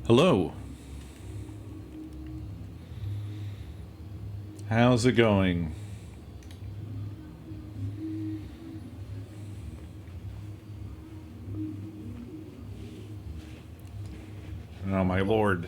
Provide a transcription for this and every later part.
Hello. How's it going? Oh my lord.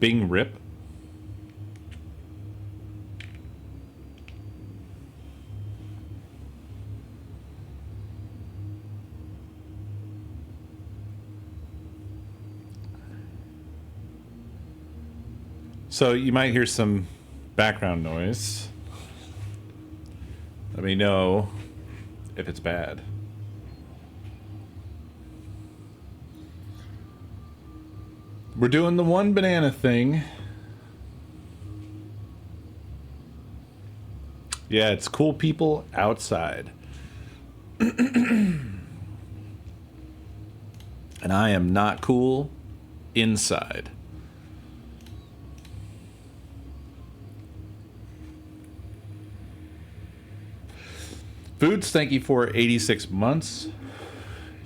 Bing Rip? So you might hear some background noise. Let me know if it's bad. We're doing the one banana thing. Yeah, it's cool people outside. And I am not cool inside. Foods, thank you for 86 months.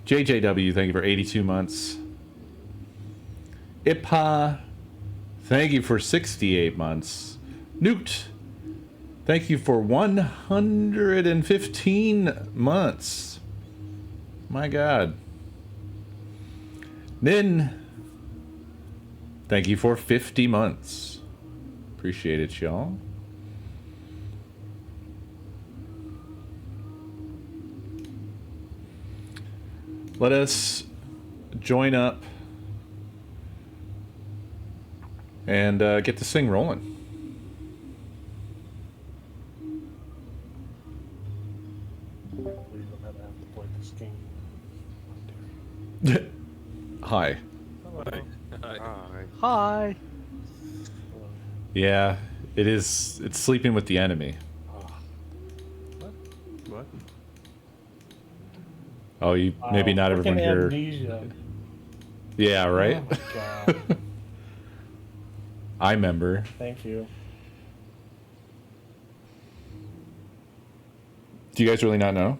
JJW, thank you for 82 months. Ipa, thank you for 68 months. Nuked, thank you for 115 months. My God. Nin, thank you for 50 months. Appreciate it, y'all. Let us join up and get this thing rolling. Hi. Hi. Hi. Yeah, it is. It's sleeping with the enemy. What? Oh, you maybe not everyone here. Amnesia. Yeah, right. Oh my God. I remember. Thank you. Do you guys really not know?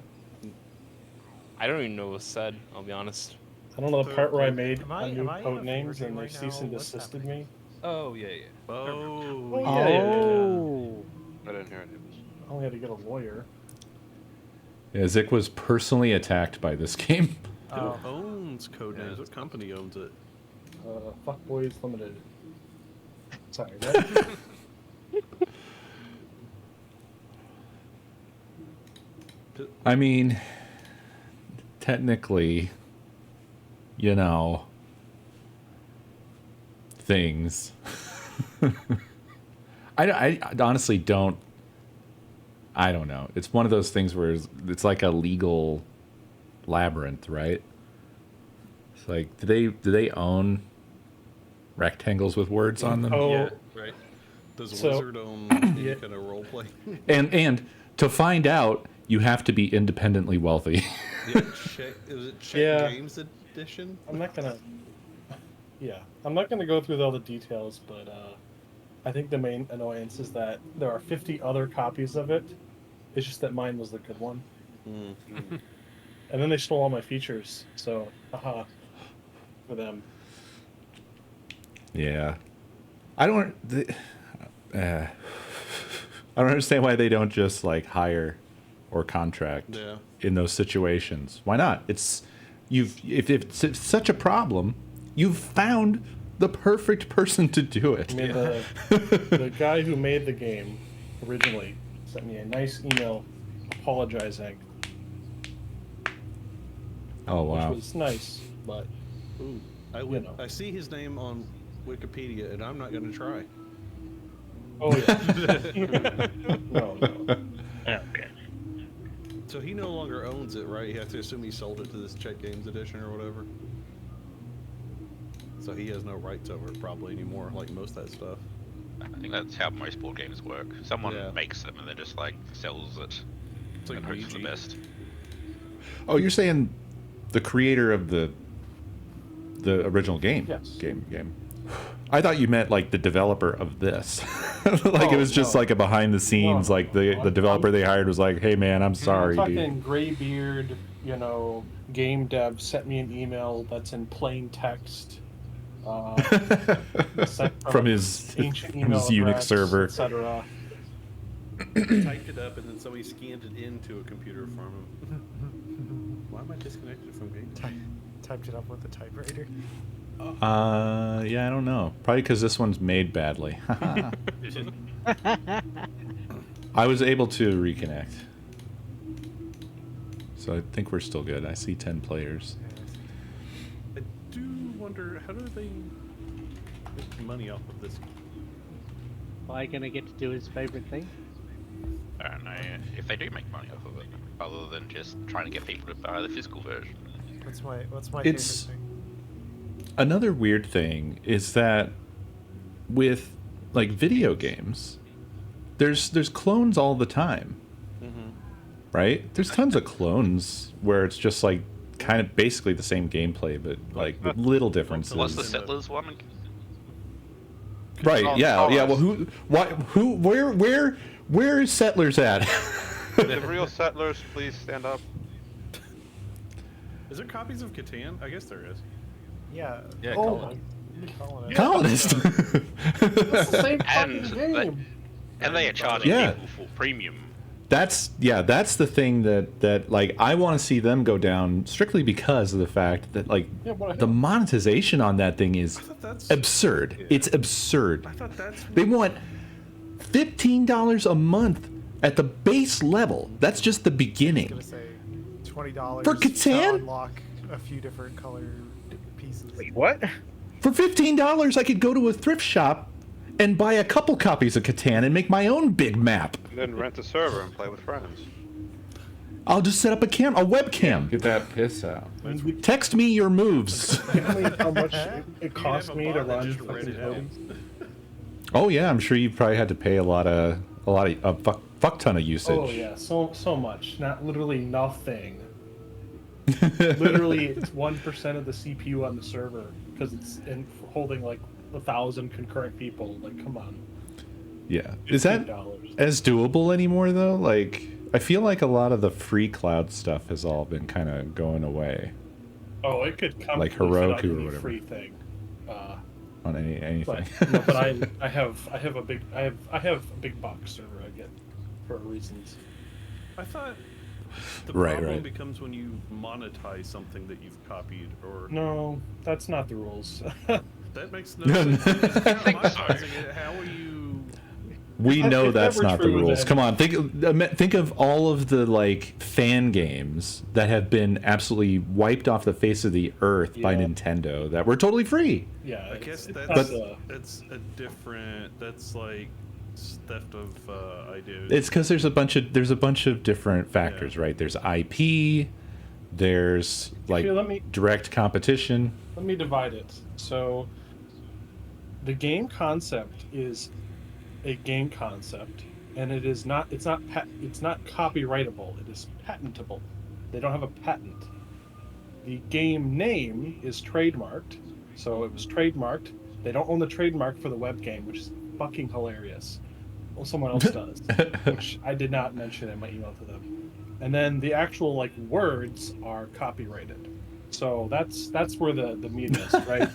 I don't even know what was said, I'll be honest. I don't know the part where I made Am I- a new am I in code a names fever and they right cease now? and What's desisted happening? me. Oh, yeah, yeah. Oh, Oh, yeah. yeah. Oh. I didn't hear any of this. I only had to get a lawyer. Yeah, Zik was personally attacked by this game. Who owns Codenames? What company owns it? Fuckboys Limited. Sorry, what? I mean, technically, you know, things. I honestly don't. I don't know. It's one of those things where it's like a legal labyrinth, right? It's like, do they own rectangles with words on them? Oh, Yeah, right. Does So- Wizard own any Yeah. kind of roleplay? And to find out, you have to be independently wealthy. Yeah, is it Check Yeah. Games Edition? I'm not gonna. Yeah, I'm not gonna go through all the details, but I think the main annoyance is that there are 50 other copies of it. It's just that mine was the good one, Mm. and then they stole all my features. So, haha, for them. Yeah, I don't. I don't understand why they don't just like hire or contract Yeah. in those situations. Why not? If it's such a problem, you've found the perfect person to do it. I mean, the guy who made the game originally sent me a nice email apologizing, Oh wow. which was nice, but Ooh, I see his name on Wikipedia, and I'm not going to try. oh yeah, no. Okay. So he no longer owns it, right? You have to assume he sold it to this Check Games Edition or whatever. So he has no rights over it probably anymore, like most of that stuff. think that's how most board games work. Someone Yeah. makes them and then just like sells it It's like and hopes for the Ouija. best. Oh, you're saying the creator of the original game? Yes. Game. I thought you meant like the developer of this. Like it was just no. like a behind the scenes. No, like no, the developer they hired was like, "Hey man, I'm sorry, dude." Fucking graybeard, game dev sent me an email that's in plain text. Sent From his ancient from his email Unix address, server. etc. Typed it up and then somebody scanned it into a computer from him. Why am I disconnected from game? Typed it up with a typewriter. Yeah, I don't know. Probably because this one's made badly. I was able to reconnect, so I think we're still good. I see 10 players. I do wonder, how do they make money off of this? Am I gonna get to do his favorite thing? I don't know if they do make money off of it, other than just trying to get people to buy the physical version. What's my It's- favorite thing? Another weird thing is that with like video games, there's clones all the time, right? There's tons of clones where it's just like kind of basically the same gameplay, but like with little differences. What's the Settlers one? Right? Oh, Yeah. oh, Yeah. I Well, where is Settlers at? The real settlers, please stand up. Is there copies of Catan? I guess there is. Yeah. Yeah, Oh, Colonist. Colonist. that's the same And fucking game. they are charging Yeah. people for premium. That's the thing that like I want to see them go down strictly because of the fact that like Yeah, but the monetization on that thing is I thought that's absurd. Yeah. It's absurd. I thought that's They want $15 a month at the base level. That's just the I'm beginning. gonna say $20 For Catan? to unlock a few different color pieces. Wait, what? For $15, I could go to a thrift shop and buy a couple copies of Catan and make my own big map. And then rent a server and play with friends. I'll just set up a webcam. Get that piss out. Text me your moves. Given how much it You cost have a me to bot that run just read fucking it out. coding. Oh yeah, I'm sure you probably had to pay a fuck ton of usage. Oh yeah, so much. Not literally nothing. Literally, it's 1% of the CPU on the server because it's holding like 1,000 concurrent people. Like, come on. Yeah. Is that $15. as doable anymore though? Like, I feel like a lot of the free cloud stuff has all been kind of going away Oh, it could come Like fit on Heroku or any whatever. free thing. on anything. But I have a big box server I get for reasons. I thought the Right, problem right. becomes when you monetize something that you've copied, or No, that's not the rules. that makes no sense. If you're not think so. monetizing it, how are you? We If know it's that's never not the true, rules. then- Come on, think of all of the like fan games that have been absolutely wiped off the face of the earth by Yeah. Nintendo that were totally free. Yeah, I guess it's that's not, that's a different. That's like theft of ideas. It's because there's a bunch of different factors, right? There's IP, there's like Here, let me- direct competition. Let me divide it. So, the game concept is a game concept, and it is not. It's not copyrightable. It is patentable. They don't have a patent. The game name is trademarked, so it was trademarked. They don't own the trademark for the web game, which is fucking hilarious. Well, someone else does, which I did not mention in my email to them. And then the actual like words are copyrighted. So that's where the meat is, right?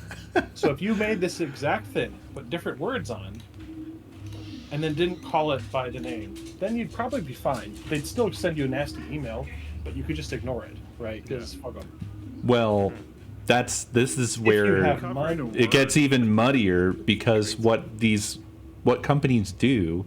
So if you made this exact thing, put different words on, and then didn't call it by the name, then you'd probably be fine. They'd still send you a nasty email, but you could just ignore it, right? Because fuck 'em. Well, this is If you where have Copyright money, it gets even muddier because what companies do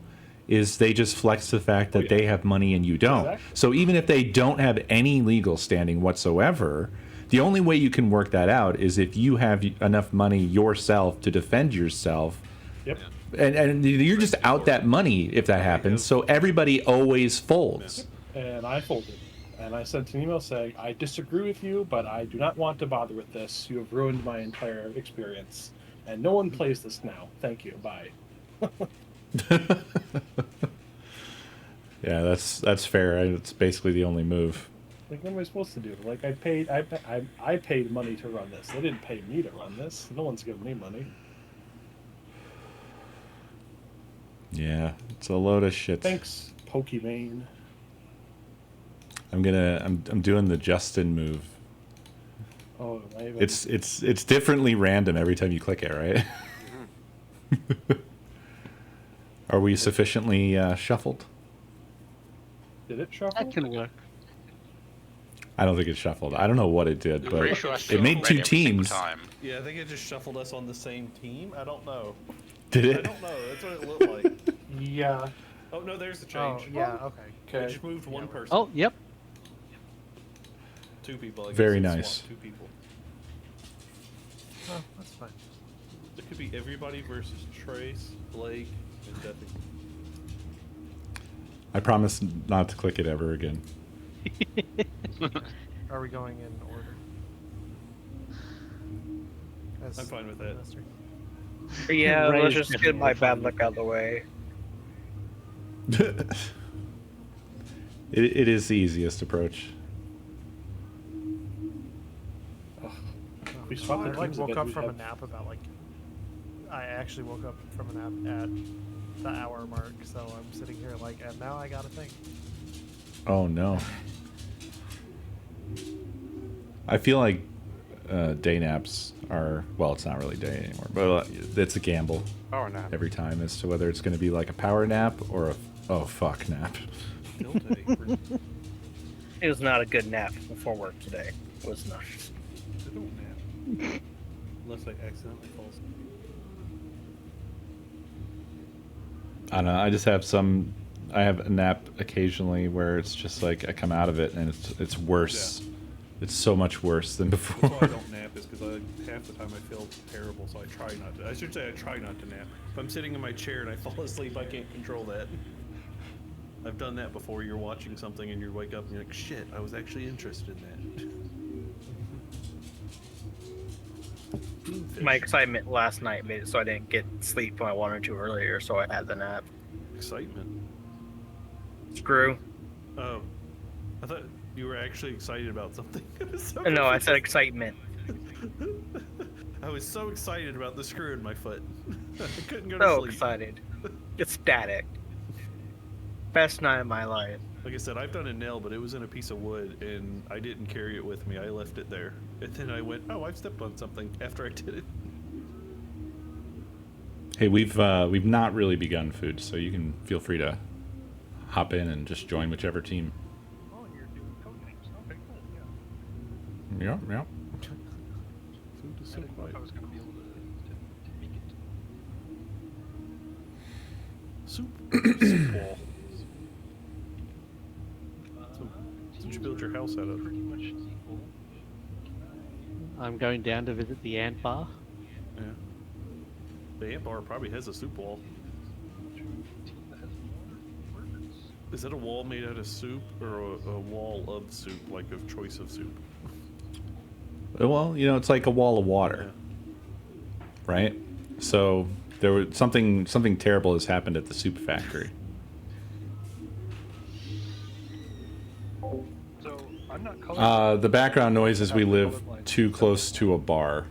is they just flex the fact that they have money and you don't. Exactly. So even if they don't have any legal standing whatsoever, the only way you can work that out is if you have enough money yourself to defend yourself. Yep. And you're just out that money if that happens. So everybody always folds. And I folded. And I sent an email saying, I disagree with you, but I do not want to bother with this. You have ruined my entire experience. And no one plays this now. Thank you. Bye. Yeah, that's fair. It's basically the only move. Like, what am I supposed to do? Like, I paid money to run this. They didn't pay me to run this. No one's giving me money. Yeah, it's a load of shit. Thanks, Pokimane. I'm doing the Justin move. Oh, It's differently random every time you click it, right? Are we sufficiently shuffled? Did it shuffle? That can work. I don't think it shuffled. I don't know what it did, but Pretty sure I it feel made red two every single teams. time. Yeah, I think it just shuffled us on the same team. I don't know. Did I it? don't know. That's what it looked like. Yeah. Oh no, there's the Oh, change. yeah, okay. I Okay. just moved one person. Oh, yep. Two people. I guess Very it nice. swapped two people. Oh, that's fine. It could be everybody versus Trace, Blake, and Duffy. I promise not to click it ever again. Are we going in order? As I'm fine with that. master? Yeah, Ray let's is just get my definitely bad fine luck with out of the way. It is the easiest approach. We swapped I the like teams woke again, up we'd from a have- nap about like. I actually woke up from a nap at the hour mark, so I'm sitting here like, and now I gotta think. Oh no. I feel like day naps are, well, it's not really day anymore, but it's a gamble Power nap. every time as to whether it's going to be like a power nap or a oh fuck nap. Delta apron. It was not a good nap before work today. It was not. I don't nap. Unless I accidentally fall asleep. I don't know. I just have I have a nap occasionally where it's just like I come out of it and it's worse. Yeah. It's so much worse than That's before. why I don't nap, is because half the time I feel terrible, so I try not to. I should say I try not to nap. If I'm sitting in my chair and I fall asleep, I can't control that. I've done that before. You're watching something and you wake up and you're like, shit, I was actually interested in that. My excitement last night made it so I didn't get sleep when I wanted to earlier, so I had the nap. Excitement. Screw. Oh. I thought you were actually excited about something. No, I said excitement. I was so excited about the screw in my foot. I couldn't go to So sleep. excited. Ecstatic. Best night of my life. Like I said, I've done a nail, but it was in a piece of wood, and I didn't carry it with me. I left it there. And then I went, oh, I've stepped on something after I did it. Hey, we've not really begun food, so you can feel free to hop in and just join whichever team. Oh, you're doing code names. Okay, cool. Yeah. Yeah, yeah. Food is I so didn't know quiet. if I was gonna be able to make it. Soup. Soup wall. That's what you build your house out of. Pretty much equal. I'm going down to visit the ant bar. Yeah. The ant bar probably has a soup wall. Is it a wall made out of soup or a wall of soup, like of choice of soup? Well, it's like a wall of water, right? So there was something terrible has happened at the soup factory. So I'm not color. The background noise is we live too close to a bar,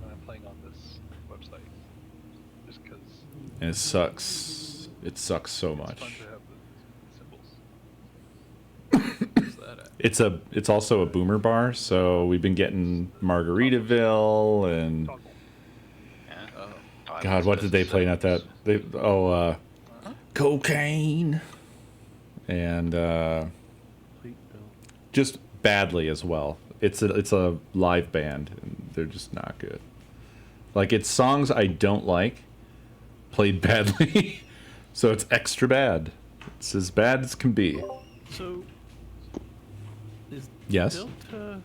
When I'm playing on this website, just because and it sucks. It sucks so it's much. fun to have the symbols. What's that at? It's also a boomer bar, so we've been getting Margaritaville and Toggle. Yeah. God, what did they play? Not that cocaine and just badly as well. It's a live band, and they're just not good. Like, it's songs I don't like played badly, so it's extra bad. It's as bad as can be. So, is Yes? Delta...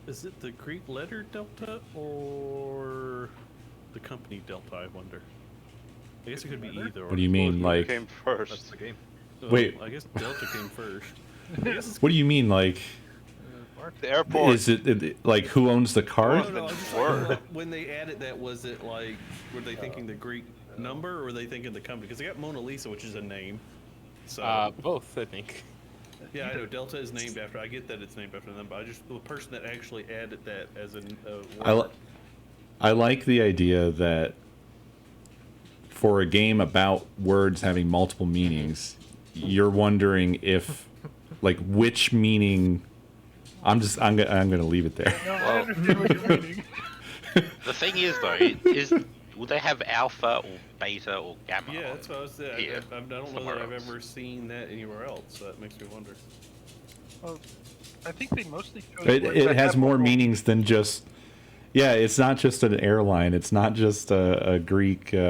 Is it the Greek letter Delta or the company Delta, I wonder? I guess it could be either. What do you mean, Who like? came That's first? the game. Wait. I guess Delta came first. I guess it's What do you mean, like? The airport. Is it like who owns the I card? don't know. I just Word. like, when they added that, was it like, were they thinking the Greek number, or are they thinking the company? Because they got Mona Lisa, which is a name. So Both, I think. yeah, I know Delta is named after. I get that it's named after them, but I just the person that actually added that as a word. I like the idea that for a game about words having multiple meanings, you're wondering if, like, which meaning. I'm gonna leave it there. No, I understand what you're meaning. The thing is, though, will they have alpha or beta or gamma? Yeah, that's what I was saying. Yeah, I don't know somewhere that I've else. ever seen that anywhere else, so that makes me wonder. Well, I think they mostly chose It, words it that has have more multiple- meanings than just. Yeah, it's not just an airline. It's not just a Greek. Is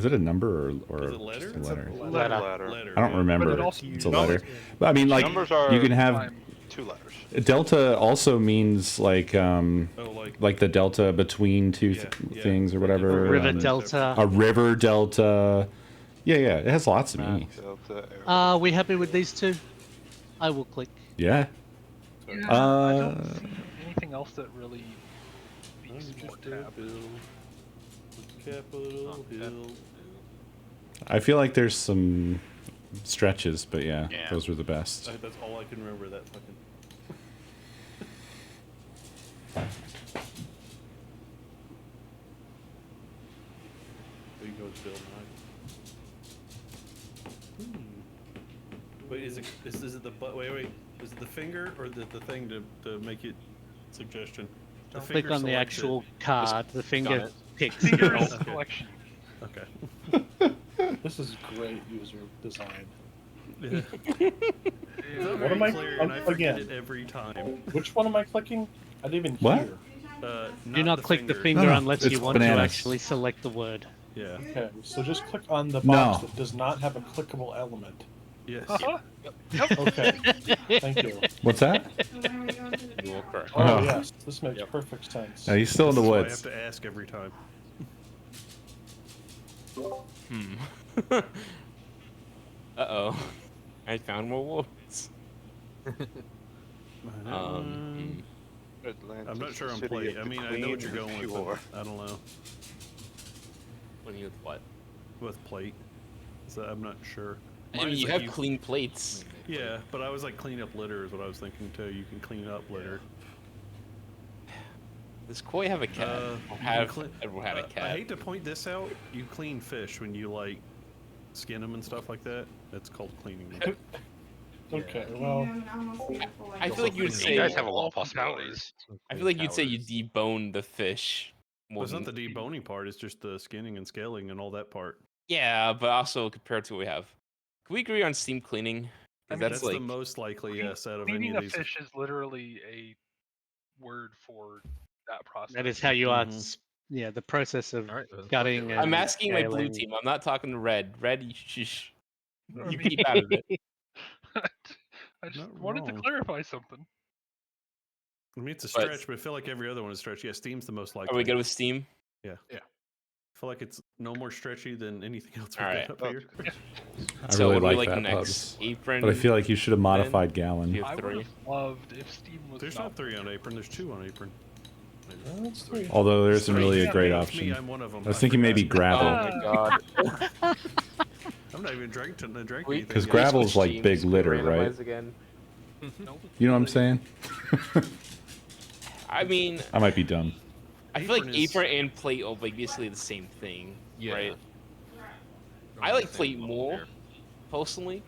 it a number or Is it letter? just a It's letter? Letter. I don't yeah. remember. But it also It's a letter. But I mean, like, Numbers are you can have time 2 letters. delta also means like like the delta between two yeah. things or whatever. River Delta. A river delta. Yeah, it has lots of meanings. Are we happy with these two? I will click. Yeah. Yeah, I don't see anything else that really beats more tab. Capitol Hill. I feel like there's some stretches, but yeah, those were the best. That's all I can remember. That fucking. There you go, Bill Nye. Wait, is it the butt? Wait. Is it the finger or the thing to make it suggestion? The Click finger on the selects actual it. card. The finger picks. Finger yours. selection. Okay. This is great user design. Yeah. What Very am I? clear, and I forget Again, it every time. which one am I clicking? I didn't even What? hear. Do not click the finger No, unless it's you want bananas. to actually select the word. Yeah. Okay, so just click on the No. box that does not have a clickable element. Yes. Okay, thank you. What's that? You are correct. Oh, Oh. yes, this makes perfect sense. No, he's still in the This is why I woods. have to ask every time. Uh-oh. I found more wolves. I'm not sure I'm playing. I mean, I know what you're going with, but I don't know. What do you with what? With plate. So I'm not sure. I Mine mean, is you like have clean plates. Yeah, but I was like clean up litter is what I was thinking too. You can clean up litter. Does Koi have a cat? Or You can have clean- ever had a I cat? hate to point this out. You clean fish when you like skin them and stuff like that. That's called cleaning them. Okay, well, I feel like you would You say. guys have a lot of possibilities. I feel like you'd say you debone the fish. Well, More it's not than, the deboning part. It's just the skinning and scaling and all that part. yeah, but also compared to what we have. Can we agree on steam cleaning? 'Cause mean, That's like the most likely yes out of any Cleaning of a these. fish is literally a word for that process. That is how you are. Mhm. Yeah, the process of Alright, let's gutting. look at And I'm asking my blue scaling. team. I'm not talking to red. Red, you I you mean- keep out of it. I just Not wanted to wrong. clarify something. I mean, it's a But- stretch, but I feel like every other one is stretchy. Yeah, steam's the most likely. Are we good with steam? I feel like it's no more stretchy than anything else we've Alright. got up here. I So really what do we like like that, next? Pubs. Apron. But I feel like you should have modified Do Gallon. you I have would three? have loved if Steam was There's not 3 on apron. There's 2 on apron. that's three. Although there isn't really a Yeah, great it's me, option. I'm one of them. I was thinking maybe Oh gravel. my god. I'm not even drinking anything. Because yet. gravel's Switch like teams, big litter, right? randomize Again. You know what I'm saying? I mean, I might be dumb. I feel like Apron is- apron and plate are like basically the same thing, Yeah. right? Don't I like understand plate the more, model here. personally,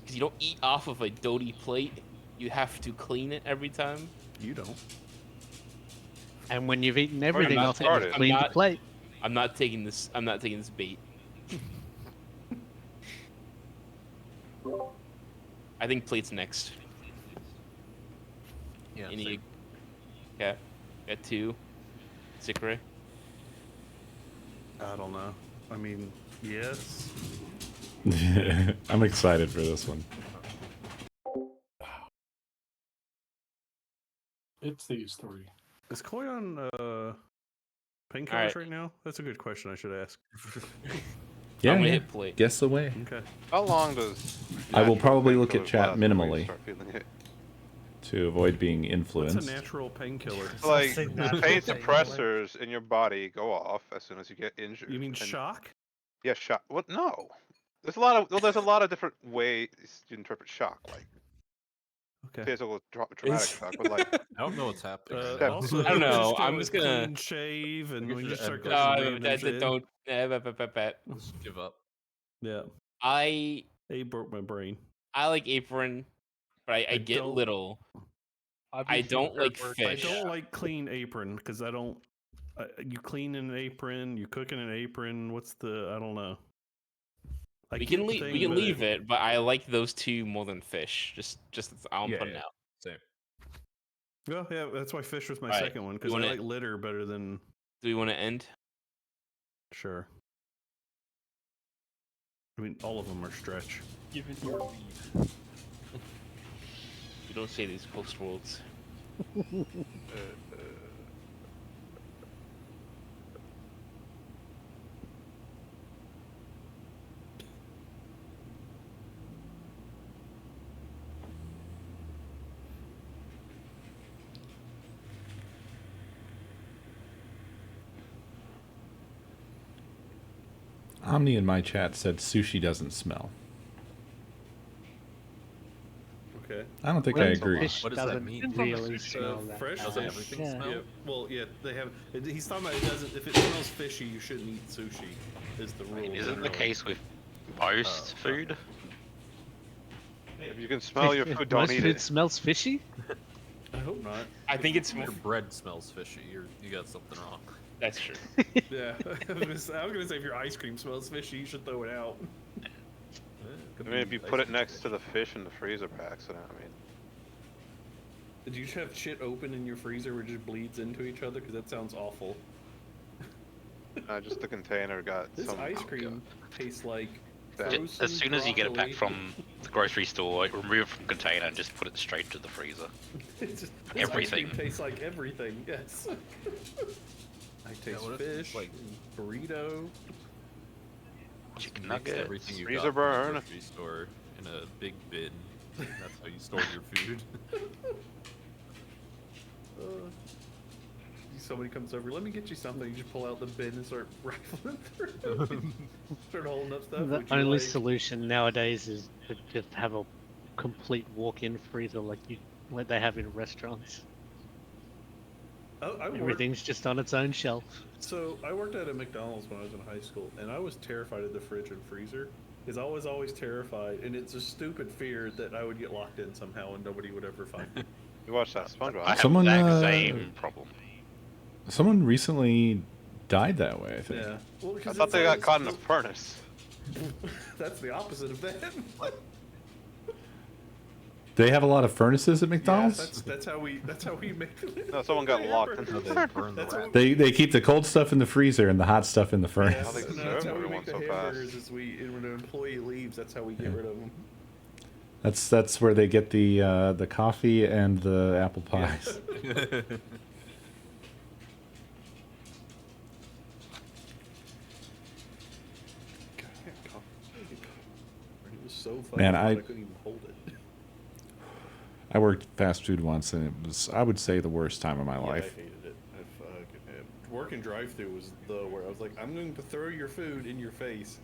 because you don't eat off of a dirty plate. You have to clean it every time. You don't. And when you've eaten everything not off it, started. you've I'm cleaned the not- plate. I'm not taking this. I'm not taking this bait. I think plate's next. Yeah, Any same. cat at 2. Zikre. I don't know. I mean, yes. I'm excited for this one. It's these three. Is Koi on painkillers Alright. right now? That's a good question I should ask. Yeah, I'm gonna yeah. hit plate. Guess away. Okay. How long does... I will probably look at painkillers chat last before you minimally. start feeling it? to avoid being What's influenced. a natural painkiller? Like Say natural pain painkiller. suppressors in your body go off as soon as you get injured. You mean And- shock? Yeah, shock. What? No. There's a lot of different ways to interpret shock, like Okay. physical traumatic It's- shock, but like I don't know what's happening. right Yeah. now. Also, I don't know, just I'm go just with gonna- clean shave, and I when you should start end going this. some random that shit. don't. Just give up. Yeah, I they broke my brain. like apron, but I I get don't- little. I obviously don't hard like work. fish. I don't like clean apron because I don't. You clean in an apron, you cook in an apron. What's the? I don't know. We can leave it, but I like those two more than fish. Just I'm putting out. Same. Well, yeah, that's why fish was my Alright, second one because you I wanna- like litter better than Do we want to end? sure. I mean, all of them are stretch. Given your lead. You don't say these post worlds. Omni in my chat said sushi doesn't smell. Okay. I don't think Well, I agree. Fish What does that doesn't mean? really smell that fresh Doesn't bad. everything Yeah. smell? Yeah. Well, yeah, they have. He's talking about it doesn't. If it smells fishy, you shouldn't eat sushi. Is the rule? Isn't the generally. case with most food? If you can smell your food, don't Most eat food it. smells fishy? I hope not. I think it's Your bread smells fishy. You got something wrong. that's true. Yeah, I was gonna say if your ice cream smells fishy, you should throw it out. I mean, if you put it next to the fish in the freezer by accident, I mean, Did you just have shit open in your freezer where it just bleeds into each other? Because that sounds awful. just the container got This some. ice cream tastes like That- frozen As soon as you get it back broccoli. from the grocery store, remove it from the container and just put it straight into the freezer. It's just, this Everything. Ice cream tastes like everything. Yes. I taste what if it's fish, like- burrito. Chicken Mix nuggets. everything you freezer got from the burn. grocery store in a big bin. That's how you store your food. Somebody comes over, let me get you something. You just pull out the bin and start rifling through. Start holding up stuff. The Would you only like- solution nowadays is to just have a complete walk-in freezer like they have in restaurants. I worked, Everything's just on its own shelf. so I worked at a McDonald's when I was in high school, and I was terrified of the fridge and freezer. Because I was always terrified, and it's a stupid fear that I would get locked in somehow and nobody would ever find me. You watch that SpongeBob. I have Someone, the exact uh, same problem. Someone recently died that way, I think. Yeah. Well, I because thought it's they got always- caught in a furnace. That's the opposite of that. They have a lot of furnaces at McDonald's? Yeah, that's how we make. No, someone got locked in How the they burn the That's what rat. They keep the cold stuff in the freezer and the hot stuff in the Yeah, furnace. How they that's deserve how we everyone make the so fast. hamburgers. Is when an employee leaves, that's how we get rid of them. That's where they get the coffee and the apple pies. It was so funny. Man, that I- I couldn't even hold it. I worked fast food once, and it was, I would say, the worst time of my Yeah, life. I hated it. Working drive-through was where I was like, I'm going to throw your food in your face.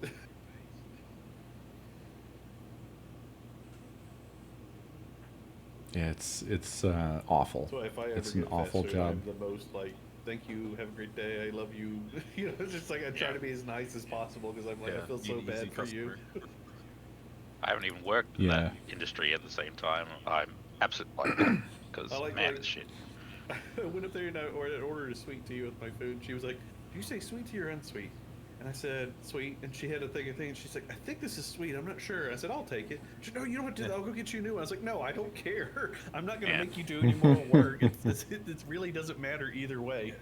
Yeah, it's awful. So if I ever It's an get awful fast food, job. I'm the most like, thank you, have a great day, I love you. You know, it's just like I try to be as nice as possible because I'm like, I feel so easy bad for you. customer. I haven't even worked in that industry at the same time. I'm absolutely like because I like man, like- it's shit. I went up there and I ordered a sweet tea with my food. She was like, "Do you say sweet tea or unsweet?" And I said sweet, and she had a thing, and she's like, "I think this is sweet. I'm not sure." I said, "I'll take it." She said, "No, you don't have to. I'll go get you a new one." I was like, "No, I don't care. I'm not gonna Yeah. make you do any more work. It really doesn't matter either way."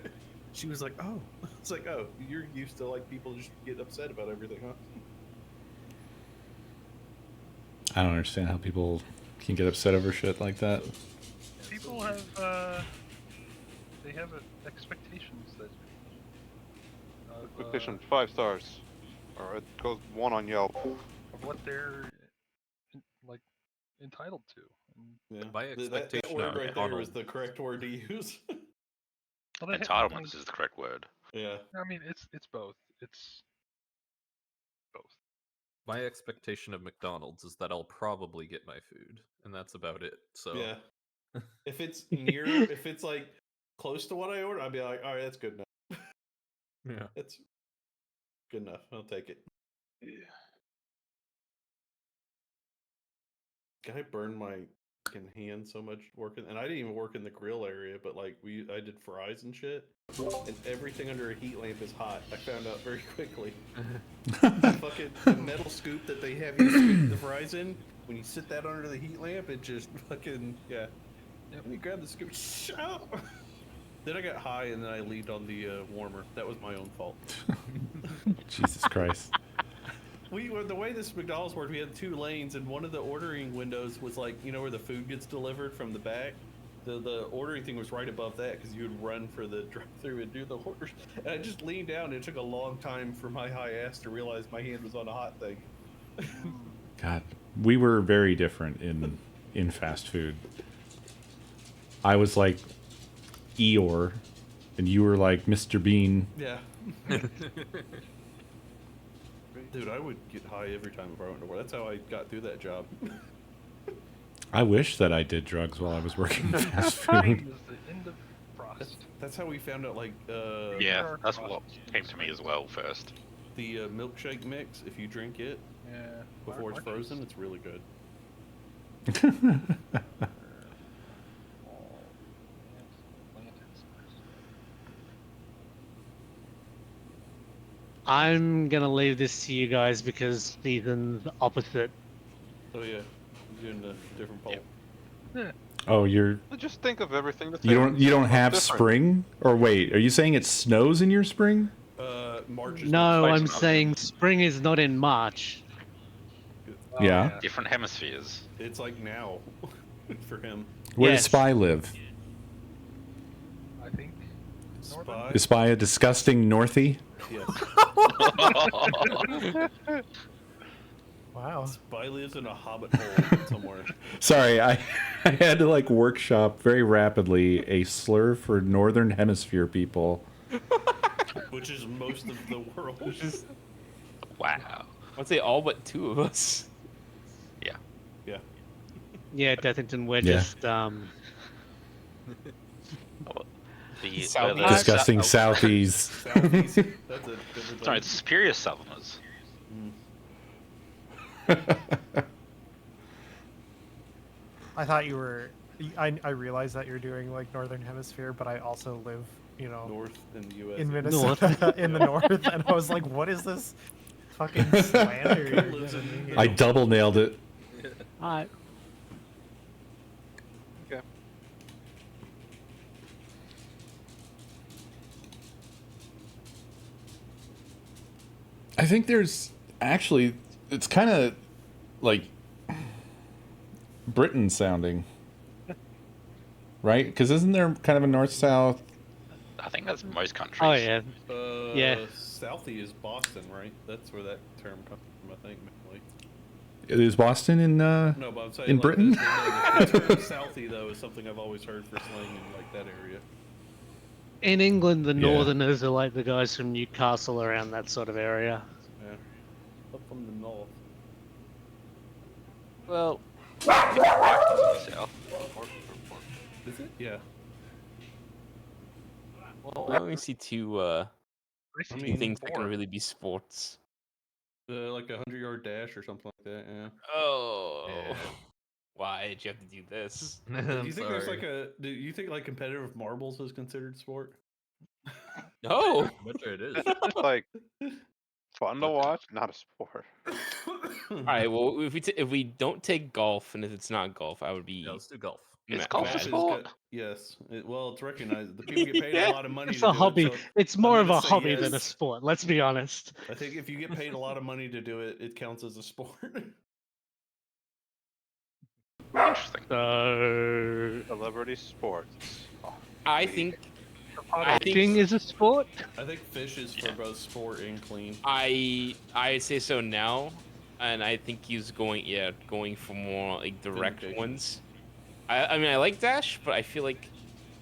She was like, "Oh," it's like, "Oh, you're used to like people just get upset about everything, huh?" I don't understand how people can get upset over shit like that. People have, they have expectations that. Expectation 5 stars, or it goes 1 on Yelp. Of what they're like entitled to. Yeah. By That expectation word of right there was McDonald's. the correct word to use. Well, they Entitlements is the correct word. Yeah. I mean, it's both. It's both. My expectation of McDonald's is that I'll probably get my food, and that's about it. So Yeah. If it's like close to what I ordered, I'd be like, all right, that's good enough. yeah. That's good enough. I'll take it. Yeah. I burned my fucking hand so much working, and I didn't even work in the grill area, but like I did fries and shit, and everything under a heat lamp is hot. I found out very quickly. The metal scoop that they have you scoop the fries in, when you sit that under the heat lamp, it just fucking Yep. Let me grab the scoop. Shout. Then I got high and then I leaned on the warmer. That was my own fault. Jesus Christ. The way this McDonald's worked, we had 2 lanes, and one of the ordering windows was like, where the food gets delivered from the back. The ordering thing was right above that because you would run for the drive-thru and do the orders. And I just leaned down, and it took a long time for my high ass to realize my hand was on a hot thing. God, we were very different in fast food. I was like Eeyore, and you were like Mr. Bean. Yeah. Dude, I would get high every time if I went to work. That's how I got through that job. I wish that I did drugs while I was working in fast Time food. is the end of frost. That's how we found out, like, Yeah, that's what came to me as well first. the milkshake mix. If you drink it Yeah. before it's frozen, it's really good. I'm gonna leave this to you guys because season's opposite. Oh yeah, you're doing a different poll. Oh, you're Just think of everything that's you don't have spring? Or wait, are you saying it snows in your spring? March is No, not I'm spring. saying spring is not in March. Yeah. Different hemispheres. It's like now for him. Where Yes. does Spy live? I think. Spy. Is Spy a disgusting Northie? Yes. Wow. Spy lives in a hobbit hole somewhere. Sorry, I had to like workshop very rapidly a slur for Northern Hemisphere people. Which is most of the world. Wow. I'd say all but 2 of us. Yeah. Yeah. Yeah, Deathington, we're Yeah. just Disgusting Southies. Southeast. That's a different Sorry, it's superior Southerners. I thought you were. I realized that you're doing like Northern Hemisphere, but I also live, north in the U.S. in Minnesota, in the north, and I was like, what is this fucking slander you're giving me? I double nailed it. Alright. Okay. I think there's actually, it's kind of like Britain sounding, right? Because isn't there kind of a north-south? I think that's most countries. Oh yeah. Yeah. Southie is Boston, right? That's where that term comes from, I think, mainly. Is Boston in No, but I'm saying in like, Britain? The term Southie, though, is something I've always heard for slang in like that area. In England, the Yeah. Northerners are like the guys from Newcastle around that sort of area. Yeah. Up from the north. Well, South. Is it? Yeah. well, I only see 2 I two mean, things that can really be sports. Like a 100-yard dash or something like that, yeah. Oh. Yeah. Why did you have to do this? Do you think there's like do you think like competitive marbles is considered sport? No. But it is. It's like fun to watch, not a sport. All right. Well, if we don't take golf, and if it's not golf, I would be. Yeah, let's do golf. Is golf a mad. sport? Yes. It's recognized. The people get paid a lot of money It's to a do hobby. it. So It's I'm more of gonna a say hobby than a yes. sport. Let's be honest. I think if you get paid a lot of money to do it, it counts as a sport. Interesting. So, Celebrity sports. Oh, I think. fishing is a sport. I think fish is for both sport and clean. I'd say so now. and I think he's going for more like direct Vindication. ones. I mean, I like dash, but I feel like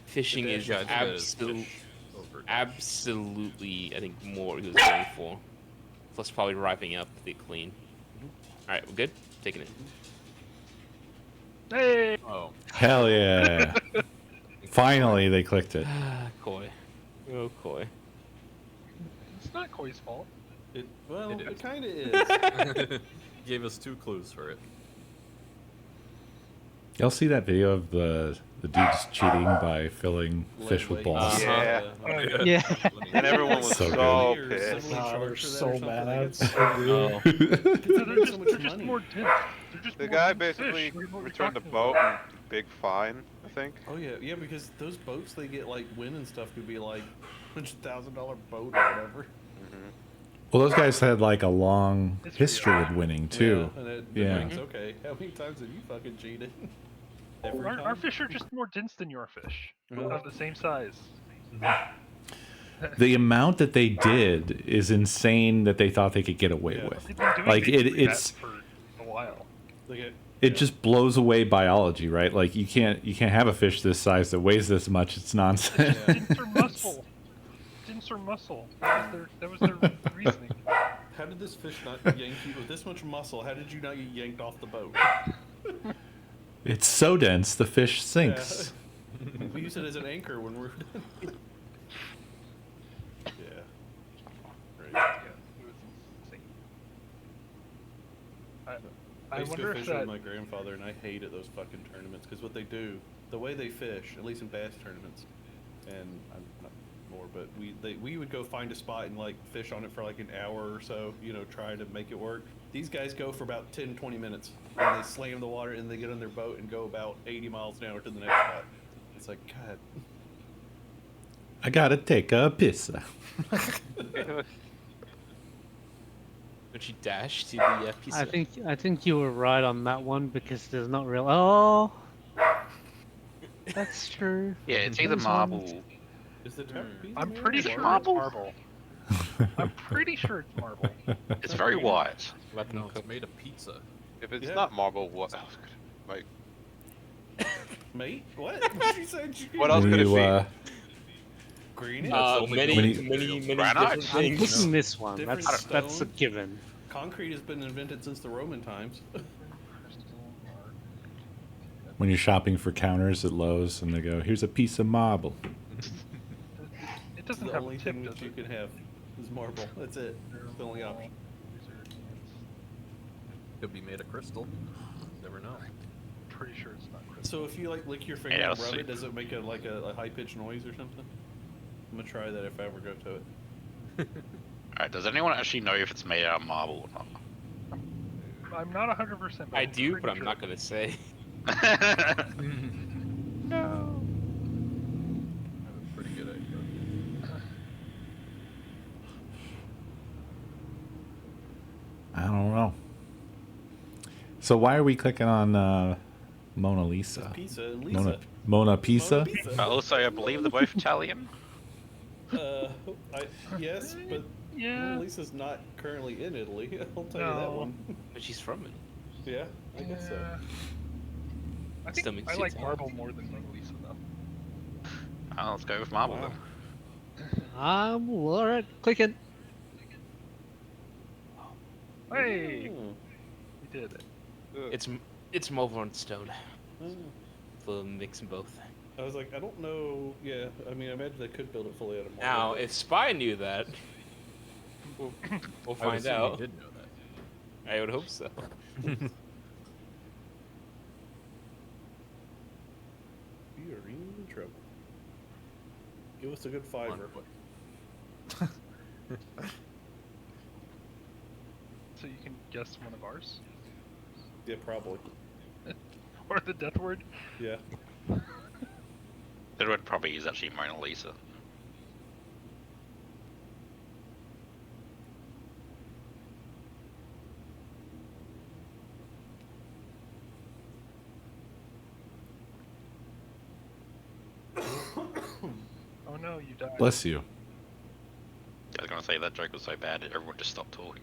fishing dash is Yeah, I think that is absolute, fish over dash. absolutely, I think more what he was going for. Plus, probably wrapping up the clean. All right, we're good. Taking it. Hey! Oh, Hell yeah! Finally, they clicked it. Koi. Oh, Koi. It's not Koi's fault. It It is. kind of is. Gave us 2 clues for it. Y'all see that video of the dudes cheating by filling fish with balls? Yeah. Yeah. And everyone was So so good. pissed. Nah, they're charged for that so or something, mad. I It's guess. so weird. They're just more dense. They're just The more guy dense basically fish. What are you returned the talking boat about? and big fine, I think. Oh yeah, because those boats they get like wind and stuff could be like $100,000 boat or whatever. Well, those guys had like a long It's history weird. with winning too. Yeah, and it Yeah. rings, okay. How many times have you fucking cheated? Every Our time. fish are just more dense than your fish. Well- Of the same size. The amount that they did is insane that they thought they could get away Yeah. with. They've been doing Like basically it's that for a while. They get it just blows away biology, right? Like you can't have a fish this size that weighs this much. It's nonsense. Dense or muscle. Dense or muscle. That was their reasoning. How did this fish not yank you with this much muscle? How did you not get yanked off the boat? It's so dense the fish sinks. We use it as an anchor when we're done. Yeah. Right. Yeah, it was insane. I used to go wonder if fishing that. with my grandfather, and I hated those fucking tournaments because what they do, the way they fish, at least in bass tournaments, and I'm not more, but we would go find a spot and like fish on it for like an hour or so, you know, trying to make it work. These guys go for about 10-20 minutes, and they slam the water, and they get on their boat and go about 80 miles an hour to the next spot. It's like, God. I gotta take a piss. Don't you dash to the piece? I think you were right on that one because there's not real. Oh, that's true. Yeah, it's either Those ones. marble. Is the I'm pretty sure marble? it's marble. I'm pretty sure it's marble. It's very white. No, it's made of pizza. If it's Yeah. not marble, what else could like Mate? What? What did you say? what else When could it you, be? Granite? Many When different I'm things. picking this one. Different That's a stone. given. Concrete has been invented since the Roman times. When you're shopping for counters at Lowe's and they go, "Here's a piece of marble." It doesn't the have only a tip, thing does that you it? can have is marble. That's it. It's the only option. Could be made of crystal. Never know. Pretty sure it's not crystal. So if you like lick your finger Yeah, and I'll rub see. it, does it make a high pitched noise or something? I'm gonna try that if I ever go to it. Alright, does anyone actually know if it's made out of marble or not? I'm not 100%. I do, pretty but I'm sure. not gonna say. No. Pretty good idea. I don't know. So why are we clicking on Mona Lisa? Pizza and Lisa. Mona Pisa? But also, I believe they're both Italian. Yes, but Yeah. Mona Lisa's not currently in Italy. I'll tell you that No. one. But she's from it. Yeah, I guess so. Yeah. I Still think makes I you like Italian. marble more than Mona Lisa though. Oh, let's go with marble Wow. then. Alright, clicking. Hey, Hmm. we did it. It's marble and stone. Hmm. For mixing both. I was like, I don't know. Yeah, I mean, I imagine they could build it fully out of marble. Now, but- if Spy knew that, we'll I would find assume out. you did know that. I would hope so. You are in trouble. Give us a good Come on, fiver. boy. So you can guess one of ours, Yeah, probably. or the death word. Yeah. The word probably is actually Mona Lisa. Oh no, you died. Bless you. I was gonna say that joke was so bad that everyone just stopped talking.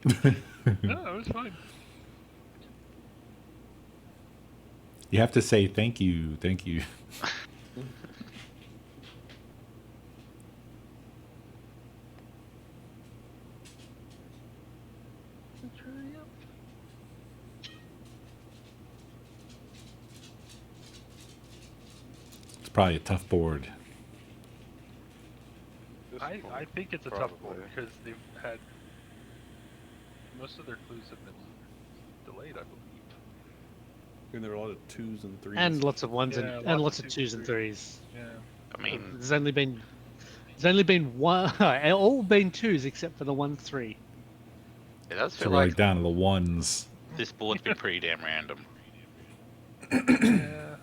No, it was fine. You have to say thank you, thank you. It's probably a tough board. I think it's a tough one because they've had most of their clues have been delayed, I believe. And there are a lot of 2s and 3s. And lots of ones Yeah, and lots lots of of twos 2s and and 3s. Yeah. I mean, There's only been one, all been 2s except for the 1-3. it does So feel we're like like down to the ones. this board's been pretty damn random. Yeah.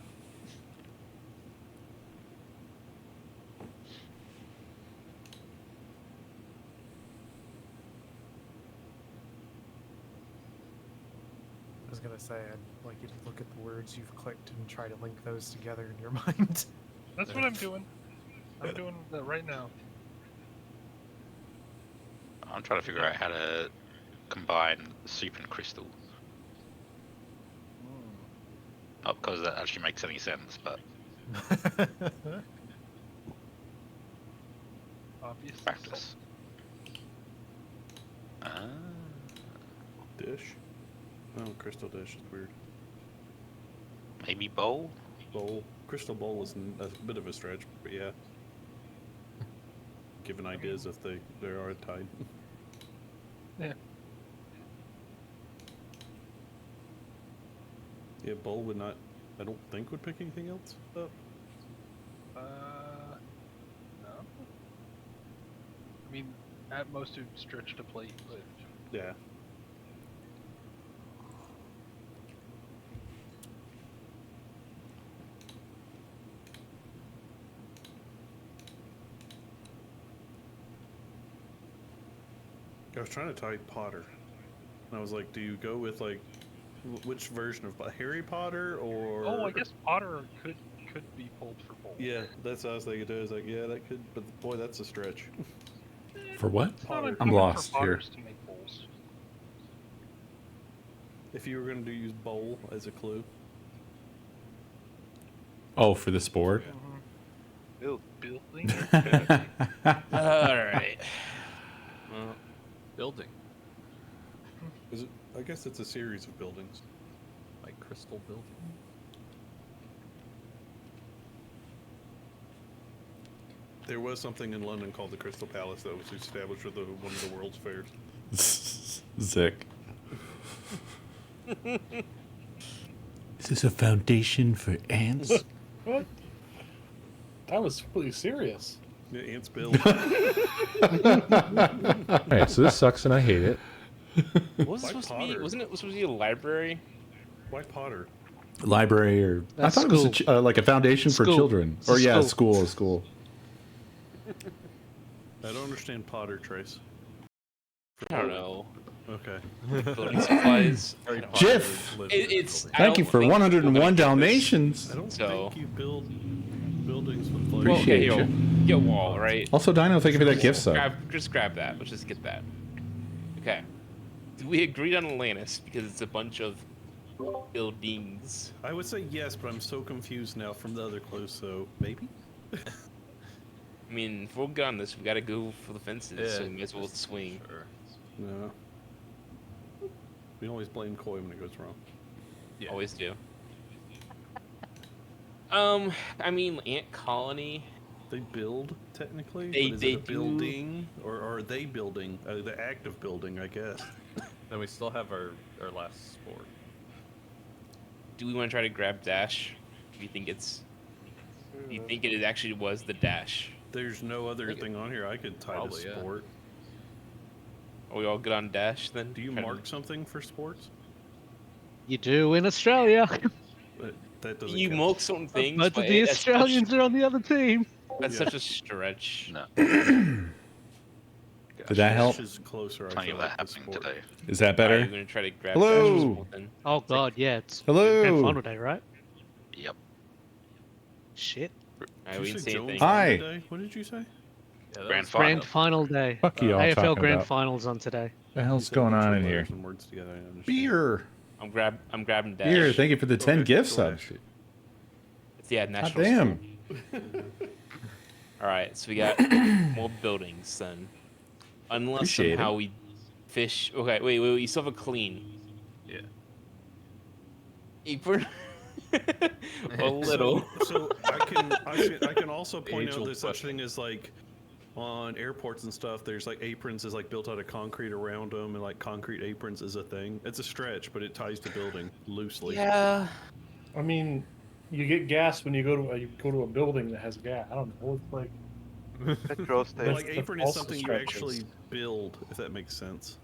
I was gonna say, I'd like you to look at the words you've clicked and try to link those together in your mind. That's what I'm doing. I'm doing that right now. I'm trying to figure out how to combine soup and crystal. Not because that actually makes any sense, but Obviously. practice. Ah. Dish? Oh, crystal dish is weird. Maybe bowl? Bowl. Crystal bowl is a bit of a stretch, but yeah. Given ideas if they are tied. Yeah. Yeah, bowl would not, I don't think would pick anything else up. No. I mean, at most it would stretch to plate, but Yeah. I was trying to tie Potter. And I was like, do you go with like, which version of Harry Potter or? oh, I guess Potter could be pulled for bowl. Yeah, that's what I was thinking too. I was like, yeah, that could, but boy, that's a stretch. For what? It's not Potter. I'm uncommon lost for here. Potters to make bowls. If you were going to use bowl as a clue. Oh, for this board? Building. All right. Well, Building. Is it? I guess it's a series of buildings. Like crystal building. There was something in London called the Crystal Palace that was established for one of the world's fairs. Zick. Is this a foundation for ants? What? That was really serious. Yeah, ants build. Alright, so this sucks and I hate it. what was it Why supposed to be? Potter? Wasn't it supposed to be a library? Why Potter? Library or That's I thought it was school. like a foundation for School. children. It's a Or yeah, school. school. I don't understand Potter, Trace. I don't know. Okay. Building supplies. Harry Potter Jiff! lives in It's. I Thank you don't for think 101 we're gonna get this. Dalmatians. I don't So- think you build buildings with like. Well, Appreciate okay, you. yo, wall, right? Also, Dino, thank you for that gift sub. Just grab that. Let's just get that. Okay. We agreed on Atlantis because it's a bunch of buildings. I would say yes, but I'm so confused now from the other clues. So maybe. I mean, if we're good on this, we gotta go for the fences, so we may as well swing. Sure. No. We always blame Koi when it goes wrong. Yeah. Always do. I mean, ant colony. They build technically. They- but is they it a do. building, or are they building? The act of building, I guess. Then we still have our last sport. Do we want to try to grab dash? Do you think it's? Do you think it actually was the dash? There's no other thing on here I could tie Probably, to yeah. sport. Are we all good on dash then? Do you Try to- mark something for sports? You do in Australia. But that doesn't. You count. mark certain things. Most but of the that's Australians are on the other team. That's Yeah. such a stretch. No. Did that help? Dash is closer. I Plenty feel of that like, to happening sport. today. Is that Are better? you gonna try to grab Hello? dash or sport then? Oh god, yeah, it's Hello. grand final day, right? Yep. Shit. Alright, we Did you didn't say say Jones anything. Hi. today? What did you say? Yeah, that Grand was final. Grand final day. Fuck you all AFL talking grand about. finals on today. The hell's You said a going bunch on of in letters here? and words together, I understand. Beer. I'm grabbing Dash. Beer. Thank you for the 10 Okay, gift go subs. Yeah, God national damn. school. All right, so we got more buildings then. Unless Appreciate somehow it. we fish. Okay, wait. You still have a clean Yeah. apron. A little. So I can also point out Age-old there's such question. thing as like on airports and stuff. There's like aprons is like built out of concrete around them, and like concrete aprons is a thing. It's a stretch, but it ties to building loosely. Yeah. I mean, you get gas when you go to a building that has gas. I don't know. It's like Petrol But station. like That's apron is also something you stretches. actually build, if that makes sense.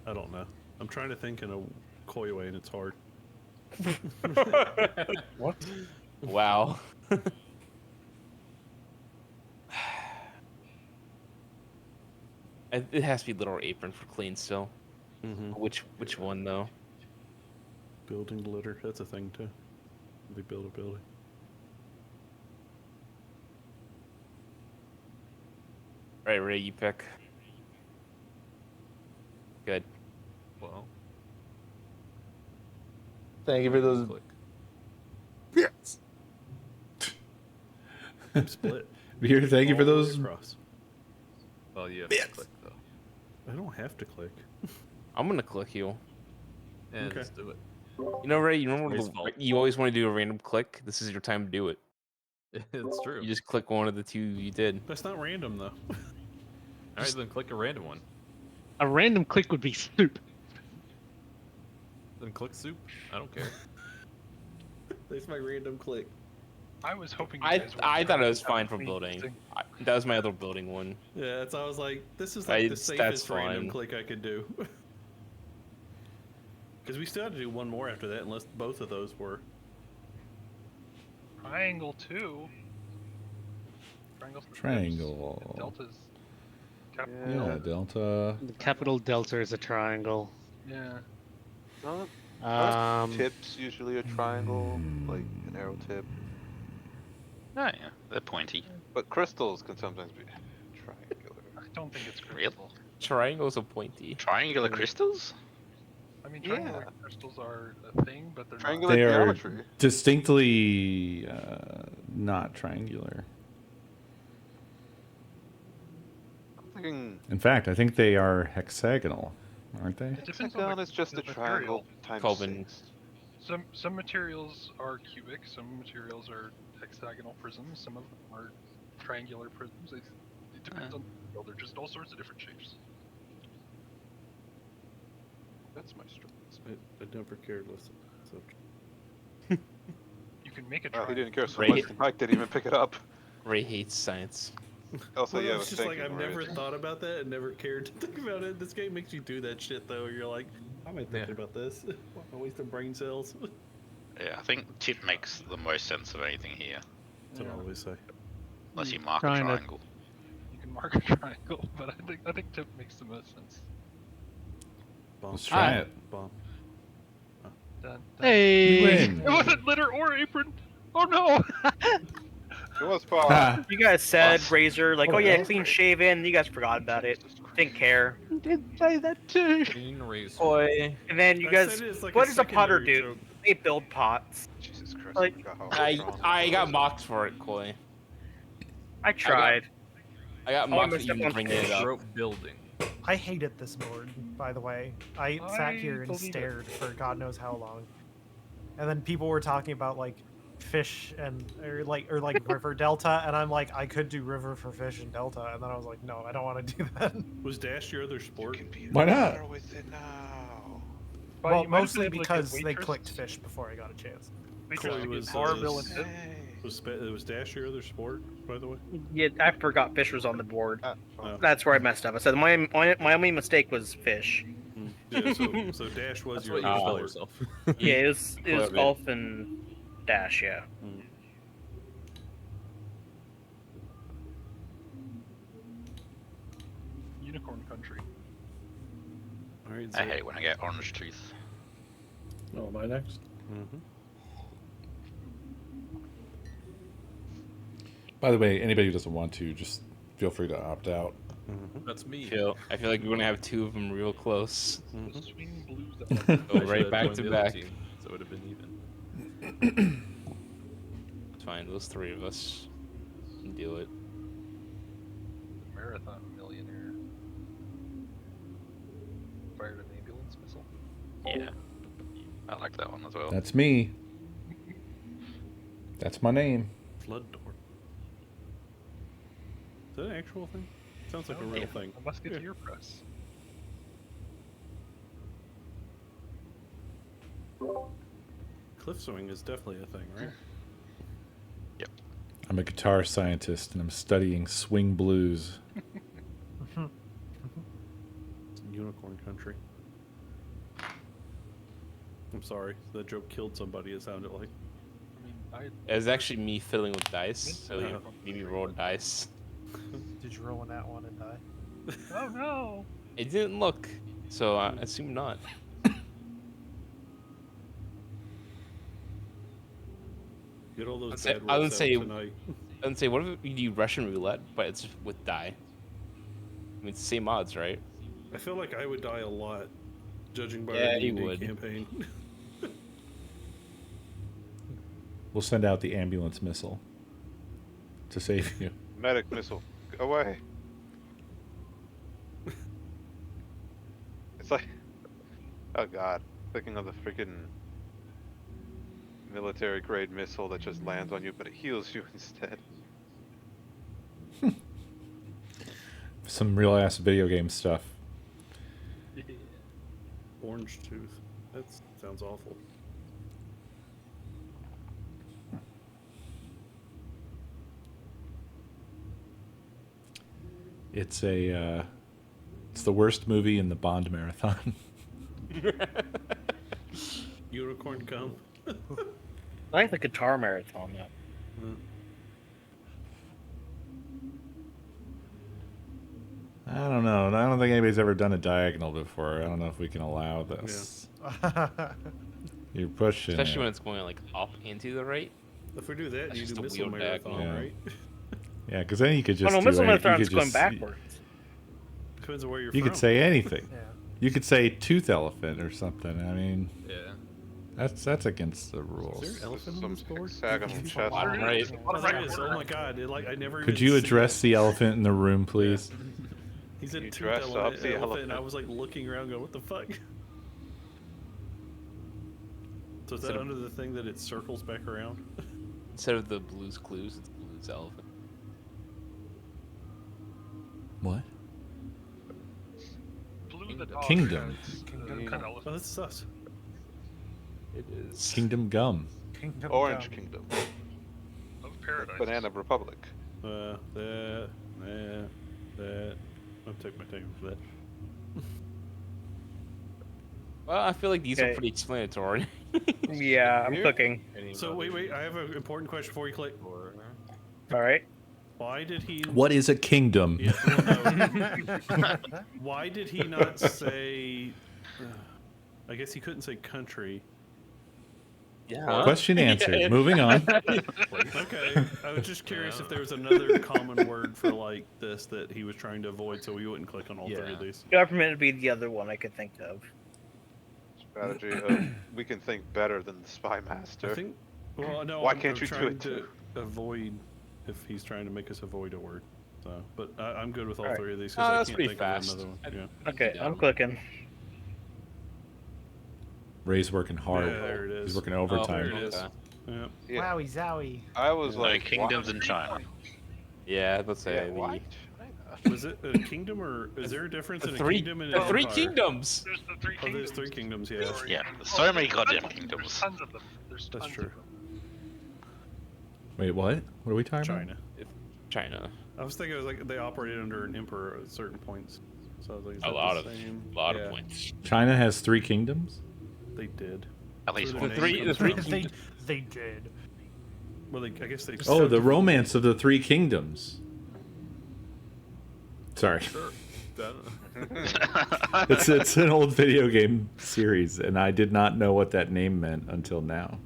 I don't know. I'm trying to think in a coy way, and it's hard. What? Wow. It has to be Little Apron for clean still. Mm-hmm. Which one though? Building litter, that's a thing too. They build a building. Right, Ray, you pick. Good. Well. Thank you for those. Click. Yes. Split. Beer. Thank you for All the way those. across. Well, you have to click though. I don't have to click. I'm gonna click you. And Okay. just do it. You know, Ray, you remember Ray's fault. you always want to do a random click. This is your time to do it. It's true. You just click one of the two you did. That's not random though. Alright, then click a random one. A random click would be soup. Then click soup. I don't care. That's my random click. I was hoping. You I guys would thought it was have fine for me building. thing. That was my other building one. Yeah, that's I was like, this is like the That's safest random fine. click I could do. Because we still had to do one more after that, unless both of those were. Triangle 2. Triangle. Triangle. Delta's. Yeah, Delta. The capital Delta is a triangle. Yeah. Tips usually a triangle, like an arrow tip. Oh yeah, they're pointy. But crystals can sometimes be triangular. I don't think it's Real? crystal. Triangles are pointy. Triangular crystals? I mean, Yeah. triangular crystals are a thing, but they're Triangular They are geometry. distinctly not triangular. I'm thinking Hmm. In fact, I think they are hexagonal, aren't they? It depends on hexagon the, is just the a triangle material. times Coben. 6. Some materials are cubic, some materials are hexagonal prisms, some of them are triangular prisms. It depends on the material. They're just all sorts of different shapes. That's my strength. I never cared less. So. You can make a Oh, he triangle. didn't care so Right. much. The Mike didn't even pick it up. Ray hates science. Also, Well, yeah, I it's was just like thinking, I've right? never thought about that and never cared to think about it. This game makes you do that shit though. You're like, how am I thinking about this? I'm wasting brain cells. Yeah, I think tip makes the most sense of anything here. That's what I always say. Unless you mark a Trying to- triangle. You can mark a triangle, but I think tip makes the most sense. Bomb. Let's try it. Bomb. Dun, dun. Hey! Win. It wasn't litter or apron. Oh no! It was far. Ha. You guys said What? Razor, like, Oh, oh yeah, that was clean great. shaven. You guys forgot about it. Didn't care. You did say that too. Clean razor. Boy, And then you I guys, said it's like what does a potter secondary do? joke. They build pots. Jesus Christ. Like, I forgot how I strong I it got was. mocked for it, Koi. I tried. I got Oh, I mocked for messed up even on bringing it fish. up. Rope building. I hated this board, by the way. I sat here and believe it. stared for God knows how long. And then people were talking about like fish and or like river delta, and I'm like, I could do river for fish and delta, and then I was like, no, I don't want to do that. Was Dash your other You sport? can be Why not? water with it now. But Well, you might have mostly been able to get because they waitress- clicked fish before I got a chance. waitress Chloe to get was, barbell and uh, tip. Was Dash your other sport, by the way? Yeah, I forgot fish was on the board. Oh. That's where I messed up. I said my only mistake was fish. Yeah, so Dash was That's your what you other tell sport. yourself. Yeah, it was Clever. golf and dash. Yeah. Unicorn country. All right, I hate when I get orange tooth. Oh, am I next? Mm-hmm. By the way, anybody who doesn't want to, just feel free to opt out. That's me. I feel like we're gonna have two of them real close. Swing blues. Go I right should've back joined to the other back. team, so it would have been even. It's fine. Those three of us can do it. Marathon millionaire. Fired an ambulance missile. Yeah. I like that one as well. That's me. That's my name. Flood door. Is that an actual thing? Sounds like a Oh, real yeah. thing. A musketeer press. Cliff swing is definitely a thing, right? Yep. I'm a guitar scientist and I'm studying swing blues. It's unicorn country. I'm sorry, that joke killed somebody. It sounded like. I mean, It was actually me fiddling with dice, so you Oh. made me roll dice. Did you roll in that one and die? oh no! It didn't look, so I assume not. Get all those I'd say- bad I would rolls out say- tonight. I'd say, what if you do Russian roulette, but it's with die? I mean, it's the same odds, right? I feel like I would die a lot, judging by Yeah, our you D&D would. campaign. We'll send out the ambulance missile to save you. Medic missile, away. It's like, oh god, thinking of the freaking military grade missile that just lands on you, but it heals you instead. Some real ass video game stuff. Orange tooth. That sounds awful. It's it's the worst movie in the Bond marathon. Unicorn cum. I like the guitar marathon though. I don't know. I don't think anybody's ever done a diagonal before. I don't know if we can allow this. You're pushing Especially it. when it's going like up and to the right. If we do that, That's you just do a missile weird marathon, diagonal. right? Yeah, because then you could just Oh no, do missile any- you marathon's could going just- backwards. Depends on where you're You from. could say anything. Yeah. You could say tooth elephant or something. I mean, Yeah. that's against the Is rules. there an elephant on this board? Hexagonal chest. Right. Oh, there is. Oh my god! I never. Could even you seen address it. the elephant in the room, please? He said You tooth dressed up elephant, the elephant, and I elephant. was like looking around, going, "What the fuck?" So is that under the thing that it circles back around? Instead of the Blue's Clues, it's Blue's Elephant. What? Blue the dog Kingdom. has, Kingdom. Oh, that's sus. It is. Kingdom Gum. Kingdom Orange Come. Kingdom. of paradise. Banana Republic. That. I'll take my time for that. Well, I feel like these are Okay. pretty explanatory. Yeah, I'm cooking. So wait, I have an important question before you click. All right. Why did he? What is a kingdom? Yeah, well, no. Why did he not say? I guess he couldn't say country. Yeah. Question answered. Moving on. Okay, I was just curious if there was another common word for like this that he was trying to avoid, so we wouldn't click on all three of these. Government would be the other one I could think of. Strategy of we can think better than the spy I master. think. Well, no. Why I'm can't you do trying it to too? avoid if he's trying to make us avoid a word. So, but I'm good with all Alright. three of these Oh, because I that's can't pretty think fast. of another one. Yeah. Okay, I'm clicking. Ray's working hard. Yeah, there it is. He's working Oh, overtime. There it is. okay. Yeah. Yeah. Wowie zowie. I was No, like, kingdoms why? in China. Yeah, let's say Yeah, why? Was it a kingdom or is there a difference in a three, kingdom and the an three empire? kingdoms. There's the three Oh, kingdoms. there's three kingdoms. Yeah, Yeah, there's so many goddamn There's kingdoms. tons of them. There's that's tons true. Of them. Wait, what? What are we talking about? China. China. I was thinking it was like they operated under an emperor at certain points. So I was like, is A that lot the of same? lot Yeah, of points. China has 3 kingdoms? They did. At least Where one. the The three- name the comes three from. kingdoms. They did. Well, I guess they. Oh, the romance of the 3 kingdoms. Sorry. It's an old video game series, and I did not know what that name meant until now.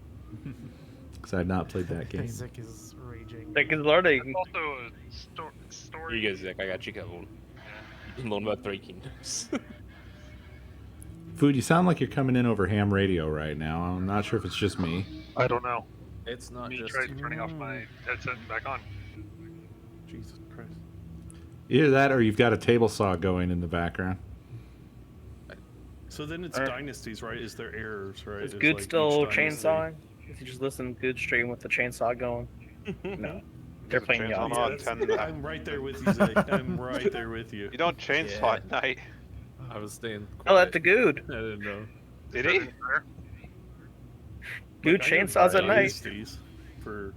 Because I had not played that game. Zick is raging. Like is learning. Also a story. You guys, Zach, I got you covered. Alone about Three Kingdoms. Food, you sound like you're coming in over ham radio right now. I'm not sure if it's just me. I don't know. It's not Me just tried turning off my headset and back on. Jesus Christ. Either that or you've got a table saw going in the background. So then it's dynasties, right? Is there errors, right? Is It's good like still each dynasty- chainsawing? If you just listen good stream with the chainsaw going. No. They're There's a playing the chainsaw opposite. on 10 I'm right there with you, Zach. I'm right there with you. You don't chainsaw at night. I was staying Oh, quiet. that's the good. I didn't know. Did he? Dude, Like, I know chainsaws at night. dynasties For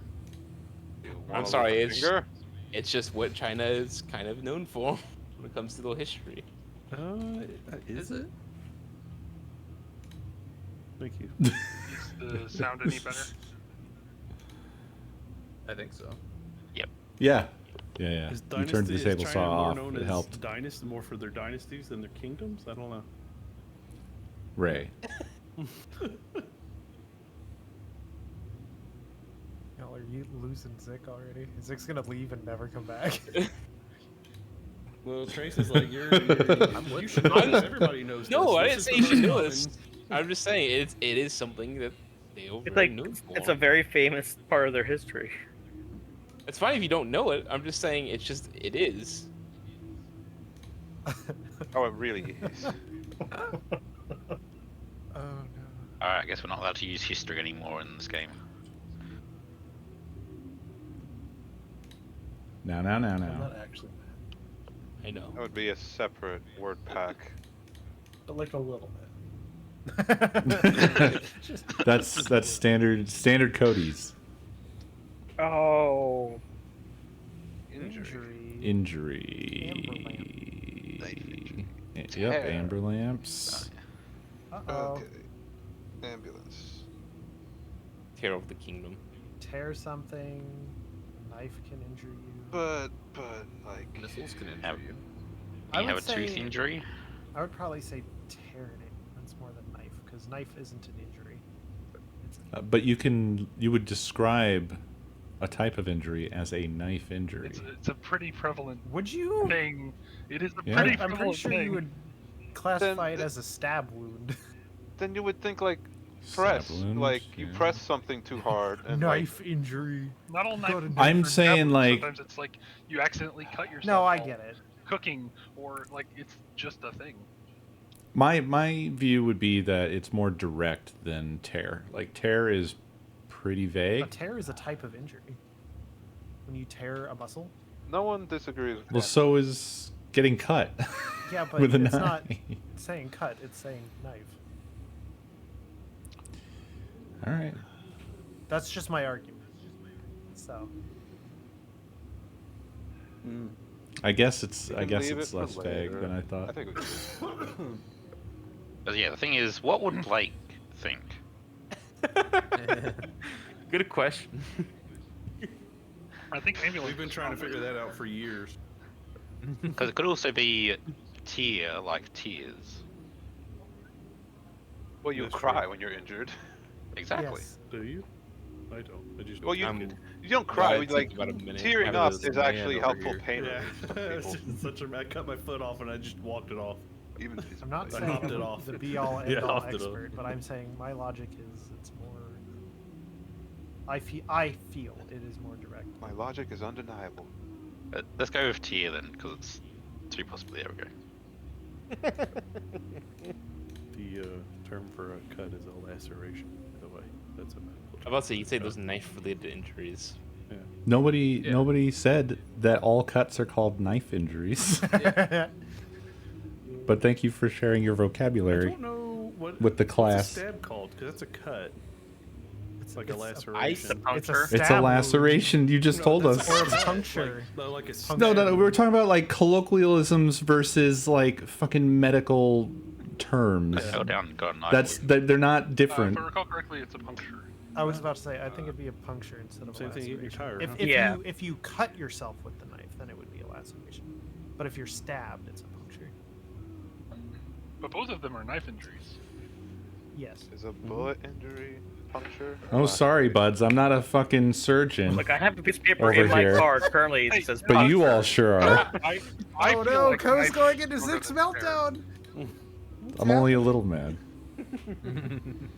I'm sorry, it's Finger? it's just what China is kind of known for when it comes to their history. is it? Thank you. Is the sound any better? I think so. Yeah. Yeah. Is You turned the is table China saw more off. known It as helped. Dynasty, more for their dynasties than their kingdoms? I don't know. Ray. Y'all, are you losing Zick already? Zick's gonna leave and never come back. Well, Trace is like, you should know this. Everybody knows No, I this. didn't This say is you should the most know this. I'm just saying it is something that they are It's very like known for. it's a very famous part of their history. It's fine if you don't know it. I'm just saying it is. Oh, it really is. Oh no. Alright, I guess we're not allowed to use history anymore in this game. Now. I'm not actually mad, I know. That would be a separate word pack. but like a little bit. That's standard Cody's. Oh. Injury. Yep, Tear. amber lamps. Uh-oh. Okay. Ambulance. Tear of the kingdom. Tear something. Knife can injure you. But like Missiles can injure Have- you. Do you I have a would tooth say- injury? I would probably say tear it. That's more than knife, because knife isn't an injury. It's But you would describe a type of injury as a knife injury. It's a pretty prevalent would you? thing. It is a Yeah. pretty I'm prevalent pretty sure thing. you would classify it Then- as a stab wound. then you would think like Stab press, wound, like you yeah. press something too hard and Knife injury. Not all knife. Got a knife. I'm for saying, example, like- sometimes it's like you accidentally cut yourself. No, I while get it. Cooking or like it's just a thing. My view would be that it's more direct than tear. Like tear is pretty A vague. tear is a type of injury. When you tear a muscle. no one disagrees with Well, that. so is getting cut. Yeah, but with a it's knife. not saying cut, it's saying knife. All right. That's just my argument. So, I guess it's You I can guess leave it's it for less vague later. than I thought. I think we should. But yeah, the thing is, what would Blake think? Good question. I think maybe We've been trying to figure that out for years. Because it could also be tear, like tears. Well, you That's cry true. when you're injured. Exactly. yes. Do you? I don't. I just. Well, you I'm- you don't cry. Yeah, when it like takes about a minute. tearing Have up this is man actually over helpful here. pain Yeah. relief for It's people. just such a. I cut my foot off and I just walked it off. Even I'm not I saying hopped it I'm off. the be all end Yeah, all hopped it off. expert, but I'm saying my logic is it's more. I feel it is more direct. My logic is undeniable. Let's go with tear then, because it's two possibly. There we go. The term for a cut is a laceration. By the way, that's a medical I'm term. about to say you say those knife-related injuries. Nobody said that all cuts are called knife injuries. But thank you for sharing your I vocabulary. don't know what with the what's class. a stab called because that's a cut. It's like a it's laceration. It's a It's a stab wound. laceration. You just told that's us. Or a puncture. Like a No, stab we were talking about like colloquialisms versus like fucking medical terms. I fell down and got a knife. They're not different. If I recall correctly, it's a puncture. I was about to say, I think it'd be a puncture instead of Same a thing, you get laceration. tired, If, huh? if Yeah. if you cut yourself with the knife, then it would be a laceration. But if you're stabbed, it's a puncture. But both of them are knife injuries. Yes. Is a bullet injury puncture. Oh, sorry, buds. I'm not a fucking surgeon. Like I have a piece of paper over in my here. car currently that says. But you puncture. all sure are. I Oh feel no, like Co's knife going is into stronger Zix than tear. meltdown. I'm only a little mad.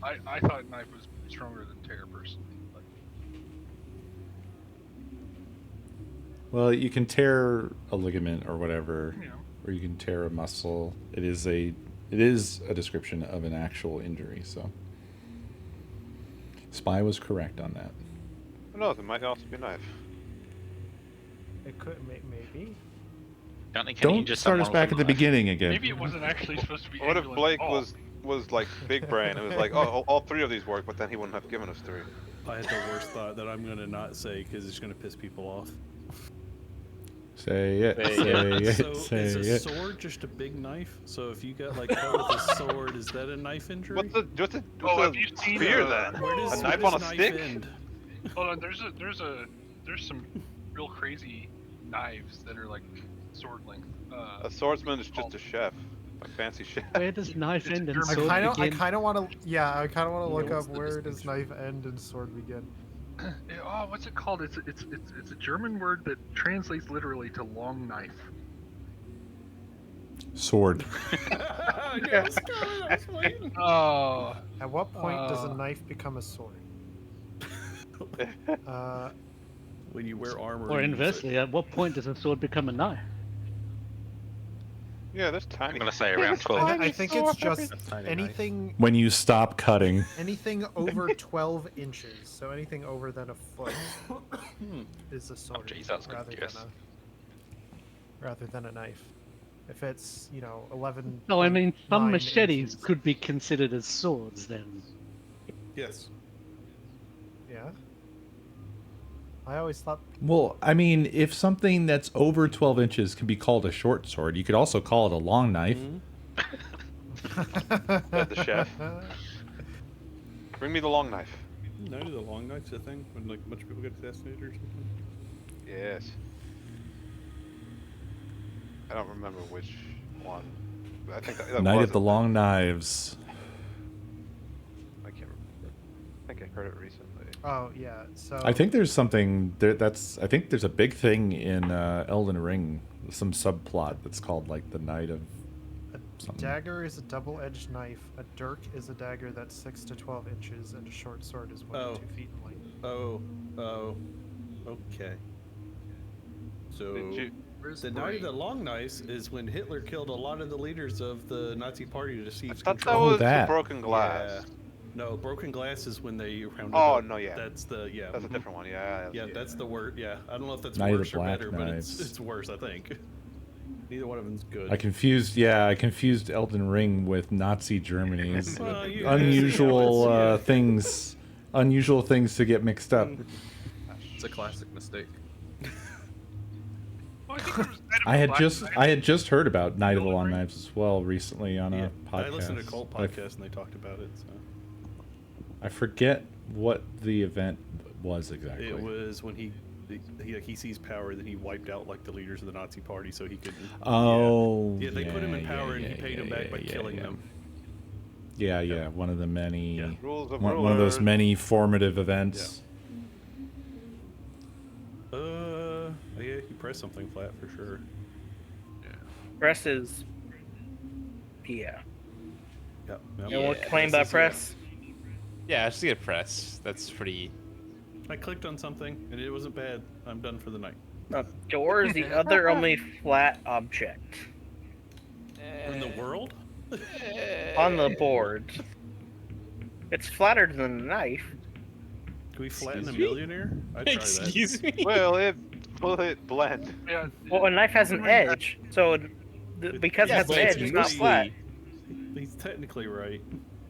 I thought knife was stronger than tear personally. But Well, you can tear a ligament or whatever, Yeah. or you can tear a muscle. It is a description of an actual injury. So, Spy was correct on that. Who knows? It might also be a knife. It could maybe. Don't start us back at the beginning again. maybe it wasn't actually supposed to be. What if ambulance Blake at all. was like big brain? It was like, oh, all three of these work, but then he wouldn't have given us three. I had the worst thought that I'm gonna not say because it's gonna piss people off. Say it. Say it. So Say is a it. sword just a big knife? So if you got like cut with a sword, is that a knife injury? What's the have you seen spear then? Where does, A where knife does on a stick? end? Hold on, there's some real crazy knives that are like sword length. A swordsman is just a chef, a fancy chef. Where does knife end and I sword kind begin? of want to. Yeah, I kind of want to look what's up the where does knife end and sword begin. Oh, what's it called? It's a German word that translates literally to long knife. Sword. Oh. At what point does a knife become a sword? When you wear armor. Or and use it. inversely, at what point does a sword become a knife? Yeah, that's tiny. I'm gonna say around 12. I think it's just anything When you stop cutting. anything over 12 inches. So anything over than a foot is a sword Jeez, that's rather good guess. than a knife. If it's 11. No, I mean some 9 machetes inches. could be considered as swords then. Yes. Yeah. I always thought. Well, I mean, if something that's over 12 inches can be called a short sword, you could also call it a long knife. Said the chef. Bring me the long knife. No, the long knife's a thing when like a bunch of people get assassinated or something. Yes. I don't remember which one. I think that Night was of the a- Long Knives. I can't remember. I think I heard it recently. Oh yeah. So I think there's something I think there's a big thing in Elden Ring, some subplot that's called like the Night of a something. dagger is a double-edged knife. A dirk is a dagger that's 6 to 12 inches, and a short sword is 1 to 2 feet in length. Oh, okay. So Did the Night of the Long Knives is when Hitler killed a lot of the leaders of the Nazi Party to deceive I thought that control. was that. the broken glass. Yeah. No, broken glass is when they rounded Oh, up. no, yeah. That's the That's a different one. Yeah. Yeah, that's the word. Yeah, I don't know if that's Night of worse the or Black better, but Knives. it's worse, I think. Neither one of them's good. I confused Elden Ring with Nazi Germany. It's Well, you- unusual yeah, it's- things to get mixed up. It's a classic mistake. Well, I think there was Night of I the had Black just Knight. I had just heard about Night of the Elden Long Ring? Knives as well recently on a podcast. I listened to a cult I- podcast and they talked about it. So. I forget what the event was exactly. It was when he sees power, then he wiped out like the leaders of the Nazi Party, so he could. Oh, Yeah, they put him in yeah, power, and he yeah, paid him yeah, back by yeah, killing yeah. them. Yeah, one of the many Rules of one of those rulers. many formative events. Yeah, you press something flat for sure. Press is. Yeah. Yep. You want to claim that press? Yeah, I just get a press. That's pretty. I clicked on something, and it wasn't bad. I'm done for the night. Door is the other only flat object In the world? on the board. It's flatter than a knife. Can we flatten Excuse a me? millionaire? I'd try Excuse me. Will it blend? Yeah, Well, a knife has an edge, so because it Yeah, has an but it's edge, it's not mostly- flat. that. He's technically right.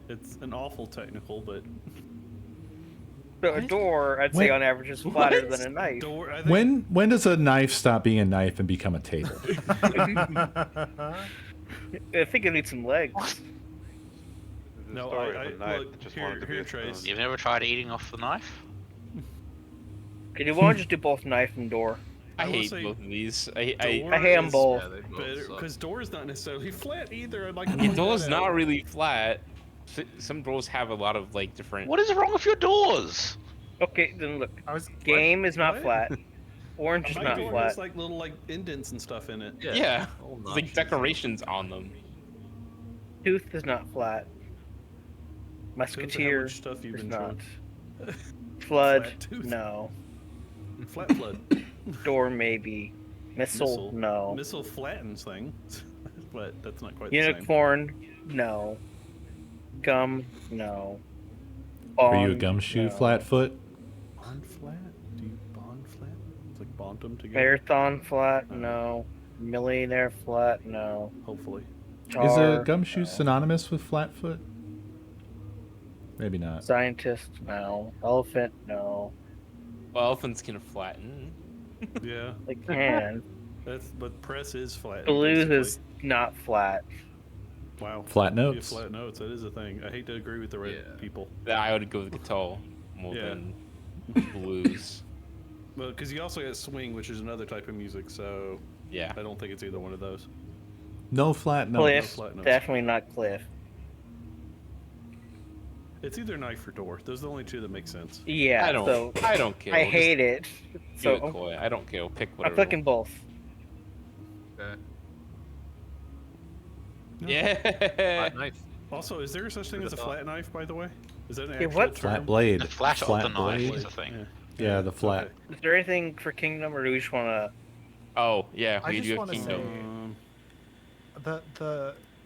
It's an awful technical, but So a door, I'd say on average, is flatter than a knife. door. I think When does a knife stop being a knife and become a table? I think it needs some legs. The No, story I of a knife look, that just here- wanted to be here, a Trace. spoon. You've never tried eating off the knife? Could you want to just do both knife and door? I will hate say both of these. I I hate 'em is both. Yeah, they both better suck. because door's not necessarily flat either. I'd like to the point door's that not out. really flat. some doors have a lot of like different. What is wrong with your doors? Okay, then look. I was Game is not What? flat. Orange is My not door flat. has like little like indents and stuff in it. Yeah, all there's like notches. decorations on them. Tooth is not flat. Depends on how Musketeer much stuff you've is been not. showing. Flood, Flat tooth. no. Flat flood. Door, maybe. Missile, no. Missile flattens things, but that's not quite the Unicorn, no. Gum, no. Are you a Bond, gumshoe no. Flatfoot? same. Bond flat? Do you bond flat? It's like bond them together. Marathon flat, no. Millionaire flat, no. Hopefully. Is a Tar, gumshoe no. synonymous with Flatfoot? Maybe not. Scientist, no. Elephant, no. Well, elephants can flatten. Yeah. They can. But press is flat. Blues basically. is not flat. Wow. Flat Yeah, notes. flat notes. That is a thing. I hate to agree with the red people. I would go with guitar more Yeah. than blues. Well, because you also got swing, which is another type of music. So Yeah. I don't think it's either one of those. No flat notes. Cliff, flat notes. definitely not Cliff. It's either knife or door. Those are the only two that make sense. Yeah, I don't care. I hate it. Do So it, Coy. I don't care. Pick I'm whatever. clicking both. Okay. Yeah. Knife. Also, is there such thing as a flat knife, by the way? Is that an Yeah, actual what? term? Flat blade. The flash of Flat the knife blade. is a thing. Yeah, the flat. Okay. Is there anything for Kingdom, or do we just want to? Oh yeah, I we just do have wanna Kingdom. say-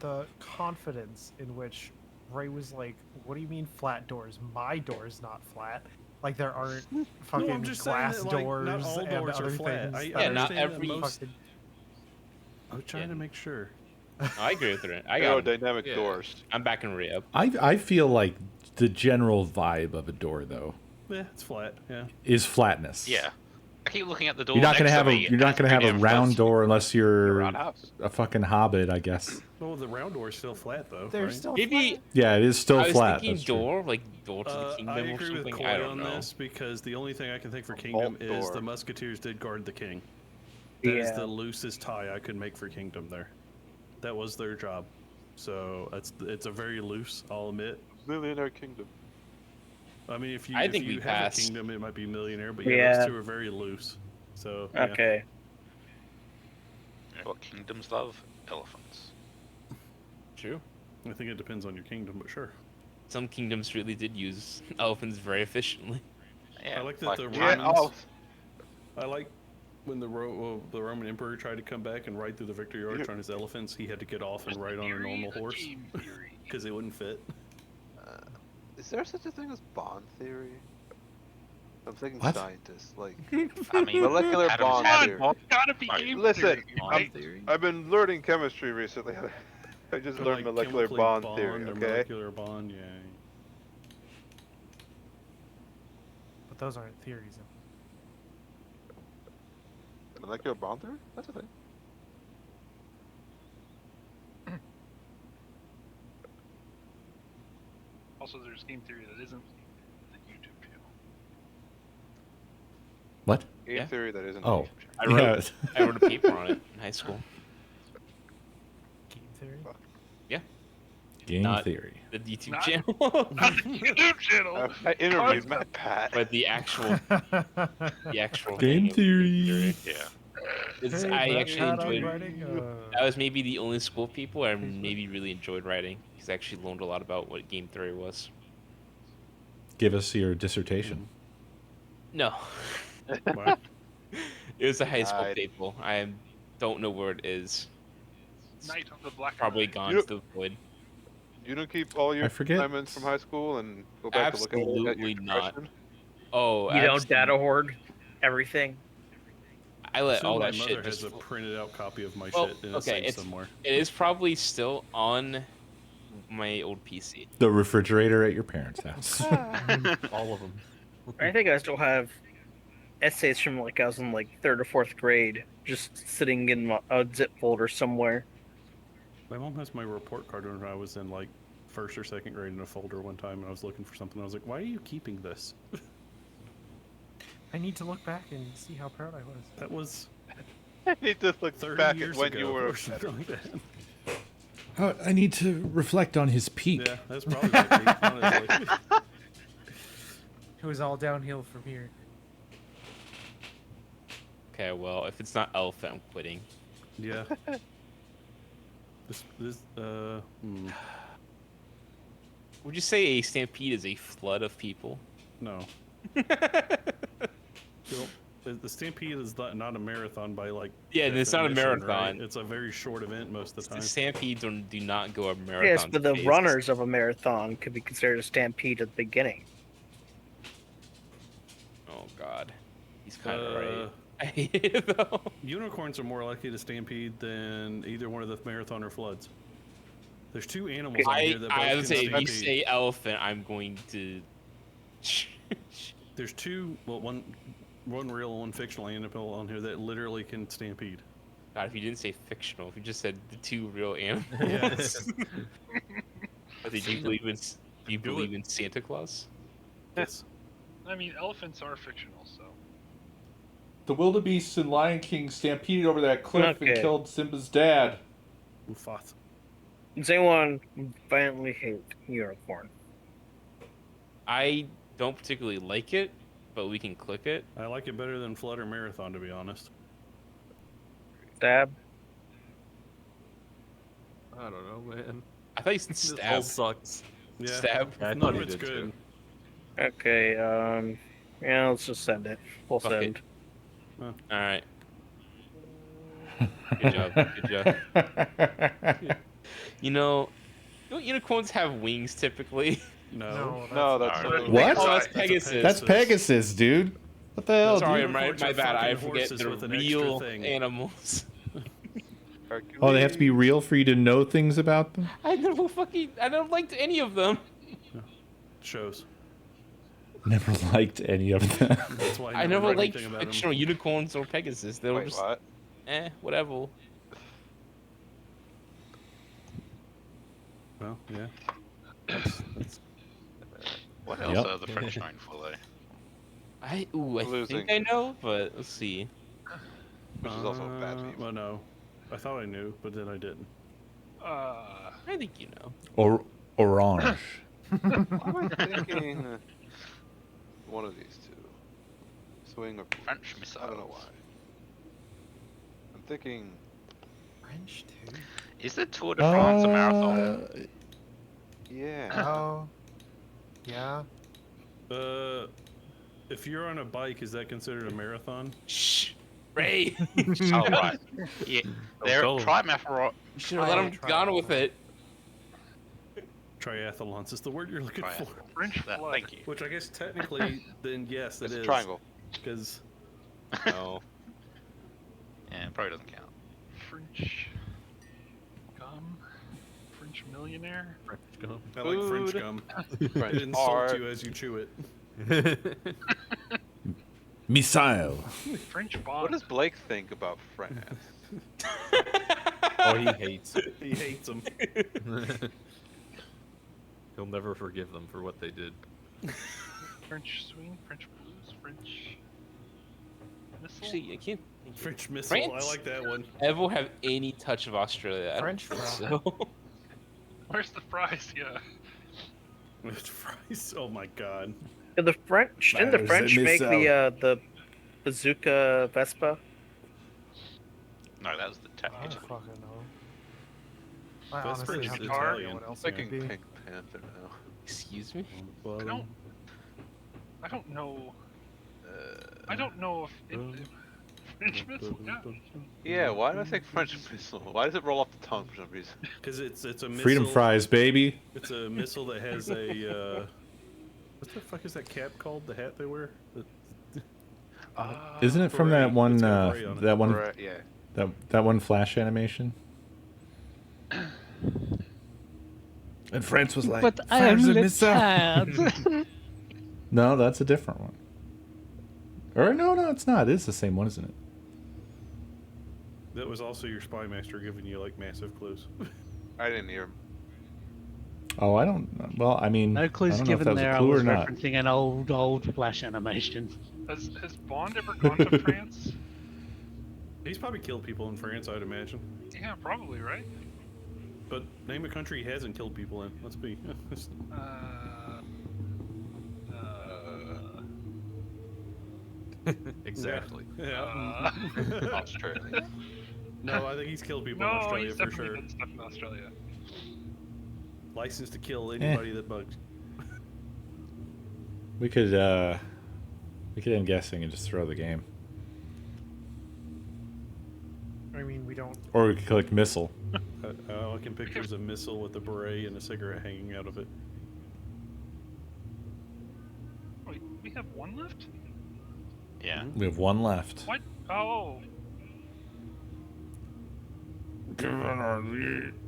the confidence in which Ray was like, "What do you mean flat doors? My door's not flat. Like there aren't fucking I'm just saying glass that, like, doors not all and doors are other flat. things." I Yeah, not understand that every- most- I was trying Yeah. to make sure. I agree with it. I got him. Aerodynamic Yeah. doors. I'm backing Ray up. I feel like the general vibe of a door though Yeah, it's flat. Yeah. is flatness. Yeah. I keep looking at the door. You're not gonna next have to a me, you're not gonna have a and round that's- door unless you're round house. a fucking hobbit, I guess. Well, the round door is still flat though. They're right? still Maybe flat. Yeah, it is still I was flat. thinking That's true. door, like door to the I kingdom or agree with something. Coy I don't on know. this because the only thing I can think for vault Kingdom is door. the Musketeers did guard the king. That is Yeah. the loosest tie I could make for Kingdom there. That was their job. So it's a very loose, I'll admit. Millionaire Kingdom. I mean, if you I if think you we have passed. a kingdom, it might be millionaire, but yeah, Yeah. those two are very loose. So yeah. Okay. You know what kingdoms love? Elephants. True. I think it depends on your kingdom, but sure. Some kingdoms really did use elephants very efficiently. Yeah, I like that the Yeah, Romans. I like when the Roman emperor tried to come back and ride through the victory arch on his elephants. He had to get off and ride on a normal horse because it wouldn't fit. Is there such a thing as bond theory? I'm thinking What? scientists, like I mean, molecular Adam's bond had theory. Gotta be Right. game Listen, theory, Bond right? theory. I've been learning chemistry recently. I just Or, learned like, molecular chemically bond bond theory. or Okay. Molecular bond, yeah. But those aren't theories. Molecular bond theory? That's a thing. Also, there's game theory that isn't the YouTube channel. What? Game Yeah. theory that isn't. Oh. I wrote, I wrote a paper on it in high school. Game theory. Game Not- theory. The YouTube Not- channel, Not the YouTube channel. I interviewed Matt Pat. but the actual Game thing of theory. Yeah. It's, Hey, I Matt, actually Pat, I'm enjoyed. writing, That was maybe the only school of people I maybe really enjoyed writing because I actually learned a lot about what game theory was. Give us your dissertation. No, Wow. it was a high school Died. paper. I don't know where it is. It's Night of the Black probably Knight. gone You- to the void. You don't keep all your I forget. assignments from high school and go back to look at your Absolutely not. depression? Oh, You don't absolutely. data hoard everything. I let Soon all my that mother shit has just. a printed out copy of my Well, shit in a okay, safe it's- somewhere. It is probably still on my old PC. The refrigerator at your parents' house. All of them. I think I still have essays from like I was in like 3rd or 4th grade, just sitting in a zip folder somewhere. My mom has my report card when I was in like 1st or 2nd grade in a folder one time, and I was looking for something. I was like, "Why are you keeping this?" I need to look back and see how proud I was. That was I need to look 30 back years at when ago you were. or something like that. I need to reflect on his peak. Yeah, that's probably my peak, honestly. It was all downhill from here. Okay, well, if it's not elephant, I'm quitting. Yeah. Would you say a stampede is a flood of people? No. The Stampede is not a marathon by like. Yeah, it's not a definition, marathon. Right? It's a very short event most of the time. The stampedes do not go a marathon. Yes, but the pace. runners of a marathon could be considered a stampede at the beginning. Oh God, he's kind of right. I hate Uh, it though. Unicorns are more likely to stampede than either one of the marathon or floods. There's two animals on here that both I can would say if you stampede. say elephant, I'm going to. There's two, well, one real and one fictional animal on here that literally can stampede. God, if you didn't say fictional, if you just said the two real animals. Yes. But did you believe in? Do you believe in Santa Claus? Yes. I mean, elephants are fictional, so. The wildebeest in Lion King stampeded over that cliff and Okay. killed Simba's dad. Mufasa. Does anyone violently hate unicorn? I don't particularly like it, but we can click it. I like it better than flood or marathon, to be honest. Stab? I don't know, man. I thought you said This whole stab. sucks. Yeah. Stab. Yeah, I None thought of he it's did good. too. Okay, yeah, let's just send it. We'll Fuck send. All right. Good job. Good job. You know, don't unicorns have wings typically? No, that's What? Oh, that's Pegasus. That's Pegasus, dude. What the hell, Sorry, dude? my Unicorns are bad. I fucking forget horses they're with an extra real thing. animals. Oh, they have to be real for you to know things about them? I never liked any of them. Shows. Never liked any of them. That's why I never read liked anything about 'em. fictional unicorns or Pegasus. They were Wait, just what? whatever. Well, yeah. That's What else Yep. are the French known for, though? I Losing. think I know, but let's see. Which is also a bad meme. Well, no. I thought I knew, but then I didn't. I think you know. Or orange. Why am I thinking one of these two? Swing or French missiles. I don't know why. I'm thinking French too. Is the Tour de France a marathon? yeah. Oh. Yeah. If you're on a bike, is that considered a marathon? Shh, Ray. Oh, right. Yeah, they're go. triathlon. You should have let him gone with it. Triathlons is the word you're looking for. French flood. Thank you. Which I guess technically, then yes, It's it a is. triangle. Because No. Yeah, it probably doesn't count. French gum. French millionaire. French gum. I like French Food. gum. French It insults art. you as you chew it. Missile. French What bond. does Blake think about France? Oh, he hates it. He hates them. He'll never forgive them for what they did. French swing. French blues. French missile. Actually, I can't. French missile. France? I like that one. Ever have any touch of Australia? I don't French think fry. so. Where's the fries? Yeah. French fries. Oh my god. Did the French? Didn't the There's a French make missile. the bazooka Vespa? No, that was the I don't tactic. fucking know. I That's honestly pretty have no Italian. idea what else I'm it could thinking be. Pink Panther now. Excuse me. Well, I don't know. I don't know if French missile. Yeah. Yeah, why do I think French missile? Why does it roll off the tongue for some reason? because it's a missile. Freedom fries, baby. It's a missile that has a. What the fuck is that cap called? The hat they wear? Isn't it from that Beret. one? It's got a beret on it. That one. Right, yeah. That one Flash animation. And France was like, But I am "Fires a the missile." child. No, that's a different one. Or no, it's not. It is the same one, isn't it? That was also your spy master giving you like massive clues. I didn't hear him. Oh, I don't. Well, I mean, No I clues don't know if given that was there. a I clue was or not. referencing an old Flash animation. Has Bond ever gone to France? He's probably killed people in France, I'd imagine. Yeah, probably right. But name a country he hasn't killed people in. Let's be. Exactly. Yeah. Australia. No, I think he's killed people in No, Australia he's for definitely sure. done stuff in Australia. License to kill anybody that bugs. We could end guessing and just throw the game. I mean, we don't. Or we could click missile. I can pictures a missile with a beret and a cigarette hanging out of it. Wait, we have one left? Yeah. We have one left. What? Oh.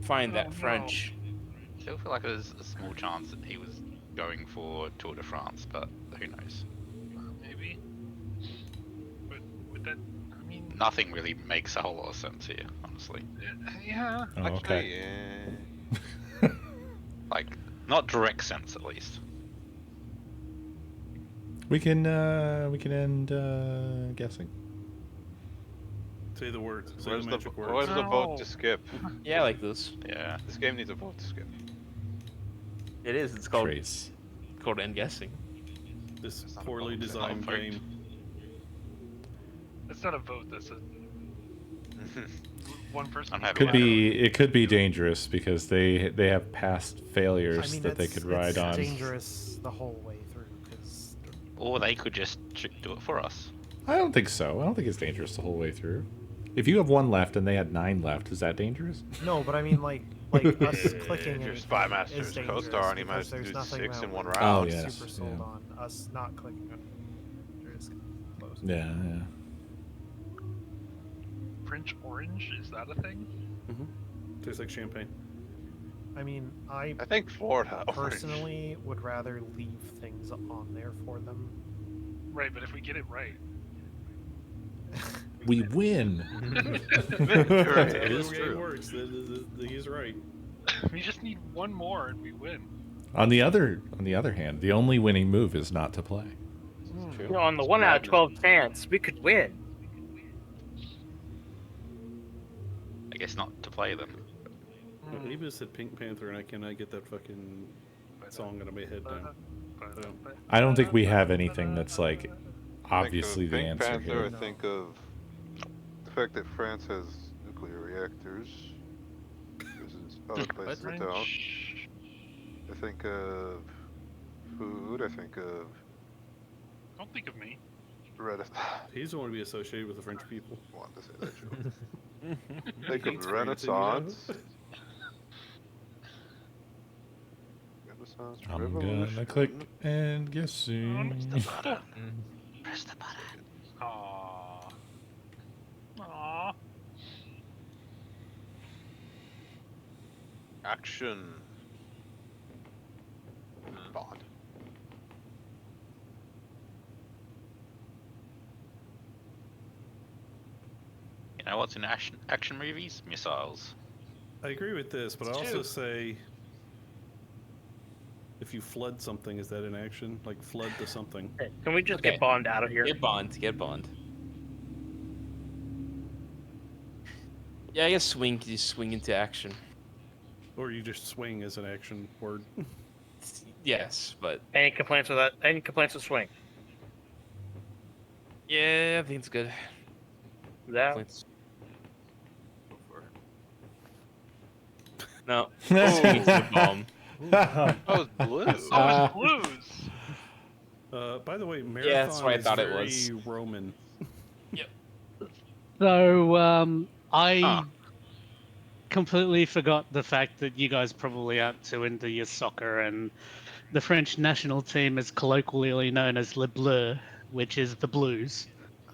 Find that Oh, no. French. Still feel like there's a small chance that he was going for Tour de France, but who knows? Maybe. But with that, I mean. Nothing really makes a whole lot of sense here, honestly. Yeah. Oh, okay. Yeah. Like, not direct sense at least. We can end guessing. Say the word. Say Where's the the, magic where's words. the vote to skip? Yeah, I like this. Yeah. This game needs a vote to skip. It is. It's called Trace. end guessing. This It's not a poorly vote, it's not a designed vote. game. That's not a vote. That's a one person. I'm happy Could with be it could be dangerous because they have past failures I mean, that they could ride it's on. dangerous the whole way through because. Or they could just do it for us. I don't think so. I don't think it's dangerous the whole way through. If you have one left and they had 9 left, is that dangerous? No, but I mean, like us clicking Your anything Spy Master is is dangerous Coestar and he because managed to there's do nothing 6 that in one we're round. Oh, yes, super sold yeah. on us not clicking it. They're just close. Yeah, yeah. French orange, is that a thing? Tastes like champagne. I mean, I I think Florida. personally would rather leave things on there for them. Right, but if we get it right. We win. It is true. Works. He's right. We just need one more and we win. On the other hand, the only winning move is not to play. You know, on the 1 out of 12 chance, we could win. I guess not to play them. Eva said Pink Panther, and I cannot get that fucking song out of my head now. So, I don't think we have anything that's like obviously the Pink answer Panther, here. I think of the fact that France has nuclear reactors. There's other places that don't. I think of food. I think of Don't think of me. he doesn't want to be associated with the French people. Want to say that joke. Think Hates of France, you know? Renaissance. Renaissance. I'm Revolution. gonna click and guessing. Press the button. Aww. Aww. Action. Bond. You know what's in action movies? Missiles. I agree with this, but I also say if you flood something, is that an action? Like flood to something. Hey, can we just Okay. get Bond out of here? Get Bond. Get Bond. Yeah, I guess swing. You swing into action. Or you just swing as an action word. Yes, but Any complaints with that? Any complaints with swing? yeah, I think it's good. That Let's- No. Oh. Swing into the bomb. That was blue. Oh, it's blues. By the way, marathon Yeah, that's what I is thought it very was. Roman. So I completely forgot the fact that you guys probably aren't too into your soccer, and the French national team is colloquially known as Le Bleu, which is the Blues.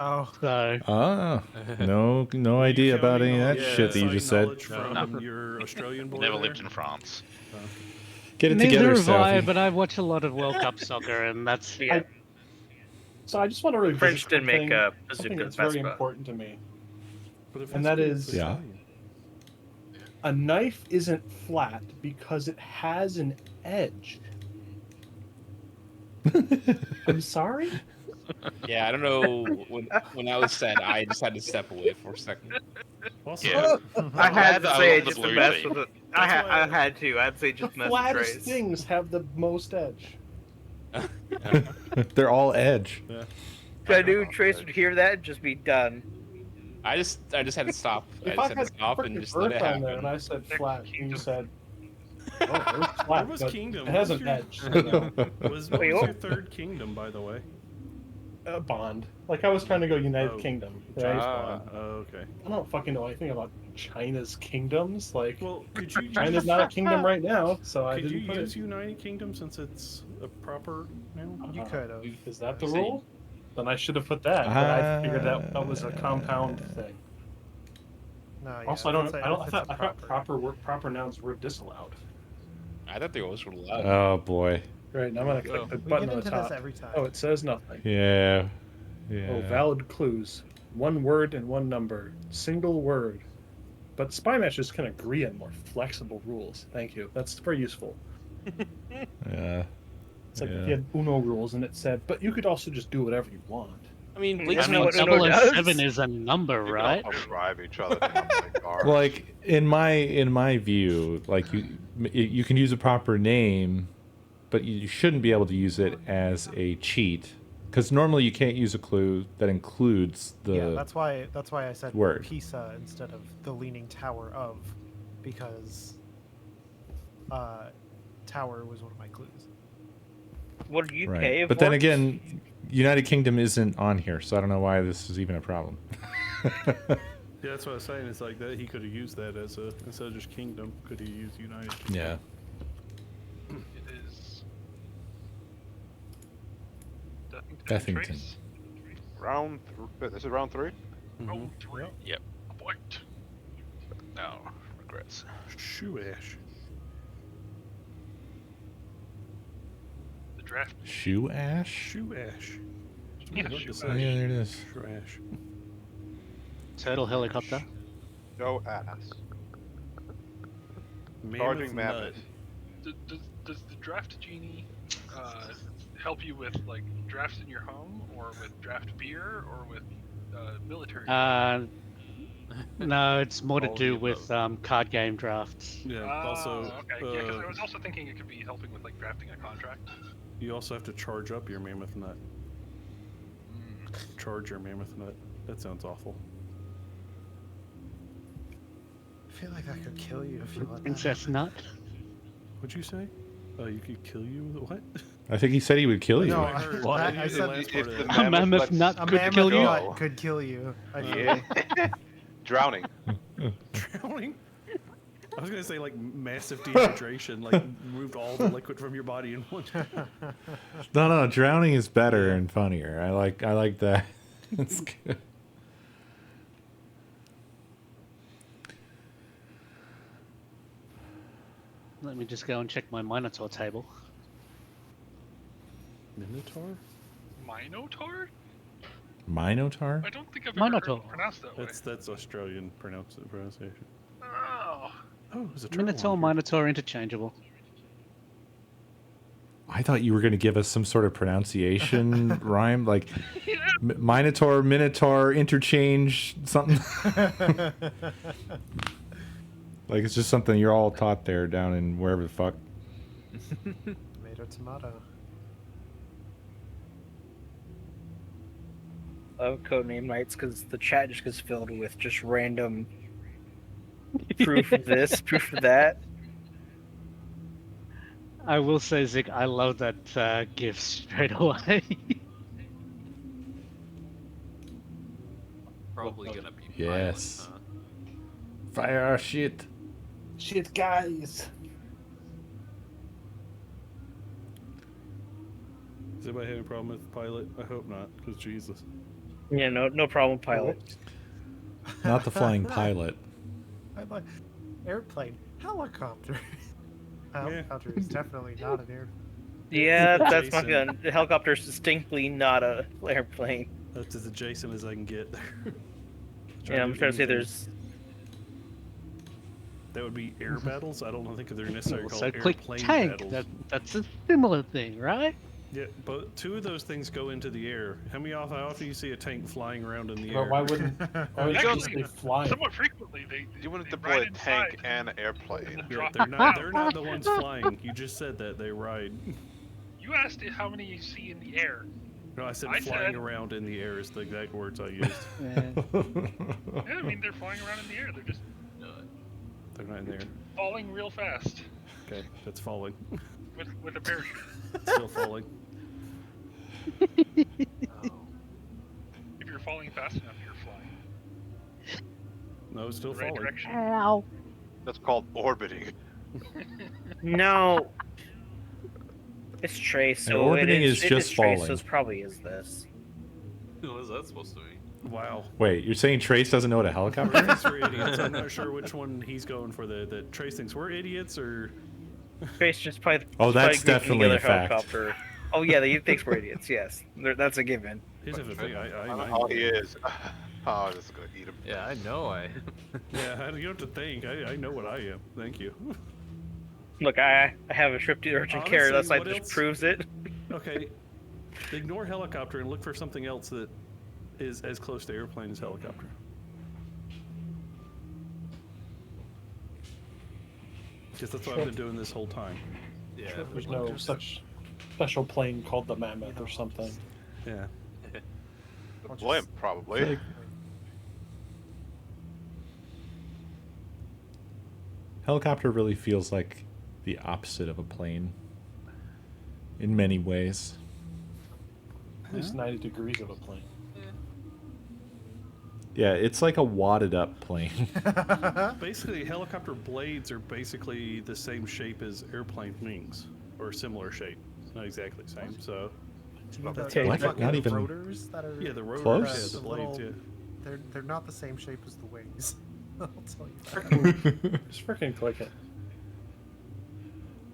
Oh, So Ah, no idea about any of that shit that you just said. knowledge from your Australian boy Never there? lived in France. Get it neither together, have I, Sophie. but I watch a lot of World Cup soccer, and that's yeah. So I just want to revisit French did make something, a something bazooka that's very Vespa. important to me. But if And it's that good, is- it's Yeah. Italian. A knife isn't flat because it has an edge. I'm sorry? Yeah, I don't know. When that was said, I just had to step away for a second. Also, Yeah. I had to I say love it the just to blue mess thing. with it. That's why I had to. I had to say The just mess with flattest Trace. things have the most edge. They're all edge. yeah. I knew Trace would hear that and just be done. I just had to stop. I If just I had had to stop and freaking just let it Earth on there and happen. I said flat, and you Kingdom. said, "Oh, Earth's flat," Where was but Kingdom? it has What an was edge. So no. What was Wait, your what? third kingdom, by the way? Bond. Like I was trying to go United Oh, Kingdom. James Right? Bond. Oh, okay. I don't fucking know anything about China's kingdoms. Like Well, could you China's not a kingdom right now, so I could you didn't put use it. United Kingdom since it's a proper now? You could have. Is that the See. rule? Then I should have put that. But I figured that was a compound thing. No, yeah, Also, if it's a- I if it's a thought proper nouns were disallowed. I thought they always were allowed. Oh boy. Right, now I'm gonna click the We button get on the into this top. every time. Oh, it says nothing. Yeah. Yeah. Oh, valid clues. One word and one number. Single word. But Spy Masters can agree on more flexible rules. Thank you. That's very useful. Yeah. It's like Yeah. if you had Uno rules and it said, but you could also just do whatever you want. I mean, I Bleach mean, Meat what Uno does? 007 is a number, You can right? all drive each other down like cars. Like in my view, like you can use a proper name, but you shouldn't be able to use it as a cheat because normally you can't use a clue that includes the Yeah, that's why I said word. Pisa instead of the Leaning Tower of, because tower was one of my clues. What do you right. pay? But then again, United Kingdom isn't on here, so I don't know why this is even a problem. Yeah, that's what I was saying. It's like that he could have used that as a instead of just kingdom, could he use United Kingdom? Yeah. It is. Bethington. Trace. This is round 3? Oh, 3. Yep. What? No regrets. Shoe ash. The draft. Shoe ash? Shoe ash. Yeah, I'd love shoe to say Oh, yeah, there it is. shoe ash. Turtle helicopter. No ass. Mammoth Charging nut. mammoth. Does the draft genie help you with like drafts in your home, or with draft beer, or with military? No, it's more to All of do the with card game drafts. Yeah. Oh, Also, okay. Yeah, because I was also thinking it could be helping with like drafting a contract. you also have to charge up your mammoth nut. Charge your mammoth nut. That sounds awful. I feel like that could kill you if you let that Princess happen. Nut. What'd you say? You could kill you with what? I think he said he would kill you. No, I heard. What? I didn't I hear the said last part of the that. A mammoth nut A could mammoth kill you. nut could kill you. I feel Yeah. like. Drowning. Drowning? I was gonna say like massive dehydration, like removed all the liquid from your body in one. No, drowning is better and funnier. I like that. It's good. Let me just go and check my Minotaur table. Minotaur? Minotaur? Minotaur? I don't think I've ever heard Minotaur. it pronounced that way. That's Australian pronunciation. Oh. Oh, there's a turtle Minotaur, on here. Minotaur interchangeable. I thought you were going to give us some sort of pronunciation rhyme, like Minotaur, interchange, something. Like it's just something you're all taught there down in wherever the fuck. Tomato, tomato. I love codename nights because the chat just gets filled with just random proof of this, proof of that. I will say, Zig, I love that GIF straight away. Probably gonna be Yes. violent, Fire our shit. Shit, guys. Does anybody have any problem with the pilot? I hope not, because Jesus. Yeah, no problem, pilot. Not the flying pilot. I like airplane, helicopter. Helicopter is definitely not an airplane. Yeah, that's my Jason. gun. The helicopter's distinctly not a airplane. That's as adjacent as I can get there. Yeah, I'm trying to say there's. That would be air battles. I don't think they're necessarily called So click airplane tank. battles. That's a similar thing, right? Yeah, but two of those things go into the air. How often do you see a tank flying around in the But air? why wouldn't you just Actually, be flying? somewhat frequently they You wouldn't they deploy ride a tank inside and an and airplane. then Yeah, drop they're down. not. They're not the ones flying. You just said that they ride. You asked how many you see in the air. No, I said I flying said- around in the air is the exact words I used. Yeah, I mean they're flying around in the air. They're just They're not in the air. falling real fast Okay, that's falling. with a parachute. Still falling. If you're falling fast enough, you're flying. No, it's still The right falling. direction. Ow. That's called orbiting. No. It's trace, And so orbiting it is it just trace, falling. so it probably is this. What is that supposed to mean? Wow. Wait, you're saying Trace doesn't know what a helicopter is? We're idiots. I'm not sure which one he's going for. The Trace thinks we're idiots, or Trace just probably. Oh, that's just probably definitely grouping a together fact. helicopter. Oh yeah, he thinks we're idiots. Yes, that's a given. here's the thing. Oh, he is. Oh, this is gonna eat him. Yeah, I know. Yeah, you don't have to think. I know what I am. Thank you. Look, I have a trip to urgent care. Honestly, That's like what just else? proves it. Okay, ignore helicopter and look for something else that is as close to airplane as helicopter. Because that's what I've been doing this whole time. Yeah. There's no such special plane called the Mammoth or something. Yeah. The blimp, probably. Helicopter really feels like the opposite of a plane in many ways. At least 90 degrees of a plane. Yeah, it's like a wadded up plane. Basically, helicopter blades are basically the same shape as airplane wings, or similar shape. Not exactly the same. So. Do you mean Okay. the What? fucking Not even rotors that are Yeah, the rotors. Close? Yeah, the blades. little- Yeah. they're not the same shape as the wings. I'll tell you that. Just freaking click it.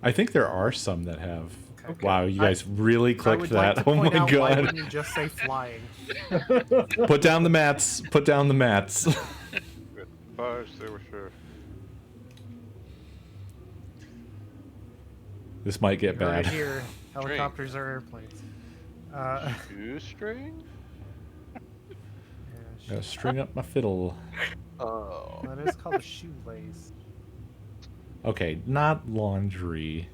I think there are some that have. Okay. Wow, you guys really I clicked would like that. to Oh point my out, why god. wouldn't you just say flying? Put down the mats. Put down the mats. Good. Fires, they were sure. This might get Right bad. here, helicopters are airplanes. Shoestring? Gotta string up my fiddle. Oh. That is called a shoelace. Okay, not laundry.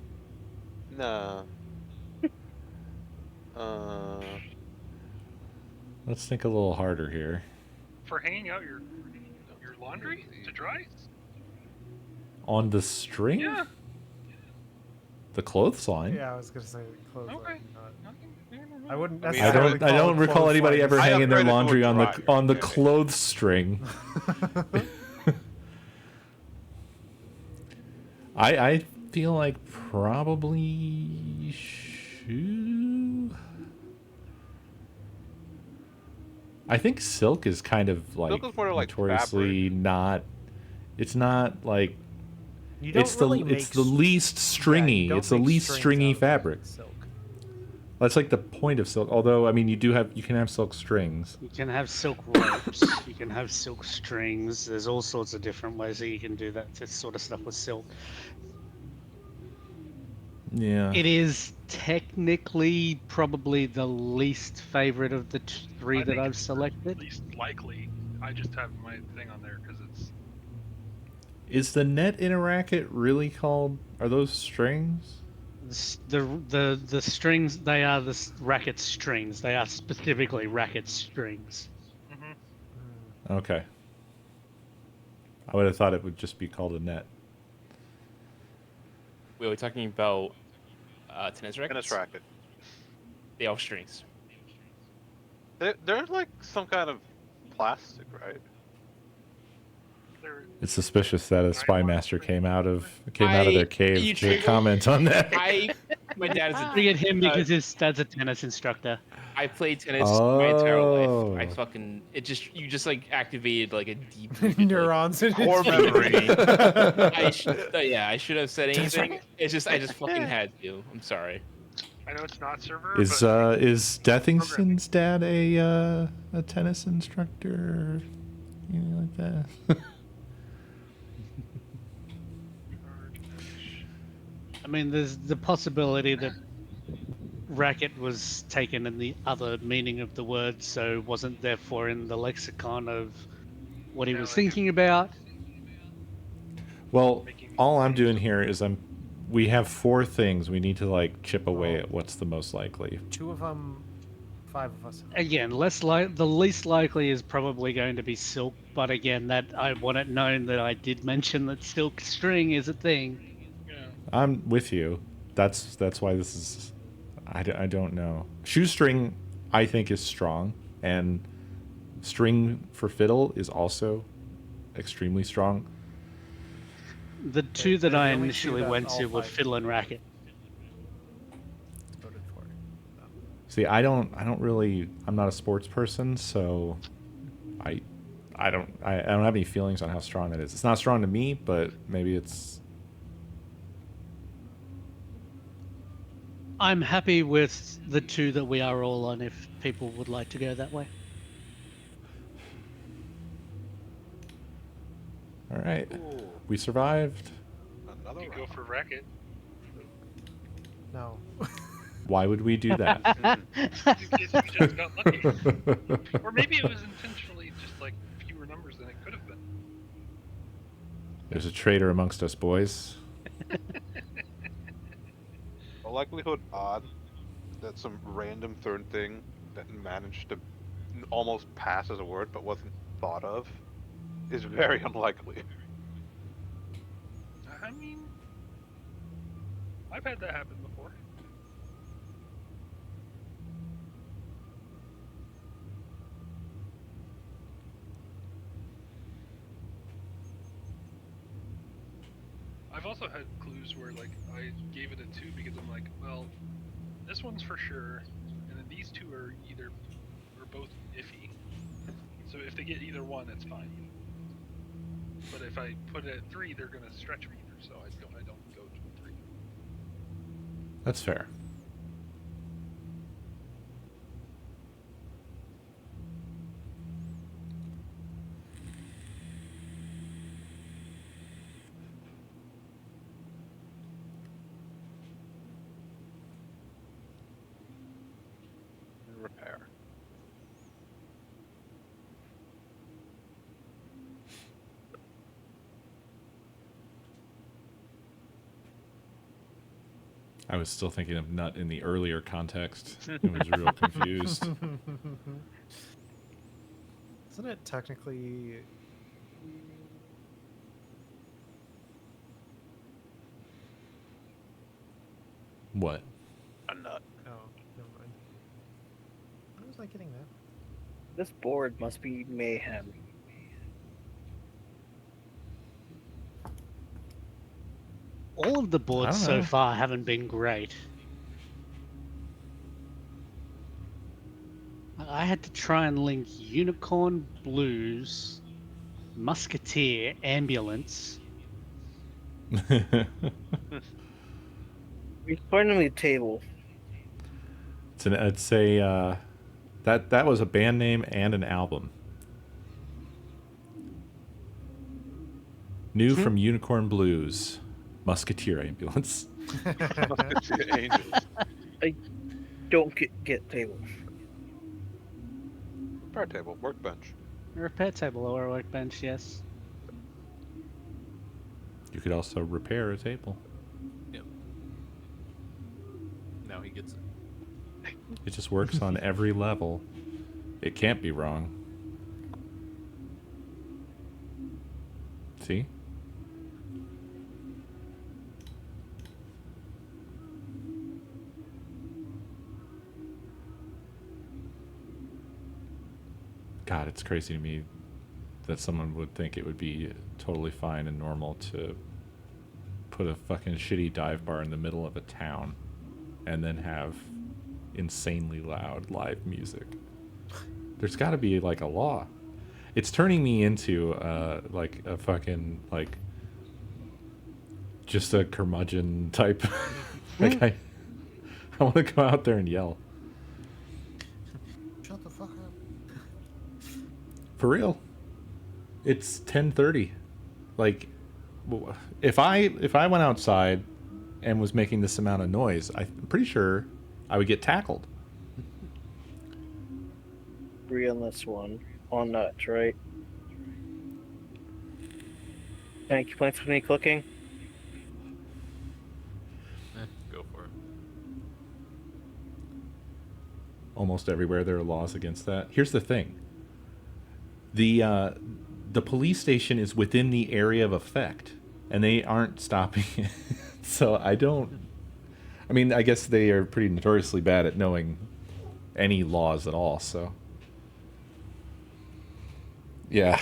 Nah. Let's think a little harder here. For hanging out your laundry to dry? On the string? Yeah. The clothesline? Yeah, I was gonna say clothes. Okay. I wouldn't I mean, I necessarily. don't. I call don't it recall anybody clothesline. ever I hanging their upgraded to a laundry on the dryer. clothes string. I feel like probably shoe. I think silk is kind of like Silk is more like notoriously not. It's not like You don't it's the really it's make the least stringy. don't It's the make least strings stringy out of fabric. silk. That's like the point of silk. Although I mean, you can have silk strings. You can have silk ropes. You can have silk strings. There's all sorts of different ways that you can do that sort of stuff with silk. Yeah. It is technically probably the least favorite of the three I that think I've it's selected. Least likely. I just have my thing on there because it's. Is the net in a racket really called? Are those strings? The strings, they are the racket strings. They are specifically racket strings. Mm-hmm. Okay. I would have thought it would just be called a net. Wait, we're talking about tennis rackets? Tennis racket. They are strings. They're like some kind of plastic, right? It's suspicious that a spy master came out of their cave you to triggered- comment on that. My dad's a Triggered him because his dad's a tennis instructor. I played tennis my entire Oh. life. You just like activated like a deep Neurons in Core his memory. I should have said anything. It's just I just fucking had to. I'm sorry. I know it's not server. Is but Deathingston's dad a tennis instructor or anything like that? I mean, there's the possibility that racket was taken in the other meaning of the word, so wasn't therefore in the lexicon of what he Yeah, was like thinking about. Well, making all I'm fun of doing something. here is we have 4 things. We need to like chip away Well- at what's the most likely. 2 of them, 5 of us. Again, the least likely is probably going to be silk, but again, that I want it known that I did mention that silk string is a thing. Yeah. I'm with you. That's why this is. I don't know. Shoestring, I think, is strong, and string for fiddle is also extremely strong. The two that they're I the only two initially that went all to were 5 fiddle and racket. voted for. So. See, I don't really. I'm not a sports person, so I don't have any feelings on how strong that is. It's not strong to me, but maybe it's. I'm happy with the 2 that we are all on if people would like to go that way. All right, Cool. we survived. Another You go round. for racket. No. Why would we do that? In case you just got lucky. Or maybe it was intentionally just like fewer numbers than it could have been. There's a traitor amongst us, boys. The likelihood odd that some random third thing that managed to almost pass as a word but wasn't thought of is very unlikely. I mean, I've had that happen before. I've also had clues where like I gave it a 2 because I'm like, well, this one's for sure, and then these 2 are either or both iffy. So if they get either one, it's fine. But if I put it at 3, they're gonna stretch me, so I don't go to 3. That's fair. Repair. I was still thinking of nut in the earlier context. I was real confused. Isn't it technically... What? A nut. Oh, never mind. Why was I getting that? This board must be mayhem. All of the boards I don't so know. far haven't been great. I had to try and link Unicorn Blues, Musketeer, Ambulance. We finally table. It's a that was a band name and an album. New from Unicorn Blues, Musketeer Ambulance. Angels. I don't get tables. Repair table. Workbench. A repair table or a workbench, yes. You could also repair a table. Yep. Now he gets it. It just works on every level. It can't be wrong. See? God, it's crazy to me that someone would think it would be totally fine and normal to put a fucking shitty dive bar in the middle of a town and then have insanely loud live music. There's got to be like a law. It's turning me into like a fucking like just a curmudgeon type. Like I want to go out there and yell. Shut the fuck up. For real. It's 10:30. Like if I went outside and was making this amount of noise, I'm pretty sure I would get tackled. Agree on this one. On nuts, right? Any complaints with me clicking? Go for it. Almost everywhere there are laws against that. Here's the thing. The police station is within the area of effect, and they aren't stopping it. So I mean, I guess they are pretty notoriously bad at knowing any laws at all, so. Yeah.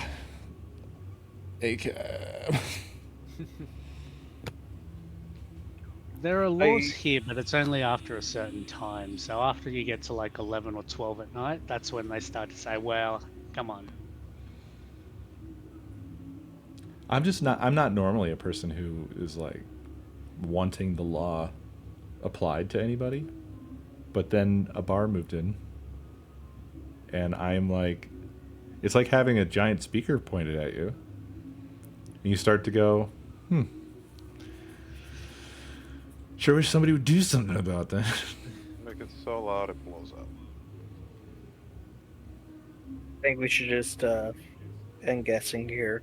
There are laws here, but it's only after a certain time. So after you get to like 11 or 12 at night, that's when they start to say, well, come on. I'm not normally a person who is like wanting the law applied to anybody. But then a bar moved in, and I'm like, it's like having a giant speaker pointed at you. And you start to go, sure wish somebody would do something about that. Make it so loud it blows up. I think we should just end guessing here.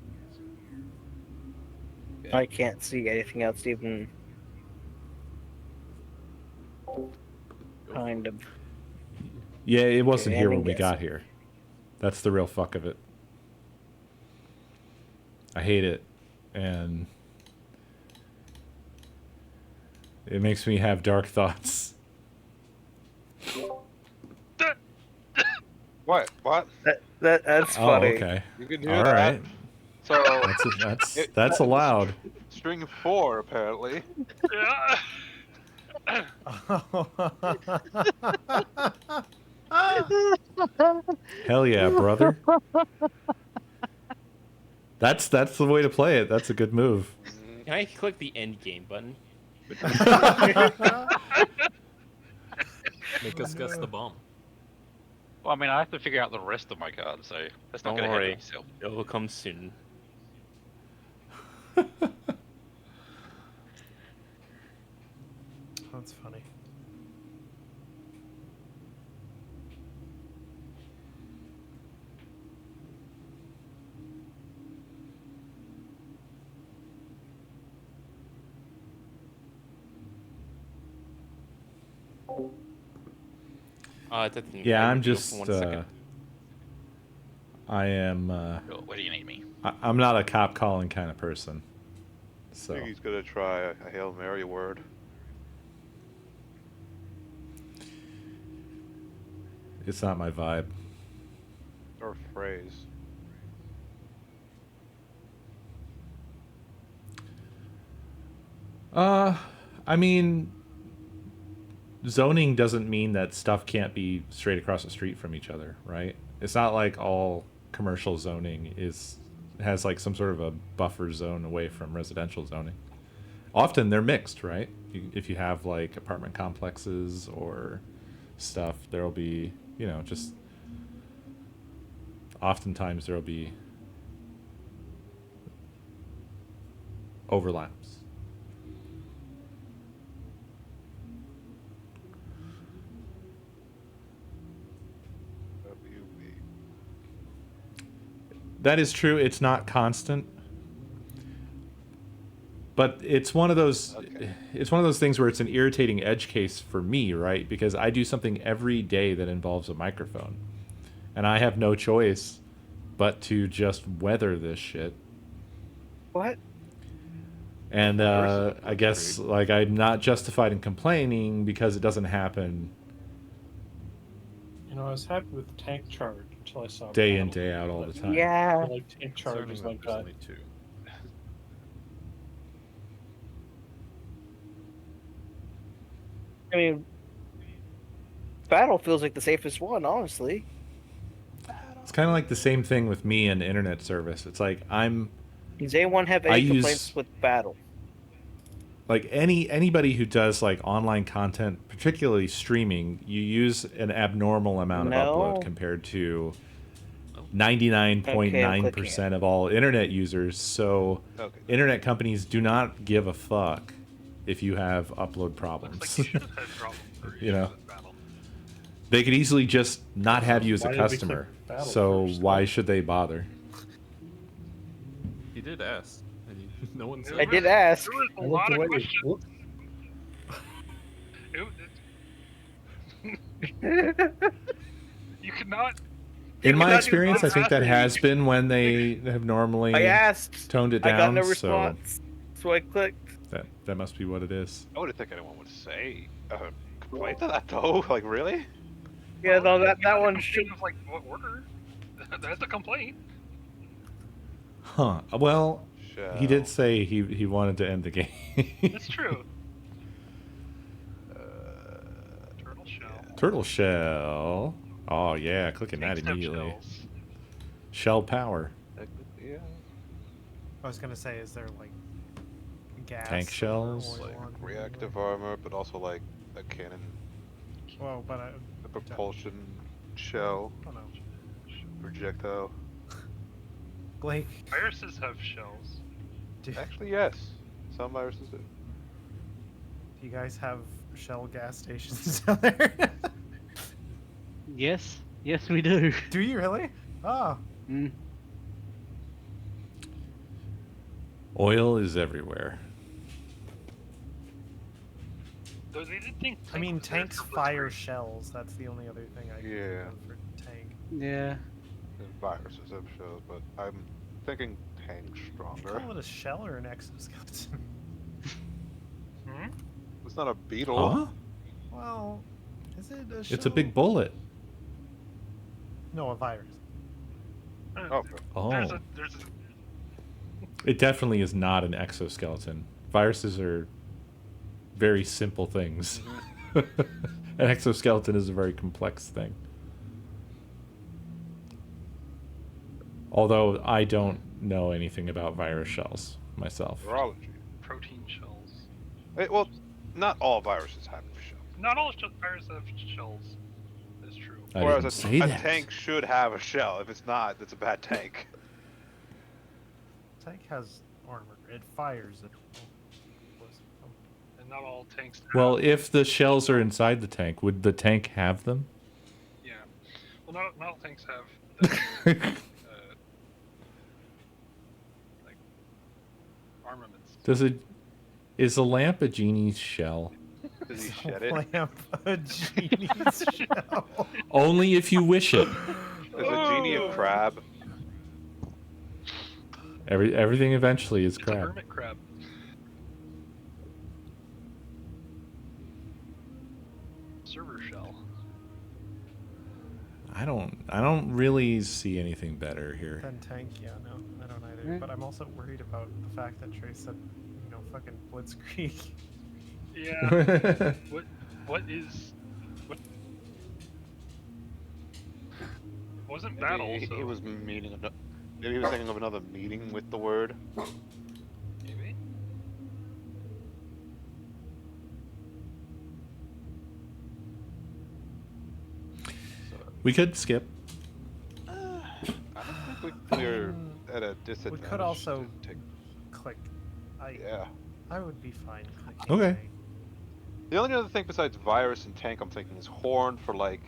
I can't see anything else even kind of. Yeah, it wasn't Okay, here ending when we got guessing. here. That's the real fuck of it. I hate it, and it makes me have dark thoughts. What? What? That's Oh, funny. okay. You can do All that. right. So That's allowed. String 4, apparently. Hell yeah, brother. That's the way to play it. That's a good move. Can I click the end game button? Make us guess the bomb. Well, I mean, I have to figure out the rest of my cards, so that's not Don't going to worry, happen myself. it will come soon. That's funny. That thing, Yeah, I I'm would go just. for 1 second. I am. Cool. Where do you need me? I'm not a cop calling kind of person. I So think he's gonna try a Hail Mary word. it's not my vibe. Or phrase. I mean, zoning doesn't mean that stuff can't be straight across the street from each other, right? It's not like all commercial zoning has like some sort of a buffer zone away from residential zoning. Often they're mixed, right? If you have like apartment complexes or stuff, there'll be, just oftentimes there'll be overlaps. WB. That is true. It's not constant, but it's one of those. Okay. It's one of those things where it's an irritating edge case for me, right? Because I do something every day that involves a microphone, and I have no choice but to just weather this shit. What? And I guess like I'm not justified in complaining because it doesn't happen I was happy with tank charge until I saw day in, battle. day out all the time. I Yeah. feel like tank charge is like that. Me too. I mean, battle feels like the safest one, honestly. It's kind of like the same thing with me and internet service. It's like Does anyone have I any use- complaints with battle? like anybody who does like online content, particularly streaming, you use an abnormal amount of upload No. compared to 99.9% of all internet users. So Okay. internet companies do not give a fuck if you have upload problems. Looks like you should have had problems. You know, they could easily just not have you as a Why did we customer. click battle So first? why should they bother? He did ask, and no one said. I did ask. There was I a looked lot of away. questions. Whoops. You cannot. In my cannot do experience, I think that nothing. has been when they have normally I asked. toned it I down. got no so response. So I clicked. that must be what it is. I wouldn't think anyone would say complain to that though. Like really? Yeah, no, that one Complaint should. of, like, what order? That's a complaint. Huh. Well, he did say he wanted to end the game. That's true. Turtle shell. Turtle shell. Oh yeah, clicking that Tank step immediately. shells. Shell power. Yeah. I was gonna say, is there like gas? Tank or shells? oil Like on here? reactive armor, but also like a cannon, Well, but a propulsion shell, I don't know. projectile. Blake, Viruses have shells. do Actually, yes. Some viruses do. you guys have Shell gas stations down there? Yes, yes, we do. Do you really? Oh, Mm. Oil is everywhere. Though they did think. I mean, was there tanks for fire Blitzkrieg. shells. That's the only other thing I can think Yeah. of for tank. Yeah. And viruses have shells, but I'm thinking tank's Do you stronger. call it a shell or an exoskeleton? Hmm? It's not a beetle. Huh? Well, is it a shell? It's a big bullet. No, a virus. Oh, Oh. There's a. It definitely is not an exoskeleton. Viruses are very simple things. An exoskeleton is a very complex thing. Although I don't know anything about virus shells myself. virology. Protein shells. Well, not all viruses have shells. Not all viruses have shells. That's true. I Whereas didn't a, say a that. tank should have a shell. If it's not, it's a bad tank. Tank has armor. It fires it. And not all tanks. Well, if the shells are inside the tank, would the tank have them? Yeah. Well, not all tanks have. Like armaments. Is a lamp a genie's shell? Does he shed it? Lamp a genie's shell. Only if you wish it. There's a genie of crab. Everything eventually is It's a crab. hermit crab. Server shell. I don't really see anything better here. Then tank, yeah, no, I don't either. Yeah. But I'm also worried about the fact that Trace said, fucking Blitzkrieg. Yeah. what is what? It wasn't battle. Maybe So he was meaning. Maybe he was thinking of another meaning with the word. maybe. We could skip. I don't think we're at a disadvantage. We could also to take. click. Yeah. I would be fine clicking. Okay. tank. The only other thing besides virus and tank I'm thinking is horn for like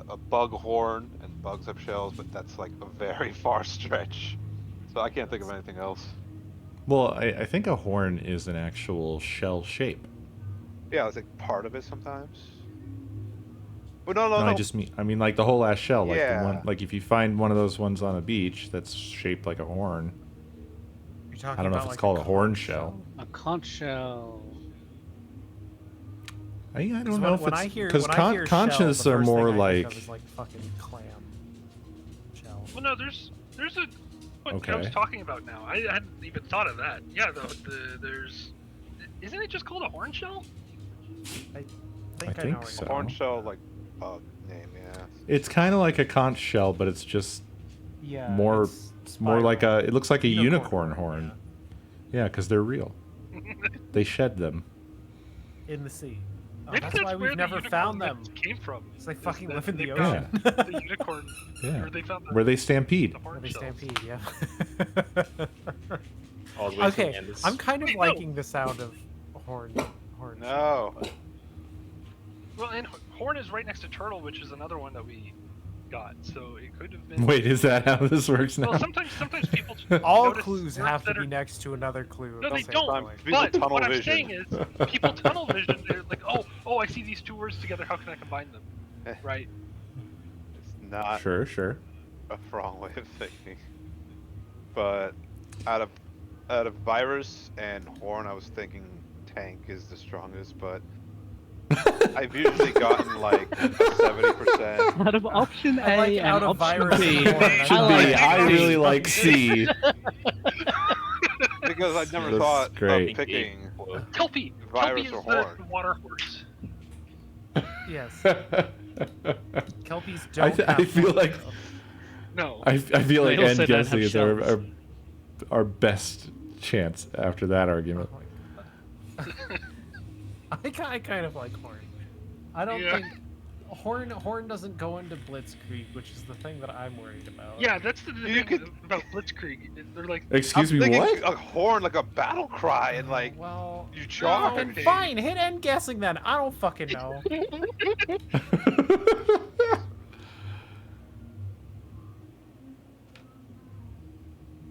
a bug horn, and bugs have shells, but that's like a very far stretch. So I can't think of anything else. Well, I think a horn is an actual shell shape. Yeah, it's like part of it sometimes. Well, no, No, no. I mean like the whole ass shell, like the Yeah. one, like if you find one of those ones on a beach that's shaped like a horn. You're talking I don't know about, if it's like, called a horn conch shell. A conch shell. I don't Because know if when it's I hear because when I hear conches shell, the are first more thing I think like of is like fucking clam shell. Well, no, there's a. What I was Okay. talking about now. I hadn't even thought of that. Yeah, there's. Isn't it just called a horn shell? I I think I think know what so. you're Horn shell, like bug name, yeah. It's kind of like a conch shell, but it's just Yeah, more it's more like spiral. a. It looks like a unicorn horn, horn. Yeah, because they're real. They shed them. in the sea. Oh, Maybe that's that's why where we've the never found them. unicorn came from. Because they is fucking that live in the they ocean. found the unicorn. Yeah. Or they found the, Where they stampede. the Where horn they shells. stampede, yeah. All the way to the Okay, end is- I'm kind of Wait, no. liking the sound of horn. No. Well, and Horn is right next to Turtle, which is another one that we got. So it could have been. Wait, is that how this works now? Well, sometimes people All notice clues words have to that be are- next to another clue. No, they say don't. like- People But tunnel what I'm vision. saying is, people tunnel vision. They're like, oh, I see these two words together. How can I combine them? Right. It's not Sure. a wrong way of thinking. But out of virus and horn, I was thinking tank is the strongest, but I've usually gotten like a 70%. Out of option I A like and out of option virus B, and horn, I Should I be. like I C. really like C. Because I never That's thought great. of picking Kelpie. virus Kelpie or is the horn. water horse. Yes. Kelpies I, don't. I feel like No. I feel like They also end don't guessing have is shells. our best chance after that argument. I kind of like horn. I don't Yeah. think horn doesn't go into Blitzkrieg, which is the thing that I'm worried about. Yeah, that's the You thing could- about Blitzkrieg. They're like, Excuse I'm me, thinking what? a horn, like a battle cry, and like Well, you charge. fucking fine. Hit end guessing then. I don't fucking know.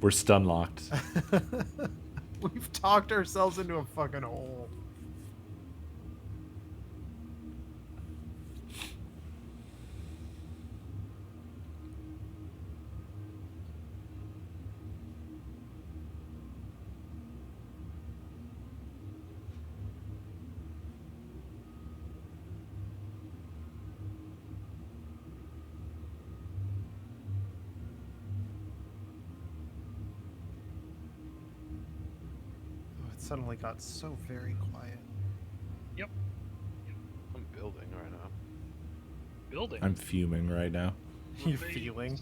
We're stun locked. We've talked ourselves into a fucking hole. Oh, it suddenly got so very quiet. Yep. I'm building right now. Building. I'm fuming right now. You feeling?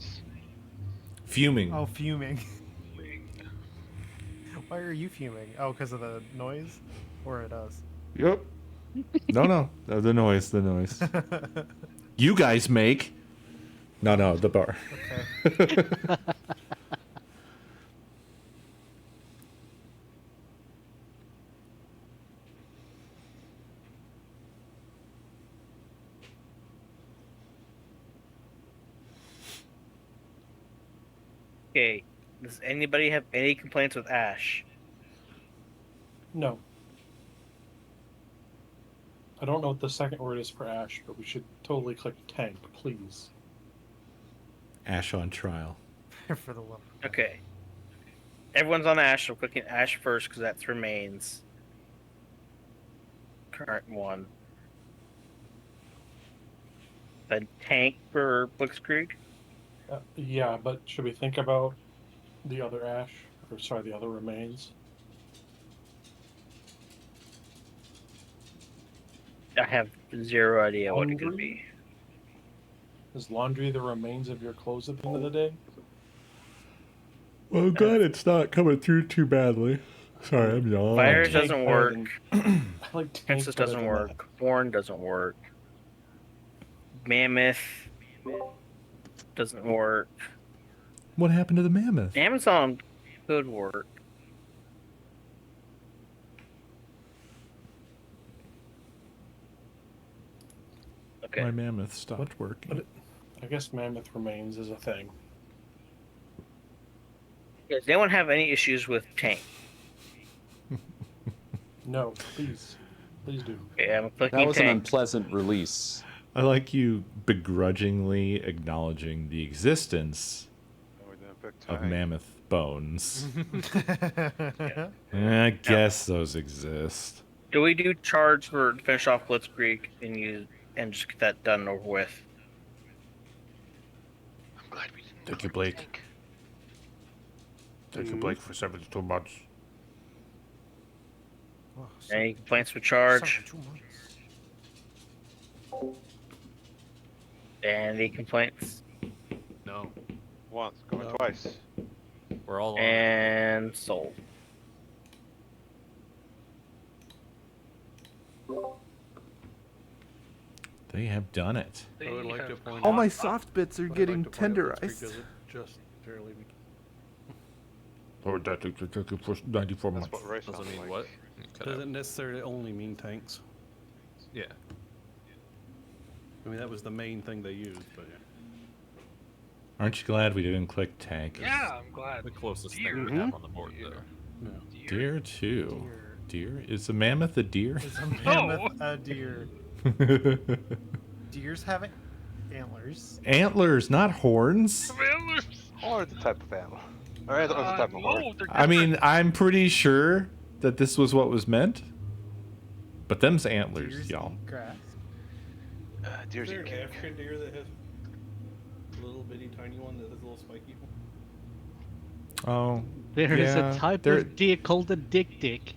Fuming. Oh, fuming. Why are you fuming? Oh, because of the noise? Or it us? Yep. No. The noise. You guys make. No, the bar. Okay. Okay. Does anybody have any complaints with Ash? No. I don't know what the second word is for Ash, but we should totally click tank, please. Ash on trial. For the love. Okay. Everyone's on Ash, so clicking Ash first because that's remains. Current one. Then tank for Blitzkrieg. Yeah, but should we think about the other Ash? Or sorry, the other remains? I have zero idea what it could Laundry? be. Is laundry the remains of your clothes at the end of the day? Well, glad it's not coming through too badly. Sorry, I'm yawning. Fires Tank doesn't better work. than- I like tank Princess better doesn't than work. Horn doesn't work. Mammoth doesn't work. What happened to the mammoth? Amazon could work. Okay. My mammoth stopped working. I guess mammoth remains is a thing. Does anyone have any issues with tank? No, please. Please do. Okay, I'm clicking That was an tank. unpleasant release. I like you begrudgingly acknowledging the existence No, we didn't pick of tank. mammoth bones. I guess those exist. Do we do charge for to finish off Blitzkrieg and just get that done and over with? I'm glad we didn't. Thank you, Blake. Thank you, Blake, for 72 months. Oh, Any complaints with charge? 72 months. Any complaints? No, Once, going twice. we're all on. it. And sold. They have done it. I would like to point All out. my soft bits are But I'd getting like to point out that's tenderized. because it just barely became. Or that took it for 94 That's months. what race Doesn't sounds mean like. what? Cut out. Doesn't necessarily only mean tanks. Yeah. I mean, that was the main thing they used, but yeah. Aren't you glad we didn't click tank? Yeah, I'm glad. The closest Deer. thing we have on the board Yeah. there. No. Deer too. Deer? Is a mammoth a deer? Is a mammoth a deer? Deers have antlers. Antlers, not horns. Antlers. Or the type of animal. Or the type of horn. No, they're I mean, I'm pretty sure that this was what was meant. But them's antlers, Deers y'all. eat grass. Deer's Is there eat an cake. African deer that has a little bitty tiny one that has a little spiky one? Oh. There is yeah, a type there- of deer called a dick.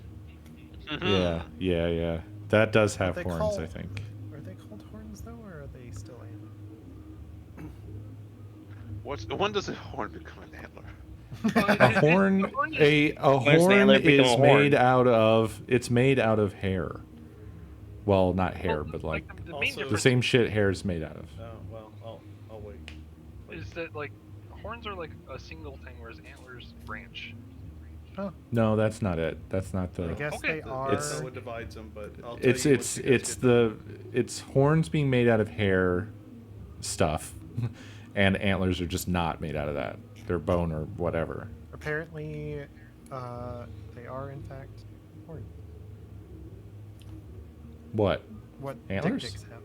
Yeah. That does have they horns, called- I think. Are they called horns though, or are they still antlers? When does a horn become an antler? A horn, a Where's the horn antler become is a made horn? out of. It's made out of hair. Well, not hair, but like the main Also- the difference same shit hair is made out of. Oh, well, I'll wait. is that like horns are like a single thing, whereas antlers branch. No, that's not it. That's not I the. guess Okay. they are. That's what divides them, but I'll tell It's you it's once you guys it's get the it's horns being made out of hair stuff, and antlers are just not made out of that. They're bone or whatever. Apparently, they are in fact horns. What? What Antlers? dick dicks have.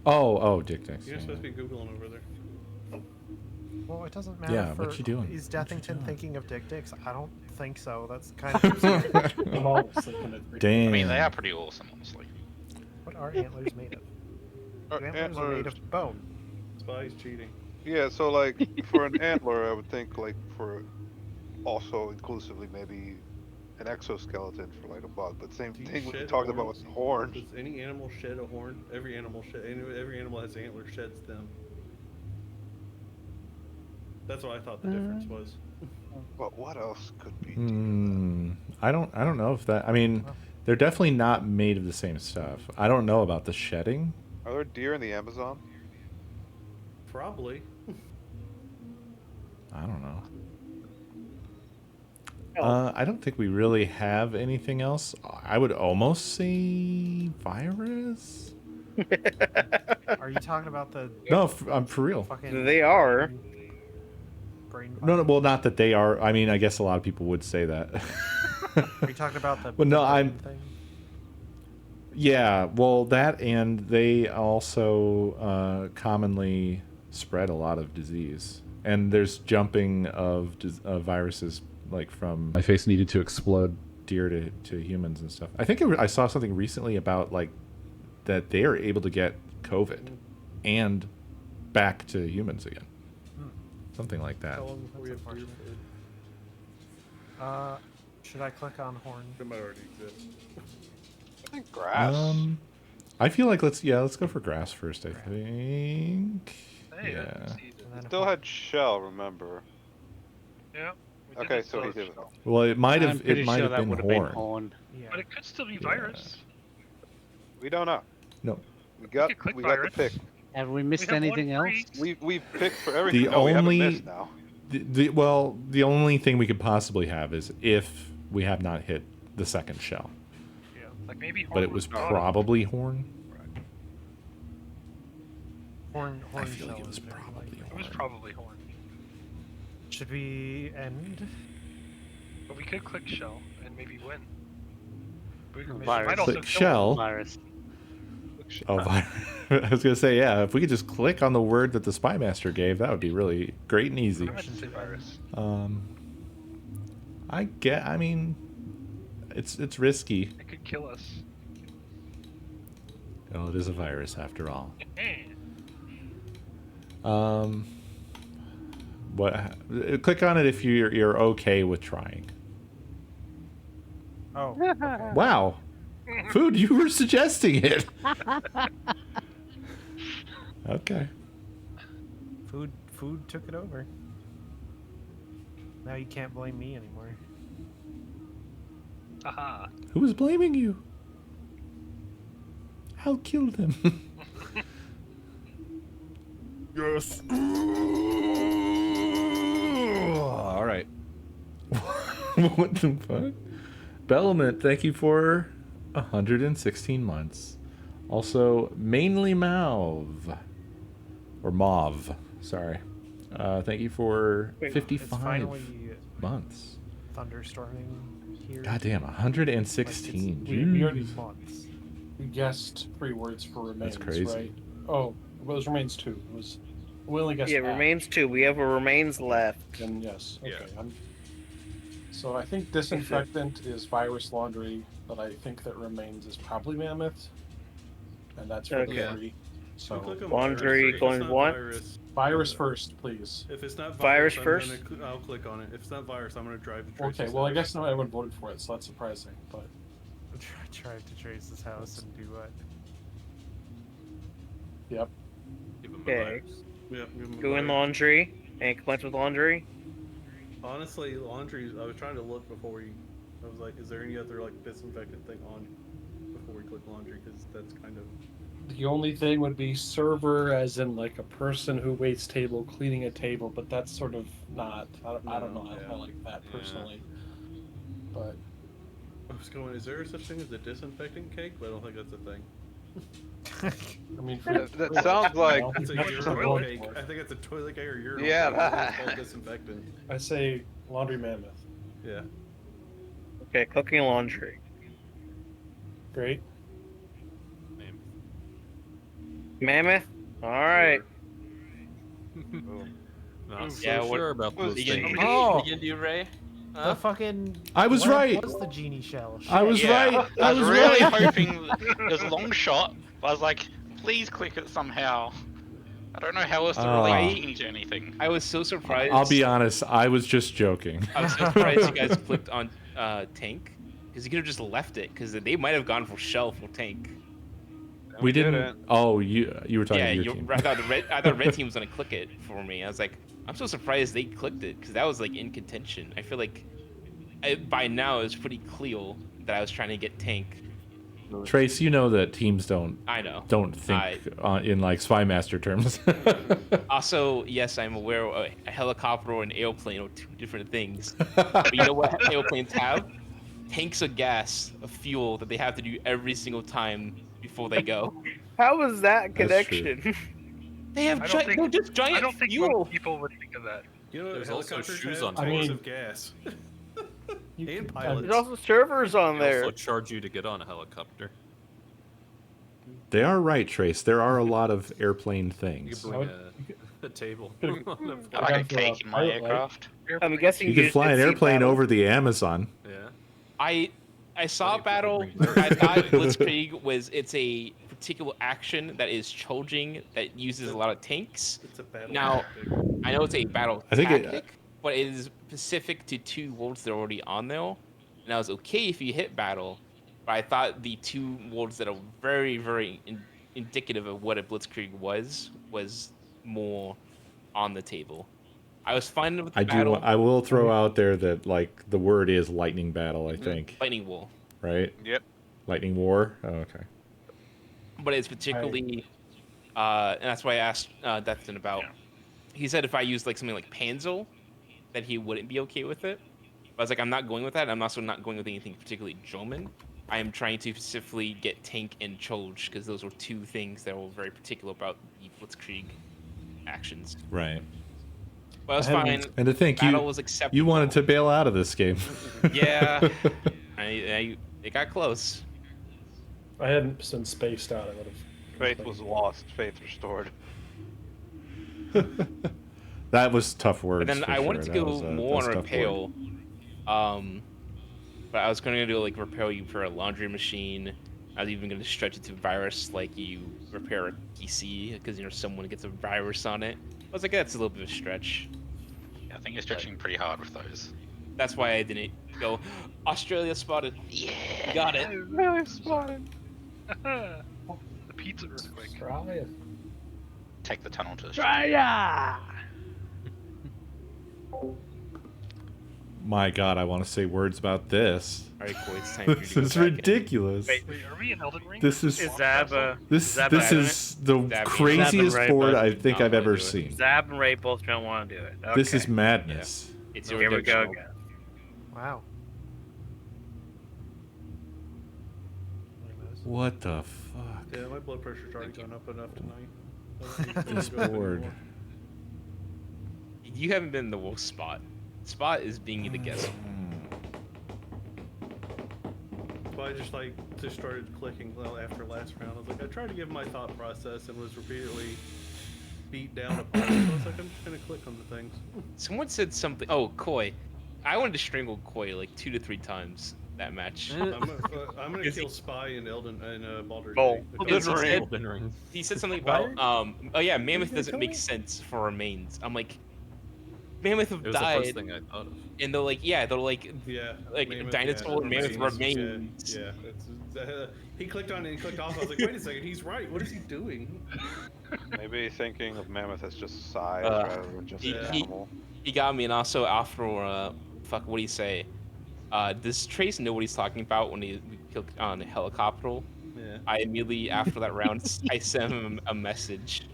Oh, dick dicks. You're yeah. supposed to be googling over there. Well, it doesn't matter. Yeah, for, what you doing? Is What you Deathington doing? thinking of dick dicks? I don't think so. That's kind of. I'm always thinking of Damn. I mean, they are pretty awesome, honestly. What are antlers made of? Antlers are made Antlers. of bone. Spy's cheating. Yeah, so like for an antler, I would think like for also inclusively maybe an exoskeleton for like a bug. But same Do you thing we shed talked about with horns? horns. Does any animal shed a horn? Every animal every animal has antler sheds them. That's what I thought the difference was. But what else could be? I don't know if that. I mean, they're definitely not made of the same stuff. I don't know about the shedding. Are there deer in the Amazon? Probably. I don't know. Oh. I don't think we really have anything else. I would almost say virus. Are you talking about the No, I'm for real. fucking They are. brain? No, well, not that they are. I mean, I guess a lot of people would say that. Are you talking about the? Well, no, the I'm- brain thing? Yeah, well, that and they also commonly spread a lot of disease. And there's jumping of viruses, like from my face needed to explode deer to humans and stuff. I think I saw something recently about like that they are able to get COVID and back to humans again. Something like that. How long before we have deer food? Should I click on horn? It might already exist. I think grass. I feel like let's go for grass first. I think. Hey, Yeah. that's easy. And then Still had shell, remember? Yeah. we did Okay, it so he both. did it. Well, it might I'm have pretty it might sure have that been would have horn. been horn. Yeah. But it could still be virus. We don't know. No. We got could click we got the virus. pick. Have we missed have one anything else? free. We've picked for everything. The No, we haven't only missed now. the only thing we could possibly have is if we have not hit the second shell. Yeah. Like maybe horn But it was bottom. probably horn. Horn. I feel like shell it was is very probably likely. It was horn. probably horn. Should we end? But we could click shell and maybe win. We could, Virus. might also Click kill shell. Virus. Oh, I was gonna say yeah. If we could just click on the word that the spy master gave, that would be really great and easy. I should say virus. I mean, it's risky. It could kill us. Oh, it is a virus after all. What? Click on it if you're okay with trying. Oh. Okay. Wow, food, you were suggesting it. Okay. Food took it over. Now you can't blame me anymore. Aha. Who was blaming you? I'll kill them. Yes. All right. What the fuck? Bellament, thank you for 116 months. Also, mainly Mauve. Or Mauve, sorry. Thank you for It's 55 finally months. thunderstorming here. Goddamn, 116. We already Jeez. Months. we guessed 3 words for remains, crazy. right? Oh, well, it was remains 2. It was we only guessed Yeah, half. remains 2. We have a remains left. Then yes, okay. Yeah. So I think disinfectant is virus laundry, but I think that remains is probably mammoth, and that's for Okay. the 3. So Click on Laundry virus. If it's going not what? virus first, please. If it's not Virus virus, first? I'll click on it. If it's not virus, I'm gonna drive to Tracy's Okay, well I house. guess not everyone voted for it, so that's surprising. But Drive to Trace's house and do what? yep. Give him a Okay. virus. Yeah, give him a Doing virus. laundry. Any complaints with laundry? Honestly, laundry. I was trying to look before we. I was like, is there any other like disinfectant thing on before we click laundry? Because that's kind of. The only thing would be server, as in like a person who waits table cleaning a table, but that's sort of not. I don't know. I like that personally. But I was going. Is there such thing as a disinfectant cake? But I don't think that's a thing. I mean, That sounds like It's a urinal cake. I think it's a toilet cake or urinal Yeah, cake. that- It's called disinfectant. I say laundry mammoth. Yeah. Okay, cooking and laundry. Great. Mammoth? Alright. Not so Yeah, what- sure about those You gonna, things. Oh. you gonna do, Ray? The fucking. I was what right. was the genie shell? I was Yeah, right. I was was really right. hoping it was a long shot, but I was like, please click it somehow. I don't know how else to relate genie to anything. I was so surprised. I'll be honest, I was just joking. I was so surprised you guys clicked on tank because you could have just left it because they might have gone for shelf or tank. We didn't. Oh, you were talking Yeah, to your team. I thought red team was gonna click it for me. I was like, I'm so surprised they clicked it because that was like in contention. I feel like by now it's pretty clear that I was trying to get tank. Trace, you know that teams don't. I know. Don't think in like Spy Master terms. Also, yes, I'm aware a helicopter or an airplane are two different things. But you know what airplanes have? Tanks of gas, of fuel that they have to do every single time before they go. How is that That's true. connection? They have just giant I don't think fuel. most people would think of that. You know, There's also helicopters shoes have on tanks top. of gas. You And could- pilots. There's also servers on They there. also charge you to get on a helicopter. They are right, Trace. There are a lot of airplane You things. could bring a table. on the I like a cake in my pilot light. aircraft. I'm guessing You could just fly an did see airplane battle. over the Amazon. Yeah. I saw Plenty of battle. people bring I thought Blitzkrieg was a particular action that is charging that uses a lot of tanks. It's a battle. Now, tactic. I know it's a battle I think it- tactic, but it is specific to two worlds that are already on there. And I was okay if you hit battle, but I thought the two worlds that are very, very indicative of what a Blitzkrieg was more on the table. I was fine with the battle. I will throw out there that like the word is lightning battle. I think. Lightning Wall. Right. Yep. Lightning war. Oh, okay. But it's particularly, and that's why I asked Dustin about. He said if I used like something like Panzer, that he wouldn't be okay with it. But I was like, I'm not going with that. I'm also not going with anything particularly German. I am trying to specifically get tank and charge because those were two things that were very particular about the Blitzkrieg actions. Right. But I was fine. And to think Battle was acceptable. you wanted to bail out of this game. Yeah, it got close. If I hadn't been spaced out, I would have. Faith was lost. Faith restored. That was tough words. But then for I wanted sure. to That go was a- more that's on a tough repel. word. But I was going to do like repair you for a laundry machine. I was even going to stretch it to virus, like you repair a PC because someone gets a virus on it. I was like, that's a little bit of a stretch. Yeah, I think you're stretching pretty hard with those. That's why I didn't go. Australia spotted. Yeah. You got it. Really spotted. The pizza earthquake. Australia. Take the tunnel to Australia. My God, I want to say words about this. All right, Corey, it's time for you This to go is back in. ridiculous. Wait, are we in Elden Ring? This is Zab, this Zab this in is the Zab- craziest Zab and Ray board both I think not I've wanna ever do it. seen. Zab and Ray both don't want to do it. Okay. This is madness. It's Here your we go go. again. Wow. What the fuck? Yeah, my blood pressure's already gone up enough tonight. I don't need to Just go up bored. anymore. You haven't been in the wolf spot. Spot is being the guest. So I just started clicking after last round. I was like, I tried to give my thought process and was repeatedly beat down upon it. So I was like, I'm just gonna click on the things. Someone said something. Oh, Koi. I wanted to strangle Koi like 2 to 3 times that match. I'm gonna Because kill Spy and Baldur's Oh, Gate. Because he said, Elden Ring. he said something What? about oh yeah, Mammoth gonna doesn't kill make me? sense for remains. I'm like, Mammoth have It was the first died, thing I thought of. and they're like, yeah, they're like Yeah, dinosaur Mammoth remains. Yeah, he clicked on it and clicked off. I was like, wait a second, he's right. What is he doing? Maybe thinking of Mammoth as just size Uh, rather than just he- an he- animal. He got me, and also after fuck, what do you say? Does Trace know what he's talking about when we killed on a helicopter? Yeah. I immediately after that round, I sent him a message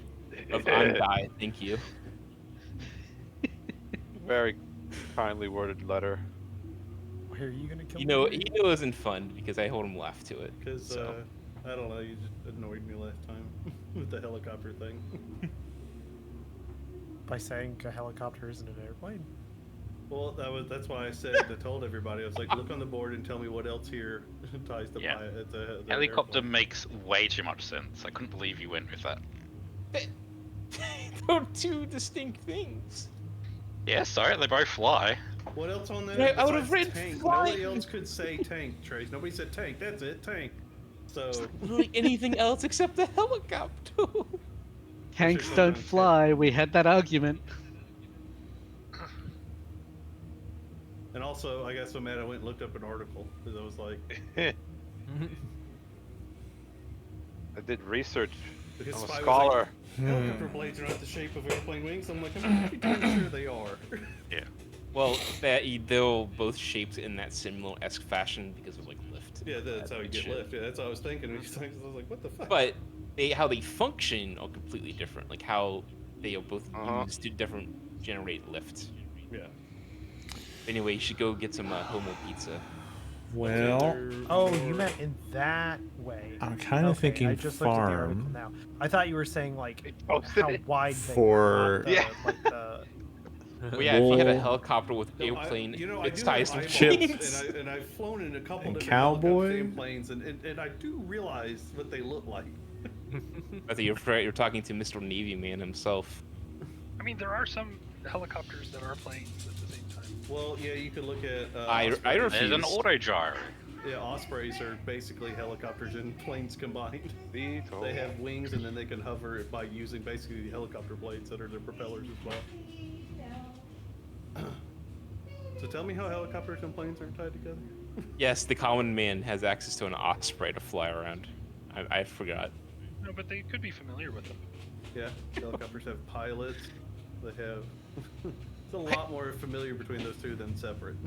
of "I'm die, thank you." Very kindly worded letter. Why are you gonna kill He me? knew it wasn't fun because I hold him laugh to it. Because So. I don't know, you just annoyed me last time with the helicopter thing. By saying a helicopter isn't an airplane. Well, that's why I told everybody. I was like, look on the board and tell me what else here ties the Yeah. the Helicopter airplane. makes way too much sense. I couldn't believe you went with that. They're two distinct things. Yeah, sorry, they both fly. What else on that? Yeah, I would've besides written tank? flying. Nobody else could say tank, Trace. Nobody said tank. That's it, tank. So Literally anything else except the helicopter. Tanks don't fly. We had that argument. and also, I got so mad I went and looked up an article because I was like, I did research. because I'm a Spy was scholar. like, helicopter blades are not the shape of airplane wings. I'm like, I'm pretty darn sure they are. Yeah. Well, they're both shaped in that similar-esque fashion because of like lift. Yeah, that's how you get shit. lift. Yeah, that's what I was thinking. I was like, what the fuck? But how they function are completely different. Like how they are both used to different generate lift. Yeah. Anyway, you should go get some Homo pizza. Well, Oh, you meant in that way. I'm kind of Okay, thinking I just looked at the article farm. now. I thought you were saying like posted how it. wide they For- were, not the, Yeah. like the. Well, yeah, if you had a Wool. helicopter with No, airplane, I its do have size eyeballs, chips. and I've flown in a couple And different cowboy. helicopter planes, and I do realize what they look like. I think you're talking to Mr. Navy Man himself. I mean, there are some helicopters that are planes at the same time. Well, yeah, you could look at. I Ospreys. refuse. There's an auto gyro. Yeah, Ospreys are basically helicopters and planes combined. They have wings, and then they can hover by using basically the helicopter blades that are their propellers as well. So tell me how helicopters and planes are tied together. Yes, the common man has access to an osprey to fly around. I forgot. No, but they could be familiar with them. Yeah, helicopters have pilots. They have. It's a lot more familiar between those two than separate.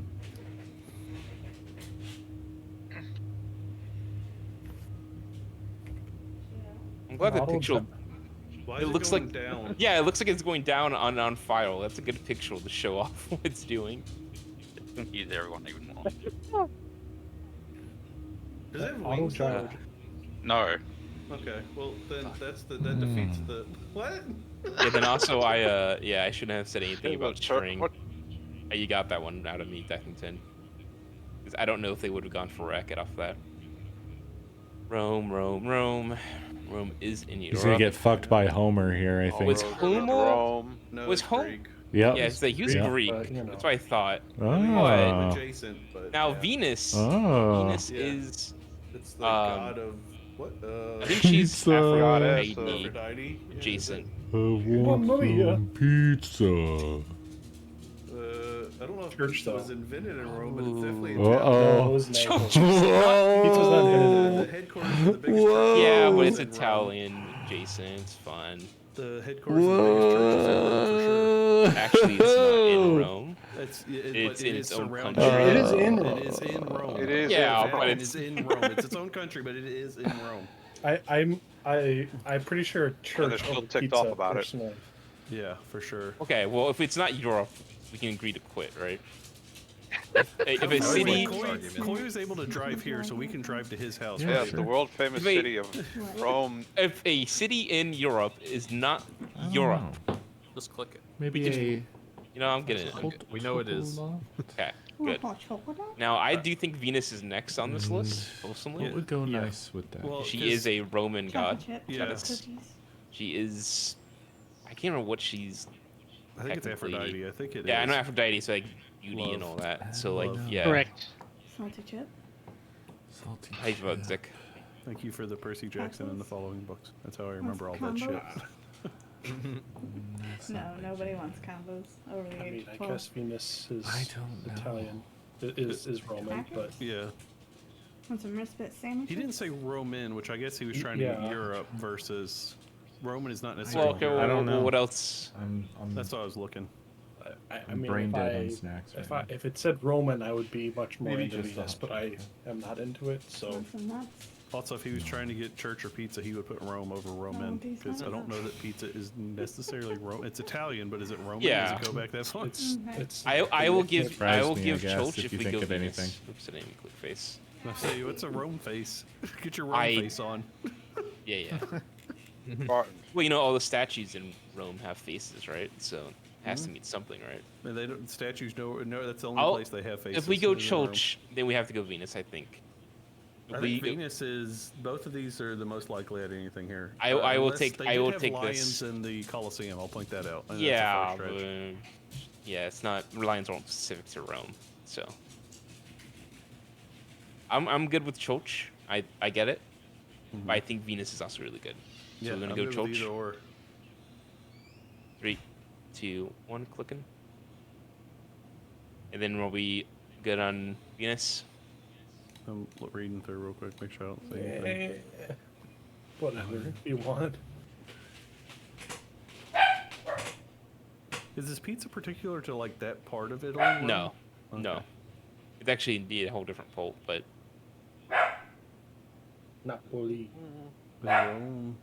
I'm glad the Model picture. Why It is looks going like down? Yeah, it looks like it's going down on fire. That's a good picture to show off what it's doing. Use everyone even more. Does it have Auto wings? gyro. No. Okay, well then that defeats the what? Yeah, then also I shouldn't have said anything about Sure, string. what- You got that one out of me, Deckington. Because I don't know if they would have gone for Racket off that. Rome. Rome is in Europe. He's gonna get fucked by Homer here, I think. Was Homer? Rome. No, Was it's Home? Greek. Yep. Yeah, it's like he was Yeah. Greek. But, you know. That's what I thought. Oh. Adjacent, but Now yeah. Venus. Oh. Venus Yeah. is. It's the god of what? I think she's Pizza. Aphrodite Aphrodite. Yeah, adjacent. I want some pizza. I don't know if Church pizza was style. invented in Rome, but it's definitely Uh-oh. Italian. No, it was Naples. Whoa. Pizza's not invented. The headquarters of the biggest Whoa. church Yeah, but is it's in Rome. Italian adjacent. It's fun. The headquarters of the biggest church is in Rome for sure. Actually, it's not in Rome. It's It's but in it its is own surrounded. country. It is in Rome. It is in Rome. It is. Yeah, in but Rome. It is in Rome. It's its own country, but it is in Rome. I'm pretty sure a church they're still owned ticked pizza off about it. personally. Yeah, for sure. Okay, well, if it's not Europe, we can agree to quit, right? if a city, Koi was able to drive here, so we can drive to his house. Yeah, right? the world famous city of Rome. if a city in Europe is not I don't Europe, know. Just click it. Maybe We could- a. you know, I'm getting it. We know it is. Okay, good. Now, I do think Venus is next on this list, personally. What would go nice with that? Well, She is a Roman god. Yeah. Goddess. She is. I can't remember what she's. I think it's technically- Aphrodite. I think it is. Yeah, I know Aphrodite, so like beauty and Love. all that. So like, Love. yeah. Correct. Salty chip. Salty. How you feel about Zick? Thank you for the Percy Jackson and the following books. That's how I remember all that shit. combos? No, nobody wants combos over the I age mean, of I 12. guess Venus is I don't know. Italian. Is Roman, but Yeah. Want some respite sandwiches? He didn't say Roman, which I guess he was trying to get Yeah. Europe versus Roman is not Well, necessarily. okay, Europe. I don't know. what else? I'm That's what I was looking. I I'm mean, brain if dead I, on snacks. if right if it said Roman, I would be much more Maybe into just Venus, that. but I am not into it. So Want some nuts? Also, if he was trying to get church or pizza, he would put Rome over Roman these because I don't nuts. know that pizza is necessarily Rome. It's Italian, but is it Roman? Yeah. Does it go back that far? it's Okay. it's. I will give Surprise I will me, I give guess, Chulch if if you we think go of Venus. anything. Oops, I didn't even click face. I say, what's a Rome face? Get your Rome I- face on. Yeah, yeah. Spartan. Well, you know, all the statues in Rome have faces, right? So it has to mean something, right? And they don't statues. No, that's the only I'll- place they have faces. If we go is in Rome. Chulch, then we have to go Venus, I think. If I we think Venus is. Both of these are the most likely at anything here. I will Unless take- They I did will have take lions this. in the Colosseum. I'll point that out. And that's a yeah, far but stretch. yeah, it's not Lions aren't specific to Rome, so I'm good with Chulch. I get it, but I think Venus is also really good. So Yeah, we're gonna I'm go good with either Chulch. or. 3, 2, 1, clicking. And then we'll be good on Venus. I'm reading through real quick. Make sure I don't see anything. Whatever if you want. Is this pizza particular to like that part of Italy? Rome? No, Okay. no. It's actually indeed a whole different pulp, but Napoli. Is Rome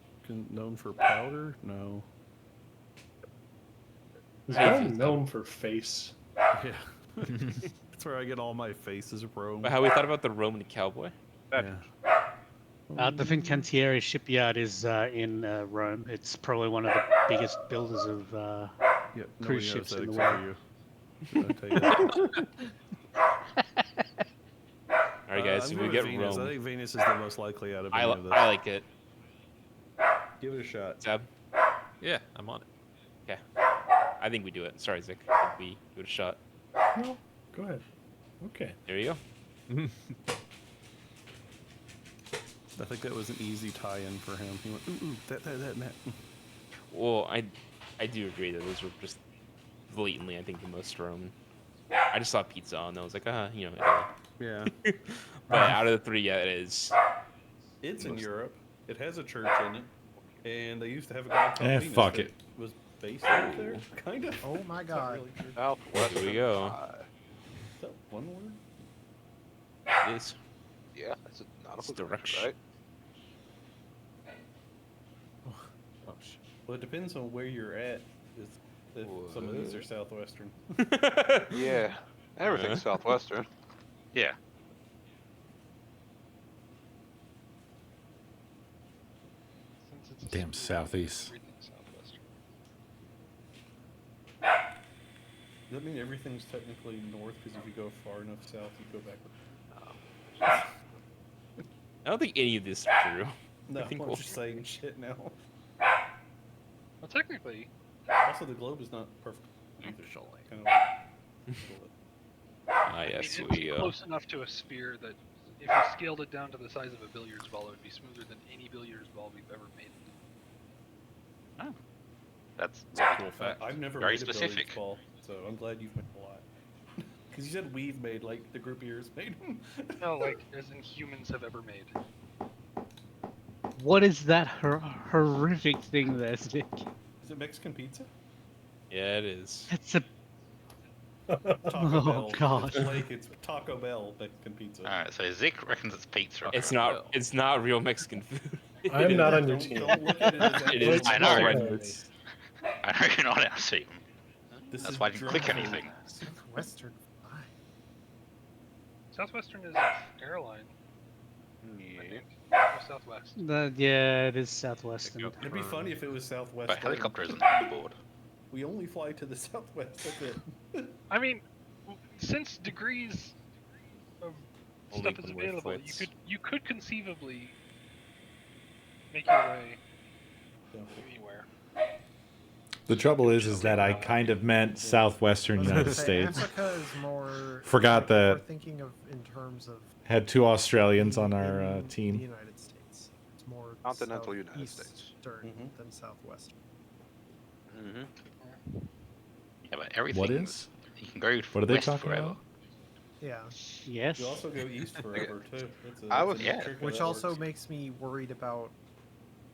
known for powder? No. Is Rome known for face? Yeah. That's where I get all my faces. Rome. but how we thought about the Roman cowboy? Yeah. The Fincantieri shipyard is in Rome. It's probably one of the biggest builders of Yeah. cruise Nobody knows ships that in the except world. for you. I'll tell you that. All right, guys, I'm if we going get with Venus. I Rome, think Venus is the most likely out of any of this. I like it. Give it a shot. Zab, Yeah, I'm on it. okay. I think we do it. Sorry, Zick. I think we give it a shot. No, go ahead. Okay. There you go. I think that was an easy tie-in for him. He went, ooh, that, and that. Well, I do agree that those were just blatantly, I think, the most Roman. I just saw pizza and I was like, you know, Italy. Yeah. But out of the three, yeah, it is. It's in Europe. It has a church in it. And they used to have a god called Venus fuck that it. was based out there. Kind of. Oh my god. Southwest. Here we go. Is that one word? It is. Yeah, that's not It's a direction. right? Oh, shit. Well, it depends on where you're at. If some of these are southwestern. Yeah, everything's southwestern. Yeah. Damn southeast. Everything's southwestern. Does that mean everything's technically north? Because if you go far enough south, you go backward. I don't think any of this is true. No, I think I'm we'll- just saying shit now. Well, technically, Also, the globe is not perfect either. Kind of Ah, I mean, yes, it's here we go. close enough to a sphere that if you scaled it down to the size of a billiards ball, it would be smoother than any billiards ball we've ever made. That's a cool fact. I've never Very made a billiards specific. ball, so I'm glad you've made a lot. Because you said we've made, like the group years made. No, like as in humans have ever made. What is that horrific thing there, Stick? Is it Mexican pizza? Yeah, it is. It's a Taco Oh, Bell. God. It's like it's Taco Bell Mexican pizza. Alright, so Zik reckons it's pizza. It's not. It's not real Mexican food. I'm not on your Don't- team. don't look at it as It is. actual I know. horrendous. I know you're not our team. This That's is why I didn't click dry. anything. Southwestern. Southwestern is airline. I think. Or Southwest. Yeah, it is Southwestern. It'd be funny if it was Southwest. But helicopter isn't on board. We only fly to the Southwest. That's it. I mean, since degrees of Only stuff is when we're available, foots. you could conceivably make your way anywhere. The trouble is that I kind of meant southwestern I was gonna United say, States. Africa is more. Forgot like, that We're thinking of in terms of had 2 Australians on our in the team. United States. It's more Continental United States. southeastern than southwestern. Mm-hmm. Yeah, but everything. What is? You can go What are they west talking forever. about? Yeah. Yes. You also go east forever too. That's I was- that's a trick Which that also works. makes me worried about,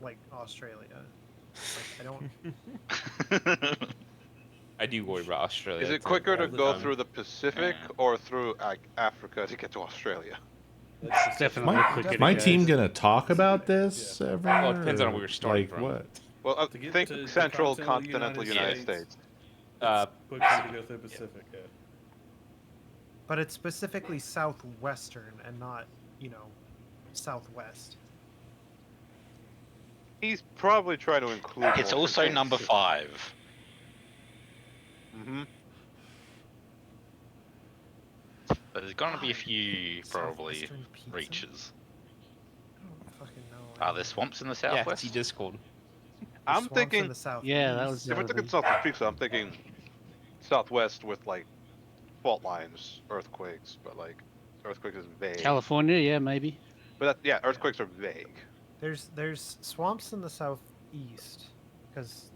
like, Australia. Like, I don't. I do worry about Australia. Is it too, quicker to all the go time. through the Pacific or through like Africa to get to Australia? That's Definitely quicker to My go. team gonna talk about this ever? Well, it depends on or, where you're starting like from. what? Well, To get think to the central continental continental United United States. States. Quicker to go through Pacific. Yeah. But it's specifically southwestern and not, southwest. He's probably trying to include. It's more also things. number 5. Mm-hmm. But there's gonna be a few probably Southwestern pizza? reaches. I don't fucking know. Are there swamps in the Yeah, southwest? see Discord. I'm Swamps in thinking. the south. Yeah, that was If we're the thinking other south of pizza, I'm thinking southwest with like fault lines, earthquakes, but like earthquakes is vague. California, yeah, maybe. But yeah, earthquakes are vague. There's swamps in the southeast, because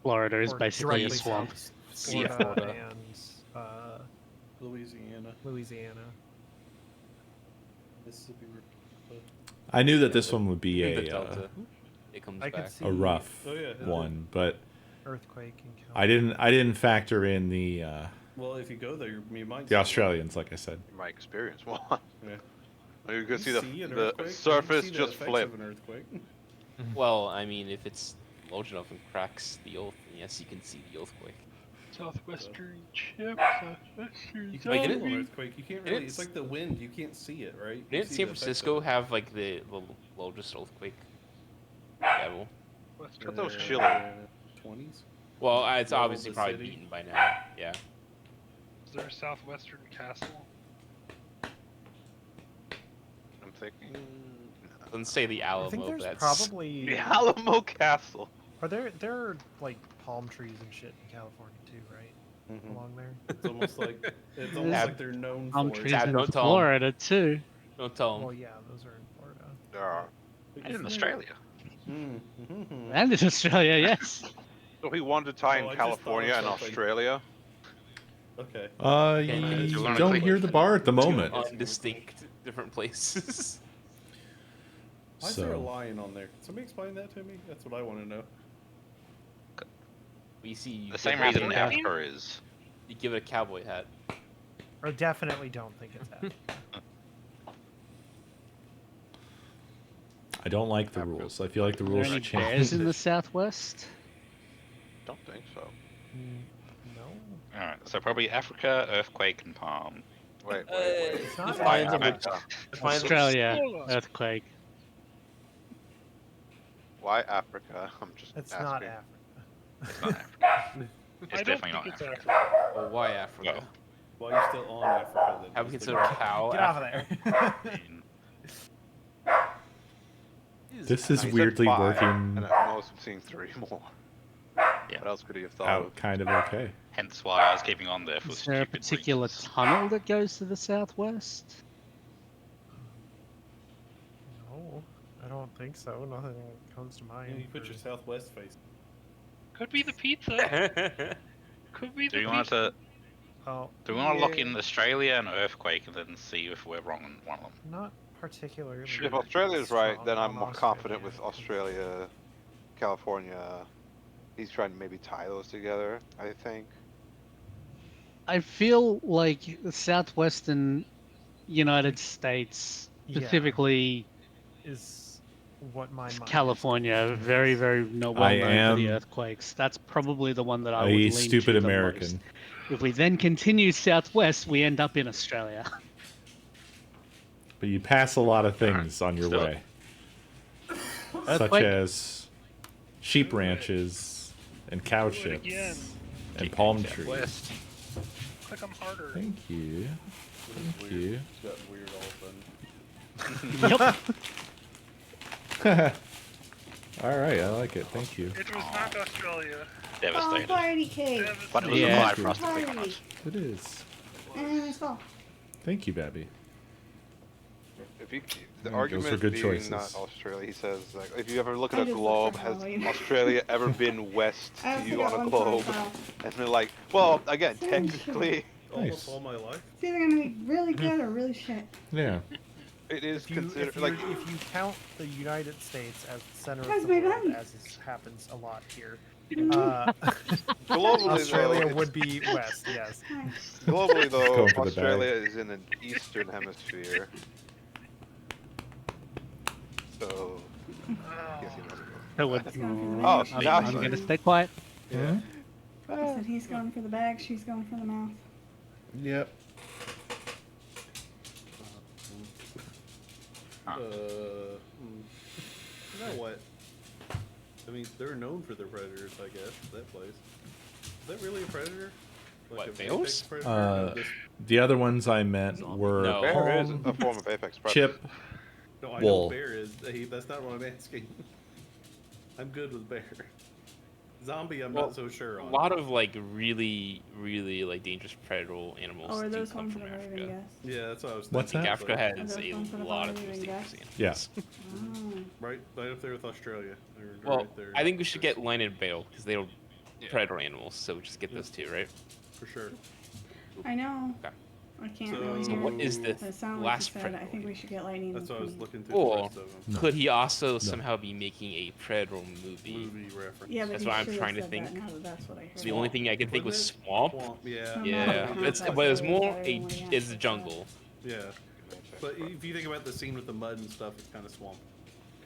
Florida is or basically a directly swamp. south, Yeah, Florida Florida. and Louisiana, Louisiana. Mississippi. I knew that this one would be In the a Delta. It comes I could back. see a rough Oh, yeah, yeah. one, but earthquake in I didn't factor in the Well, if you go there, you might. the Australians, like I said. You might experience one. Yeah. You can see an the earthquake, you surface see the just effects flip. of an earthquake. Well, I mean, if it's large enough and cracks the earth, then yes, you can see the earthquake. Southwestern chip, Southwestern You can Like, feel didn't- an earthquake. You can't really. It's like the wind. You can't see it, right? You Didn't see San the effects of Francisco it. have like the largest earthquake level? I thought that was Chile. 20s. Well, it's Level of obviously the probably city? beaten by now. Yeah. Is there a Southwestern castle? I'm thinking. Let's say the I Alamo. think there's but probably The Alamo Castle. Are there are like palm trees and shit in California too, right? Mhm. Along there. It's almost like they're known Palm for trees it. Yeah, in don't tell 'em. Florida too. Don't tell Well, them. yeah, those are in Florida. There are. And in Australia. Mm-hmm. And in Australia, yes. So he wanted to tie Oh, in I just thought of California and something. Australia. Okay. You wanna don't click- hear the bar at the Two moment. distinct different places. Why is there a So lion on there? Can somebody explain that to me? That's what I want to know. We see you The same give it reason a- Africa is. You give it a cowboy hat. I definitely don't think it's that. I don't like the rules. I feel like the Are there rules any should change. bears in the southwest? Don't think so. No. Alright, so probably Africa, earthquake, and palm. Wait. It's not Lions Africa. are- Define- Australia, earthquake. Why Africa? I'm just It's asking. not Africa. It's not Africa. It's I don't definitely think not it's Africa. Africa. Well, why Africa? Well, Why are you still on Africa then? Have we That's the considered question. cow? Get off of Africa? there. I mean, This is He said weirdly 5, working And at most I'm seeing 3 more. Yeah. What else could he have thought out of? kind of okay. hence why I was keeping on there for Is there a stupid particular reasons. tunnel that goes to the southwest? No, I don't think so. Nothing comes to mind. Yeah, you put your southwest face. Could be the pizza. Could be Do the we want pizza. to Oh, do we want to lock yeah, in Australia and earthquake and then see if we're wrong on one of them? Not particularly. If Australia's right, strong then I'm on more confident with Australia, California. He's trying to maybe tie those together, I think. I feel like the southwestern United States Yeah. specifically Is what my mind is. California, very, very no well I known for the am earthquakes. That's probably the one that I a would lean stupid to the American. most. If we then continue southwest, we end up in Australia. But you pass a lot of things on your Still. way, such Earthquake? as sheep ranches and cow Do it again. ships and palm trees. West. Click them harder. Thank you. Thank you. It's gotten weird all of a sudden. Yep. All right, I like it. Thank you. It was not Australia. Oh, Devastated. party cake. But it was Yeah. required for us to click on Party. it. It is. And it's all. Thank you, Babby. If you, the Those argument were good being choices. not Australia, he says, like, if you ever look I at a just globe, looked at has Halloween. Australia ever been west I to also you got on a one globe? for myself. And they're like, well, again, Same technically, Almost all my life. It's either gonna be really good or really shit. Yeah. it is If you, considered if, like if you count the United States as the center Guys, of the my world, button. as happens a lot here, globally Australia though, it's- would be west. Yes. globally though, Going for the Australia is in the eastern hemisphere. So, I guess he must go. So we're- He's going for the Oh, bag. now I'm he's gonna stay quiet. Yeah. I said he's going for the bag, she's going for the mouth. Yep. You know what? I mean, they're known for their predators, I guess. That place. Is that really a predator? What, a bears? apex predator? Uh, This- The other ones I meant were No. Bear is palm, a form of apex predator. chip. no, I wool. know bear is. Hey, that's not what I'm asking. I'm good with bear. Zombie, I'm Well, not so sure A on. lot of like really, really like dangerous predator animals Oh, are do those come one for from the Africa. Raven guess? Yeah, that's what I was thinking. What's I think that? Africa Are has those a ones for the lot of Raven those dangerous guess? animals. Yes. Oh. Right up there with Australia. They're Well, right there. I think we should get lion and bear because they are predator animals, so we just get those two, right? For sure. I know. Okay. I can't So- really So hear. what is the It sounded like last you said, I predator? think we should get lightning. That's what I was McQueen. looking through the Or rest of them. No. could he also somehow be making a predator movie? Movie reference. Yeah, but That's he what I'm should have trying to said think. that now that that's what I heard. The only thing I could think was Wasn't it? swamp. Yeah. Swamp. Yeah, Not but it's, a but it was more better a one, yeah. it's the jungle. Yeah. But if you think about the scene with the mud and stuff, it's kind of swamp.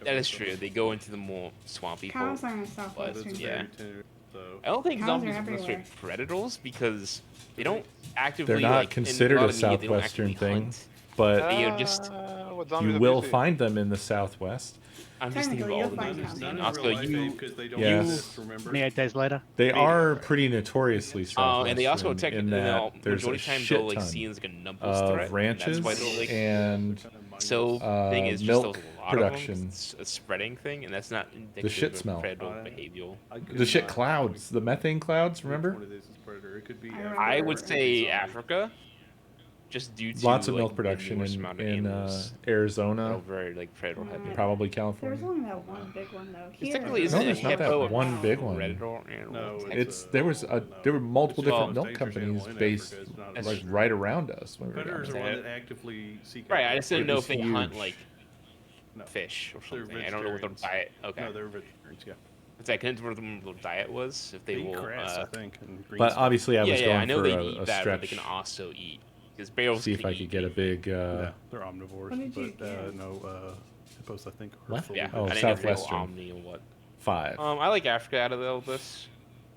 That is true. They go into the more swampy Cows part. are in But southwestern. it's Yeah. very tender, so. I don't think Cows are zombies are necessarily everywhere. predators because they don't actively. They're not like, in considered lot a of media, they don't southwestern actively thing, hunt. but They are just. What zombies you have will seen? find them in the southwest. I'm just thinking of Technically, all you'll the find movies. cows. None in Also, real life, you. because they don't Yes. exist, remember? 28 days later. They Maybe. are pretty notoriously southwestern. And they also in technically, that there's majority a of the time shit they'll like ton see it as like a numbers of threat. and ranches that's why they'll, like, and so thing is just milk there's a lot production. of them. It's a spreading thing, and that's not indicative shit of smell. predator behavior. the shit clouds, the methane clouds. Remember? One of these is predator. It could be. I would say Africa, just due to Lots of like, milk the production numerous amount of in animals that Arizona, are very like predator heavy. probably There's California. only that one big one though. It's Here, technically No, isn't a there's not that hippo a one big one. predator animal? No, It's there was there were multiple Well, different milk companies based That's like true. right around us when we were down Predators are there. one that actively seek. Right, I just didn't It know was if they hunt huge. like No. fish or They're something. I don't know what their vegetarians. diet. Okay, No, they're vegetarians. Yeah. it's like I couldn't remember what their diet was. If they They eat will, grass, I think, and green But stuff. obviously, I was yeah, going I know for they a eat that, but they stretch. can also eat because bears See if can I could eat get a big. Yeah, they're omnivores, What did you but get? no, hippos, I think, are What? fully Yeah, Oh, I didn't know if they were Southwestern. Omni or what. 5 I like Africa out of all this.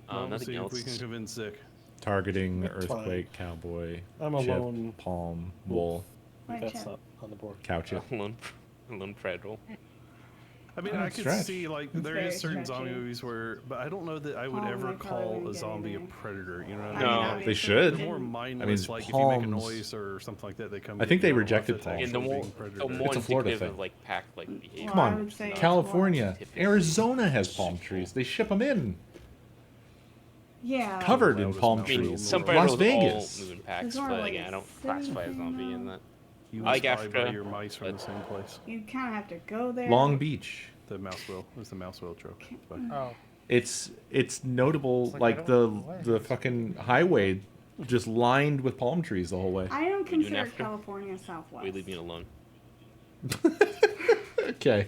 Well, we'll see Nothing if else. we can convince Zick. targeting That's fine. earthquake, cowboy, I'm chip, alone. palm, wool, White That's chip. not on the board. cow chip. Lone predator. I mean, Oh, I could stretch. see like It's there very is certain zombie stretchy. movies where, but I don't know that I would Palm, ever I probably call wouldn't a get zombie a anything. predator. You know what I No. mean? I mean, Like, They obviously, should. they're more didn't- mindless. Like if you make a palms- noise or something like that, they come. I think get you. they I don't know if rejected that's palms. And the actually more, being predator. the more It's a Florida indicative thing. of like pack like behavior. Well, Come I on, would say it's California, Typically. Arizona has palm trees. They ship them in, Yeah. covered in Loudest palm mouth I mean, in the trees. some world. Las predators all Vegas. move in packs, There's more but like again, I don't city classify a thing, zombie in though. that. You I like spy by Africa, your mice from but- the same place. You kind of have to go there. Long Beach. The mouse wheel. It's the mouse wheel trope. Oh, It's notable, It's like, like I the don't know the fucking highway, just lined with palm trees the whole way. I don't We doing consider Africa? California Southwest. We leave me alone. Okay,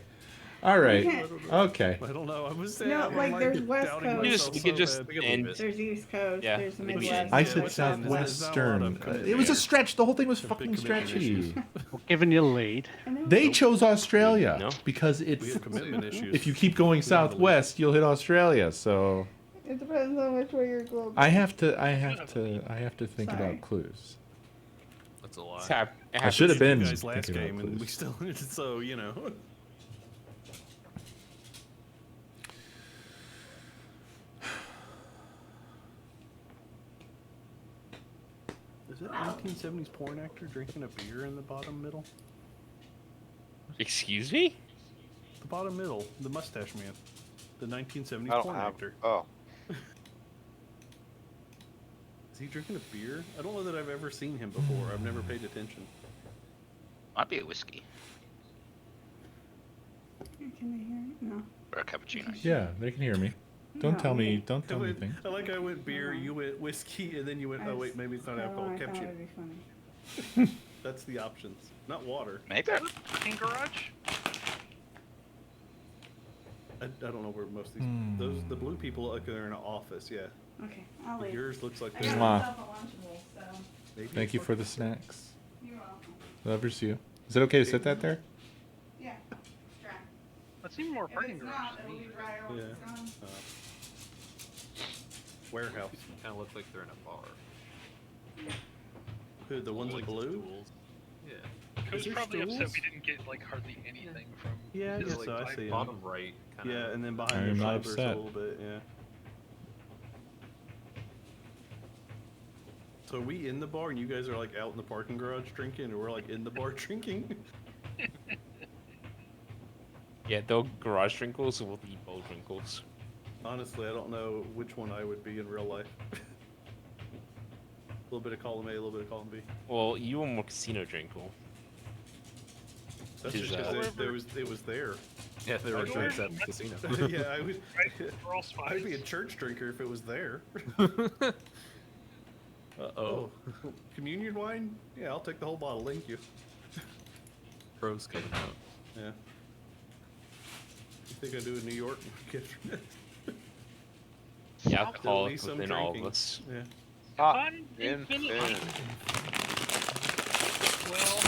all right, Okay. okay. I don't know. I was saying. No, I'm, like, there's West doubting Coast. We myself could so just bad. we could end. There's East Coast. Yeah, There's the I think we Midwest. should- I Yeah, said what's that? There's not a lot southwestern. of commitment It was a there. stretch. The whole thing was Big fucking commitment stretchy. issues. giving you a lead. They chose Australia No. because We it's have commitment issues. if you keep going southwest, you'll hit Australia. So It depends on which way you're global. I have to think Sorry. about clues. That's a lie. I should have been You guys last thinking game, about and we clues. still. So you know. Is that 1970s porn actor drinking a beer in the bottom middle? Excuse me? The bottom middle, the mustache man, the 1970s I don't porn have. actor. Oh, Is he drinking a beer? I don't know that I've ever seen him before. I've never paid attention. Might be a whiskey Can they hear it? No. or a cappuccino. Yeah, they can hear me. Don't No, tell me. wait. Don't tell me anything. I like I went beer, you went whiskey, and then you went, oh wait, maybe it's not alcohol. I thought Cappuccino. it'd be funny. That's the options, not water. Maybe. Parking garage? I don't know where most of these the blue people look like they're in an office. Yeah. Okay, I'll leave. Yours looks like I they're. got myself a Lunchable, so Maybe Thank you for the snacks. you're welcome. Lovers you. Is it okay to sit that there? Yeah, try. That seemed more If parking it's garage not, to it'll me. be drier once Yeah. it's gone. Warehouse. Kind of look like they're in a bar. Who, the ones in Like blue? stools. Yeah. He was there probably upset stools? we didn't get like hardly anything from Yeah, I his guess like so. I live see 'em. Bottom right. Kinda, Yeah, and then behind I'm the not shoulders a upset. little bit. Yeah. So are we in the bar and you guys are like out in the parking garage drinking, and we're like in the bar drinking? Yeah, they'll garage drinkles or will be bowl drinkles. Honestly, I don't know which one I would be in real life. A little bit of column A, a little bit of column B. Well, you were more casino drinkle. That's Is, just because uh, it was there. Yeah, they were I don't drinks know. at the casino. Yeah, I would. We're all I'd be a spies. church drinker if it was there. Uh-oh. Communion wine? Yeah, I'll take the whole bottle. Thank you. Pros coming out. Yeah. You think I do in New York? Yeah, There'll alcohol be some within all of drinking. us. Yeah. ah, Infinite. infinite. Well,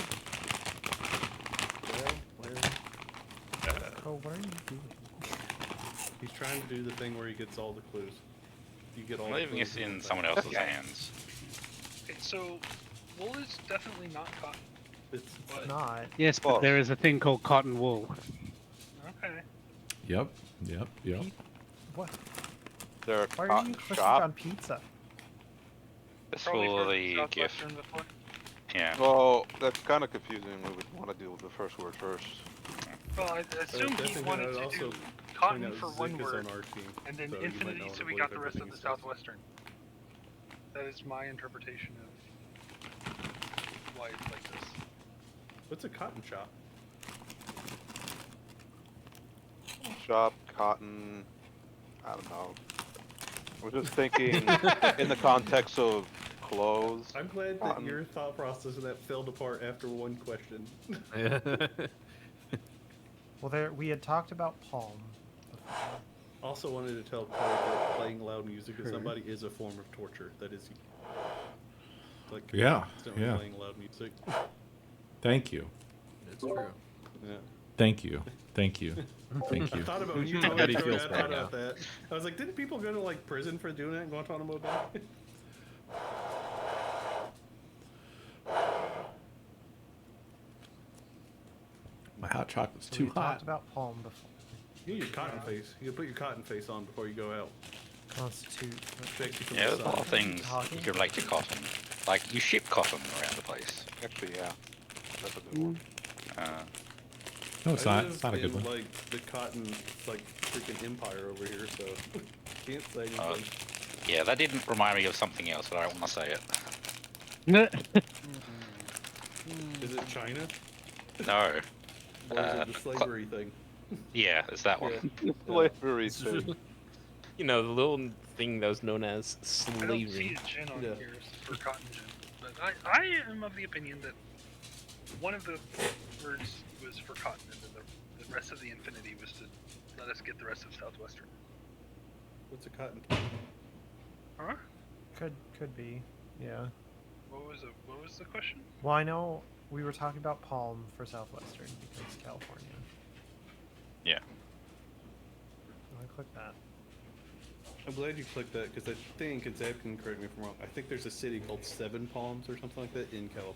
Oh, what are you doing? He's trying to do the thing where he gets all the clues. You get all I'm the leaving clues us and in everything. someone else's hands. okay, so wool is definitely not cotton. It's But Not. Yes, but Well- there is a thing called cotton wool. okay. Yep. What? They're a Why are cotton you pushing shop. on pizza? It's Probably for for the gift. Southwestern before. Yeah. Well, that's kind of confusing. We would want to do the first word first. Well, I assume he definitely wanted I'd to also do point cotton out for Zik one is word, on our team, and then so you might infinity, not so we believe got the rest of everything the he says. Southwestern. That is my interpretation of why it's like this. What's a cotton shop? Shop, cotton. I don't know. We're just thinking in the context of clothes. I'm glad that Cotton. your thought process of that fell apart after one question. Yeah. Well, there we had talked about palm. Also wanted to tell Cole that playing loud music to somebody is a form of torture. That is like Yeah, constantly yeah. playing loud music. Thank you. It's true. Yeah. Thank you. Thank you. Thank I you. thought about when you I told bet me he that, feels I bad thought now. about that. I was like, didn't people go to like prison for doing that in Guantanamo Bay? My hot chocolate's So too we hot. talked about palm before. You need your cotton face. You put your cotton face on before you go out. Constitute. Protect you from Yeah, the there's a lot sun. of things you can relate to cotton. Like you ship cotton around the place. Actually, yeah. That's a good one. No, it's I not. live It's not a good in, one. like the cotton, like freaking empire over here, so can't say anything. Yeah, that didn't remind me of something else, but I don't want to say it. Is it China? No. Or is it the slavery thing? Yeah, it's that one. Slavery thing. You know, the little thing that was known as I don't see slavery. a gin on Yeah. here for cotton gin, but I am of the opinion that one of the words was for cotton, and then the rest of the infinity was to let us get the rest of Southwestern. What's a cotton? Huh? Could be. Yeah. What was the question? Well, I know We were talking about palm for Southwestern because California. Yeah. I click that. I'm glad you clicked that because I think, and Zab can correct me if I'm wrong, I think there's a city called Seven Palms or something like that in California.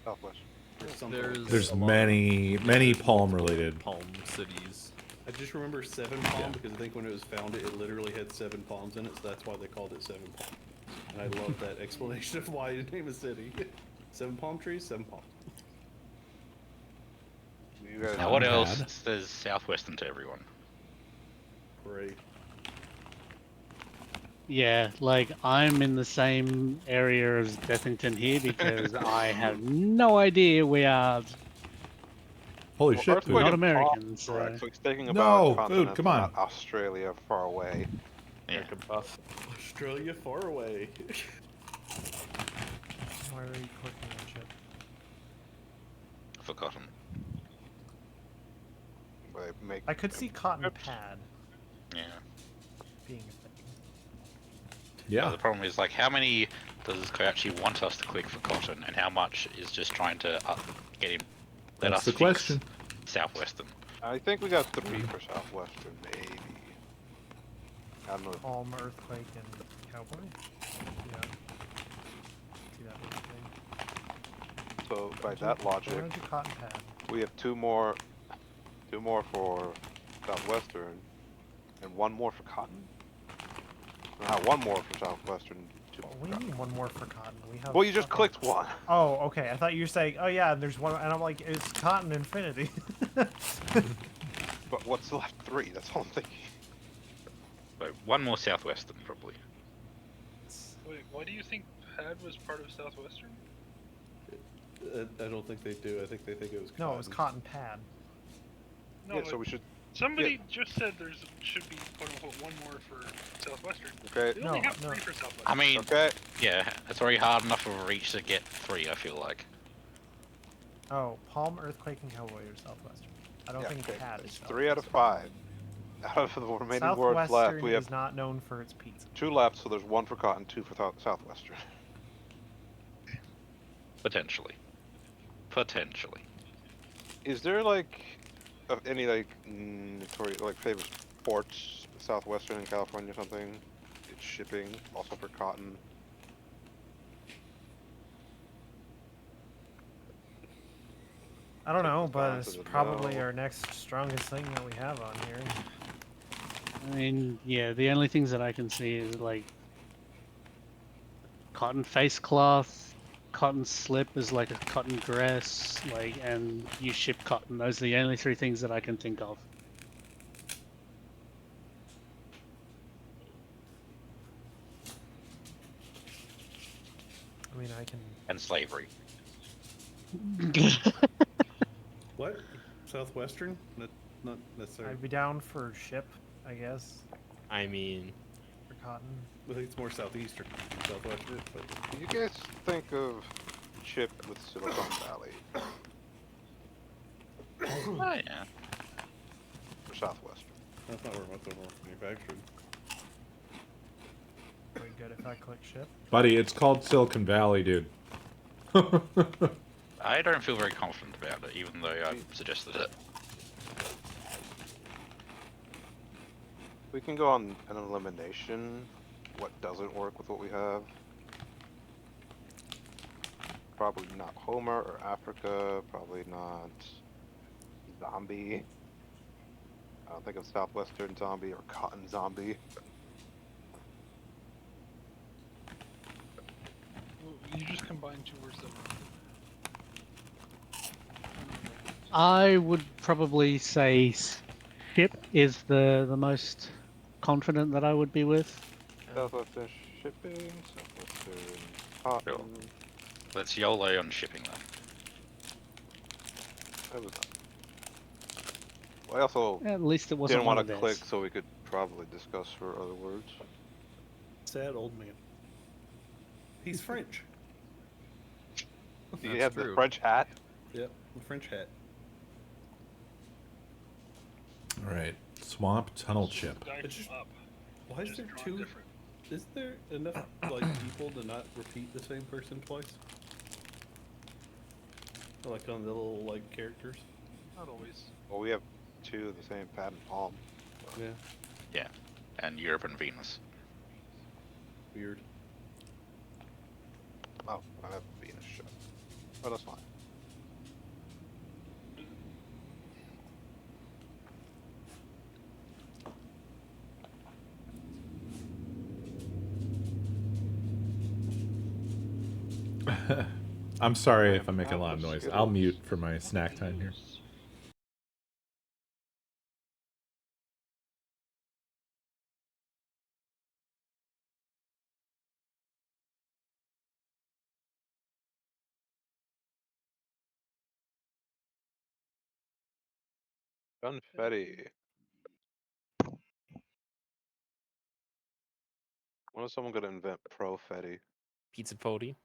Southwest. Or something like that. There's many palm related. Palm cities. I just remember Seven Palm because I think when it was founded, it literally had 7 palms in it, so that's why they called it Seven Palms. And I love that explanation of why you name a city. 7 palm trees, 7 palms. You guys Now, what else says Southwestern to everyone? Great. Yeah, like I'm in the same area as Bethington here because I have no idea we are Holy shit, Earthquake not and Americans. palm, correct. So. So he's thinking No, about food, continents, come on. not Australia far away. Yeah. Australia far away. Why are you clicking on ship? For cotton. I could see cotton pad Yeah. being a thing. The problem is, like, how many does actually want us to click for cotton, and how much is just trying to get him? Let That's us the fix question. Southwestern. I think we got 3 for Southwestern, maybe. I don't know. Palm, earthquake, and cowboy. Yeah. See that one thing. So by that logic, Why don't you cotton pad? we have 2 more for Southwestern, and 1 more for cotton. No, 1 more for Southwestern. 2 more What for do you cotton. mean 1 more for cotton? We have. Well, you just fucking- clicked 1. Oh, okay. I thought you were saying, oh yeah, and there's 1, and I'm like, it's cotton infinity. But what's left? 3. That's all I'm thinking. So 1 more Southwestern, probably. Wait, why do you think Pad was part of Southwestern? I don't think they do. I think they think it was cotton. No, it was cotton pad. No, Yeah, so we should. Somebody just said should be quote unquote 1 more for Southwestern. Okay. They only have 3 for Southwestern. I mean, Okay. yeah, it's already hard enough of a reach to get 3, I feel like. Oh, palm, earthquake, and cowboy are Southwestern. I don't Yeah, think okay. pad It's is 3 out of 5. Out of the remaining words left, Southwestern we have is not known for its pizza. 2 left, so there's 1 for cotton, 2 for Southwestern. Potentially. Potentially. Is there like any like notorious like famous ports, Southwestern in California or something? It's shipping, also for cotton. I don't know, but Down to it's the probably no. our next strongest thing that we have on here. I mean, yeah, the only things that I can see is like cotton face cloth, cotton slip is like a cotton dress, like, and you ship cotton. Those are the only 3 things that I can think of. I mean, I can. And slavery. What? Southwestern? Not necessarily. I'd be down for ship, I guess, I mean, for cotton. I think it's more southeastern, southwestern. But Do you guys think of chip with Silicon Valley Oh, yeah. for Southwestern? that's not where most of them are manufactured. Pretty good if I click ship. Buddy, it's called Silicon Valley, dude. I don't feel very confident about it, even though I suggested it. We can go on an elimination. What doesn't work with what we have? Probably not Homer or Africa. Probably not zombie. I don't think of Southwestern zombie or cotton zombie. You just combined 2 words that I would probably say ship is the most confident that I would be with. Southwestern shipping. Southwestern cotton. Sure. Let's YOLO on shipping then. That was. Well, I also At least it wasn't didn't one want of to theirs. click, so we could probably discuss for other words. Sad old man. He's French. Do you That's have the true. French hat? Yep, the French hat. All right, swamp tunnel chip. It's just- up. Why is Just there drawn 2? different. Is there enough like people to not repeat the same person twice? Like on the little like characters. Not always. Well, we have two of the same pattern palm. So. Yeah. Yeah, and Europe and Venus. Weird. Oh, I have a Venus shot. Oh, that's fine. I'm sorry I if I'm am making a out lot of of noise. I'll Skittles. mute for my snack time here. Confetti. When is someone gonna invent profetti? Pizza Podi.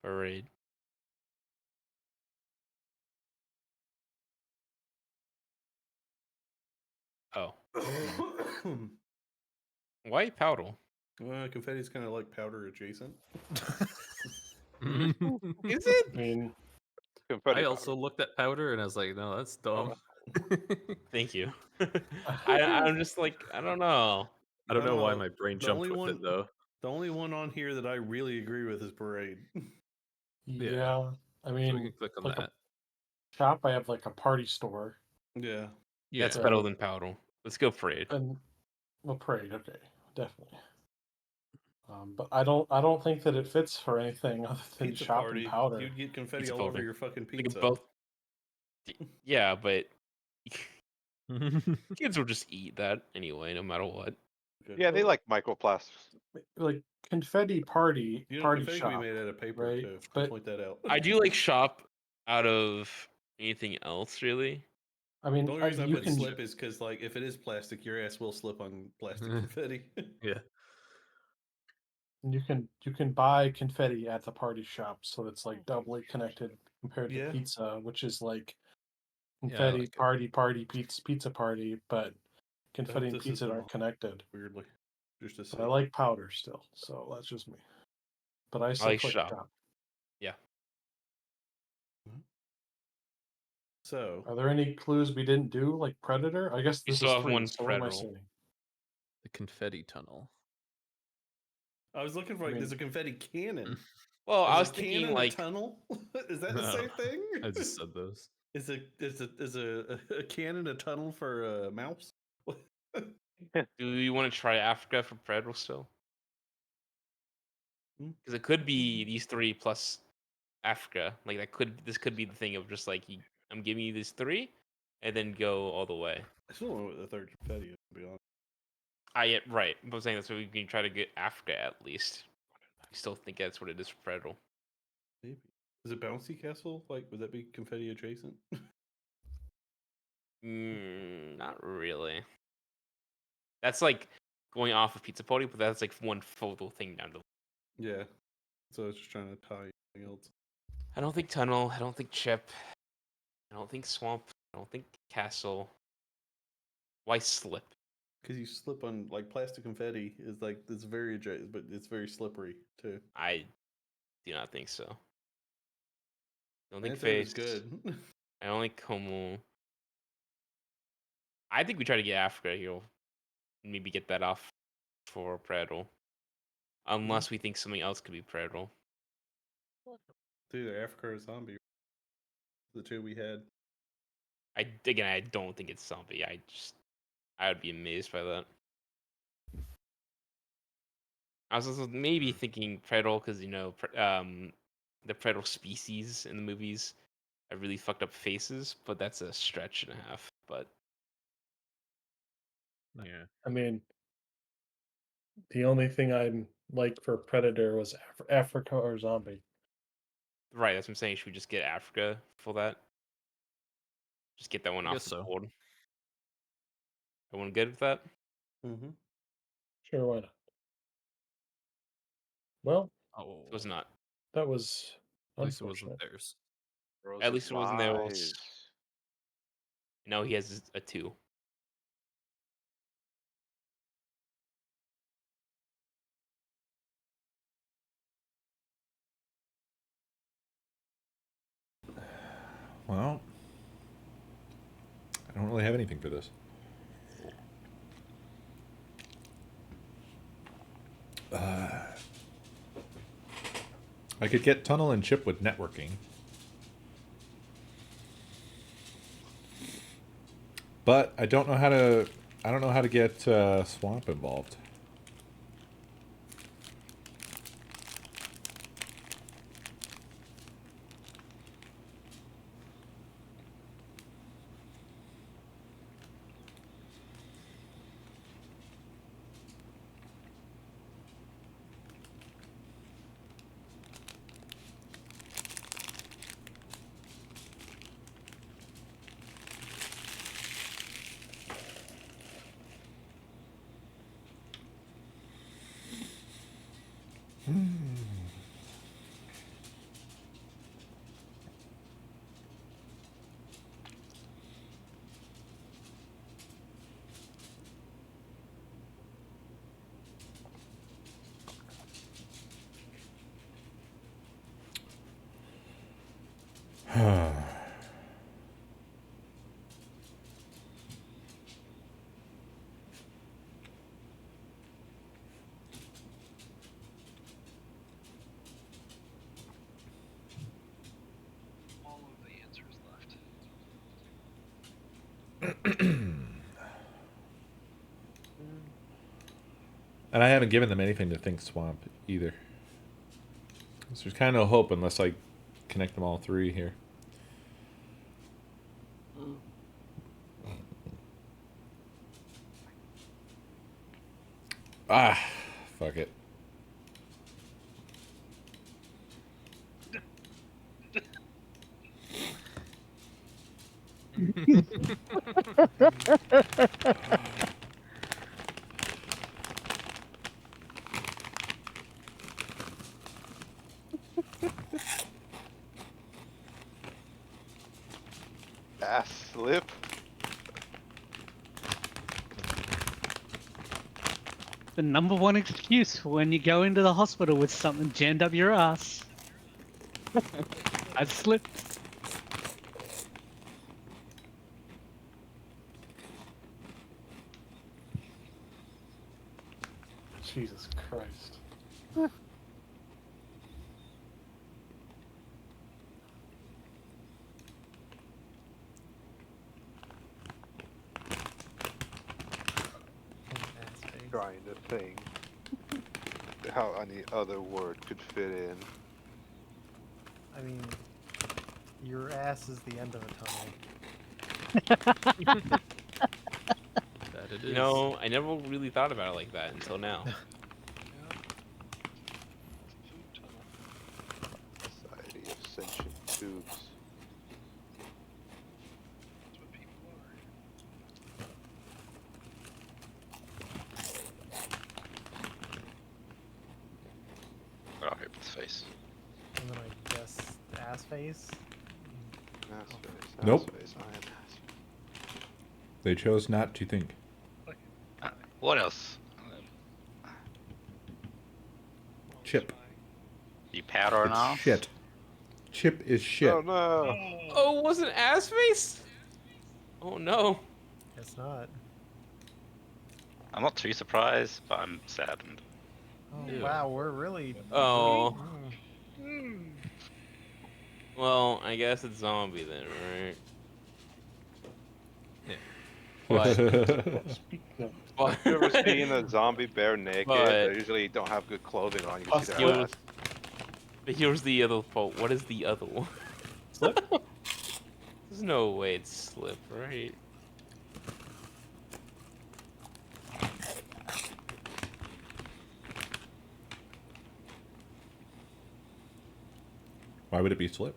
Parade. Oh. Why powder? Confetti's kind of like powder adjacent. Is it? I mean, Confetti I powder. also looked at powder and I was like, no, that's dumb. Thank you. I'm just like, I don't know. I don't know why my brain The jumped only with one, it though. the only one on here that I really agree with is Parade. yeah. I So we mean, can click on like that. a shop, I have like a party store. Yeah. That's Yeah. better than powder. Let's go Parade. And well, parade, okay, definitely. But I don't think that it fits for anything other than Pizza shop and party. powder. You'd get confetti Pizza all over Podi. your fucking They pizza. could both. Yeah, but kids will just eat that anyway, no matter what. Yeah, they like microplastics. Like confetti party party confetti shop, can be made out of paper right? too. But Point that out. I do like shop out of anything else, really. I mean, The only reason I you put can slip is because, like, if it is plastic, your ass will slip on plastic confetti. Yeah. you can buy confetti at the party shop, so it's like doubly connected compared to Yeah. pizza, which is like Yeah, I confetti like it. party pizza party, but I hope confetti and this pizza isn't aren't connected. weirdly. Just to But I see. like powder still, so that's just me. But I I still like click shop. shop. Yeah. So, Are there any clues we didn't do, like Predator? I guess You this still is have 3, one so what am I Predator. saying? The confetti tunnel. I was looking for, I like, mean- there's a confetti cannon. Well, I Is was a thinking cannon like a tunnel? Is that the No, same thing? I just said those. Is a cannon a tunnel for a mouse? do you want to try Africa for Predator still? Hmm. Because it could be these three plus Africa. Like this could be the thing of just like I'm giving you these three, and then go all the way. I still don't know what the third confetti is, to be honest. Right. I'm saying that's what we can try to get Africa at least. I still think that's what it is for Predator. Maybe. Is it bouncy castle? Like, would that be confetti adjacent? Not really. That's like going off of Pizza Party, but that's like one photo thing down the. Yeah. So I was just trying to tie anything else. I don't think tunnel. I don't think chip. I don't think swamp. I don't think castle. Why slip? Because you slip on, like, plastic confetti is like, it's very adjacent, but it's very slippery too. I do not think so. Don't My think answer is face. good. I don't think Como. I think we try to get Africa here. Maybe get that off for Predator. Unless we think something else could be Predator. Dude, Africa or zombie. The two we had. I don't think it's zombie. I would be amazed by that. I was also maybe thinking Predator because the Predator species in the movies have really fucked up faces, but that's a stretch and a half. But Yeah. I mean, the only thing I'm like for Predator was Africa or zombie. right, that's what I'm saying. Should we just get Africa for that? Just get that one I off guess the so. board. Everyone good with that? Mm-hmm. Sure, why not? Well, Oh, It was not. that was at least it wasn't unfortunate. theirs. At least it wasn't there. Lies. No, he has a 2. Well, I don't really have anything for this. I could get tunnel and chip with networking. But I don't know how to get swamp involved. All of the answers left. And I haven't given them anything to think swamp either. So there's kind of no hope unless I connect them all three here. Ah, fuck it. Ass slip. The number one excuse for when you go into the hospital with something jammed up your ass. I slipped. Jesus Christ. Trying to think how any other word could fit in. I mean, your ass is the end of a tunnel. That it is. No, I never really thought about it like that until now. Society of sentient tubes. That's what people are. Oh, open face. And then I guess ass face. Ass face. Nope. Ass face. I am ass. They chose not to think. What else? Chip. You powder It's enough? shit. Chip is shit. Oh no. Oh, was it ass face? Oh no. Guess not. I'm not too surprised, but I'm saddened. Oh Ew. wow, we're really. Oh. Mm. Well, I guess it's zombie then, right? Yeah. But, Have you ever seen a zombie bare naked? But- They usually don't have good clothing on. You can see their Here's- ass. but here's the other fault. What is the other one? Slip? There's no way it's slip, right? Why would it be slip?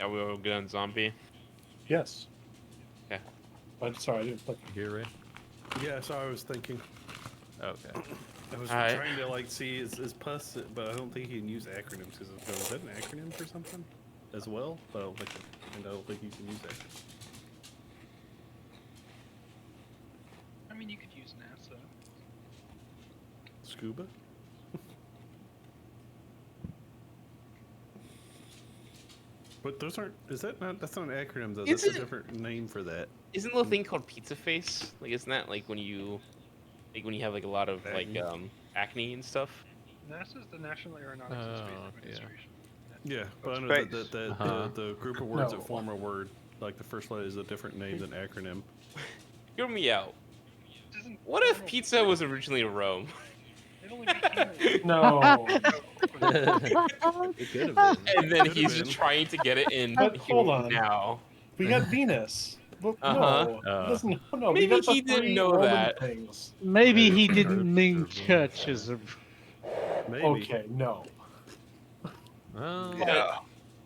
Are we all good on zombie? Yes. Okay. I'm sorry, I didn't click. Here, Ray? Yeah, so I was thinking. Okay. I was Alright. trying to like see is pus, but I don't think you can use acronyms because is that an acronym for something as well? But I don't think you can use acronyms. mean, you could use NASA. Scuba? But those aren't. Is that not? That's not an acronym though. That's a different name for that. Isn't there a thing called pizza face? Like, isn't that like when you have like a lot of like acne and stuff? NASA's the National Aeronautics and Space Administration. Yeah, but I know the group of words that form a word, like the first letter, is a different name than acronym. Hear me out. What if pizza was originally Rome? No. It could have been. And then he's just trying to get it in. But hold on. Now. We got Venus. Well, Uh-huh. No, we Maybe got the he didn't three know Roman that. Things. Maybe he didn't mean churches. Maybe. Okay, no. Well, Yeah.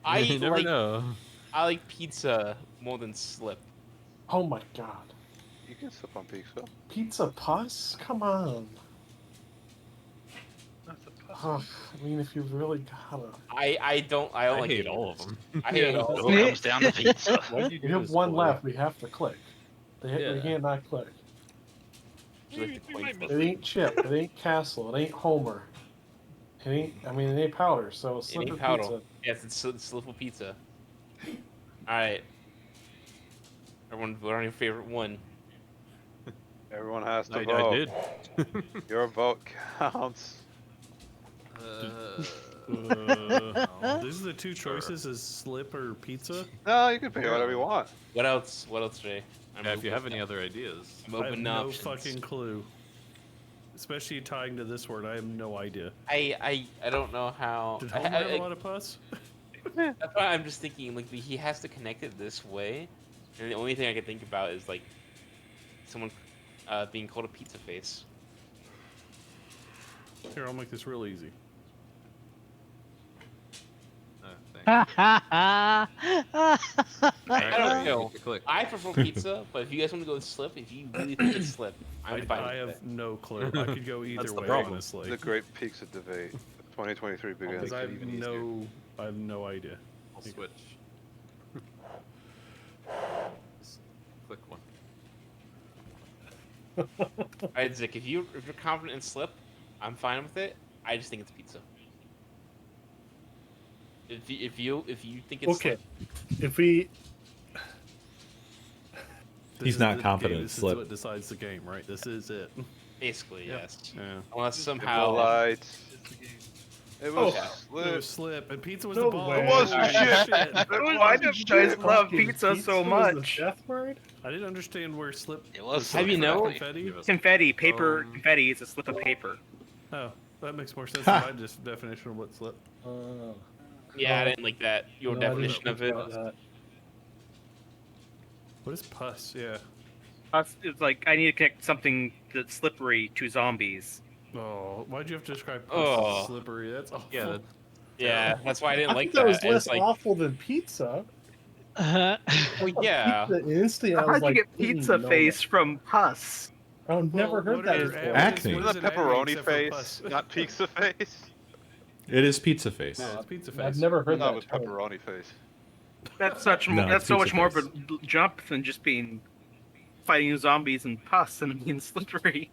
I you never like know. I like pizza more than slip. Oh my god. You can slip on pizza. Pizza pus? Come on. Ugh, I mean, if you really gotta. I don't like hate either all of of them. them. I hate all of them. It comes down to pizza. We have one left. We have to click. They can't not click. It ain't Chip. It ain't Castle. It ain't Homer. It ain't. I mean, it ain't Powder. So It slip ain't of powder. pizza. Yes, it's slip of pizza. Alright. Everyone vote on your favorite one. Everyone has to I vote. did. Your vote counts. These are the two choices: is slip or pizza. No, you can pick whatever you want. What else? What else, Jay? Yeah, if you have any other ideas. I'm I have open to no options. fucking clue. Especially tying to this word, I have no idea. I don't know how. Did Homer have a lot of pus? That's why I'm just thinking, like, he has to connect it this way, and the only thing I can think about is like someone being called a pizza face. Here, I'll make this real easy. I don't know. Click. I prefer pizza, but if you guys want to go with slip, if you really think it's slip, I'm fine I with have it. no clue. I could go either That's the way, problem. honestly. The great pizza debate. 2023 begins. Because I have no idea. I'll switch. Just click one. Alright, Zick, if you're confident in slip, I'm fine with it. I just think it's pizza. If you think it's Okay. slip, If we. He's not confident in This slip. is what decides the game, right? This is it. basically yes. Yeah. Unless The somehow lights. It was It slip. was slip, and pizza was No the ball. way. It was Holy shit. Why do you guys love pizza so was the much? death word? I didn't understand where slip. It was Have you slip. know- confetti? Confetti, paper, confetti is a slip of paper. Oh, that makes more sense than my just definition of what slip. yeah, I didn't like that. Your No, I didn't definition of think it. about that. What is pus? Yeah. It's like I need to connect something that's slippery to zombies. Oh, why'd you have to describe pus Oh. as slippery? That's awful. Yeah, Yeah, that's why I didn't I like think that was It's less like, awful than pizza. well, yeah. Pizza instantly, I was How'd like, you get pizza no. face from pus? I've never heard that before. Acne. What Isn't is that an acne pepperoni except for face, pus? not pizza face? It is pizza face. No, it's pizza face. I've never heard No, that it's term. pepperoni face. That's such. No, that's it's so much pizza more of face. a jump than just being fighting zombies and pus and being slippery.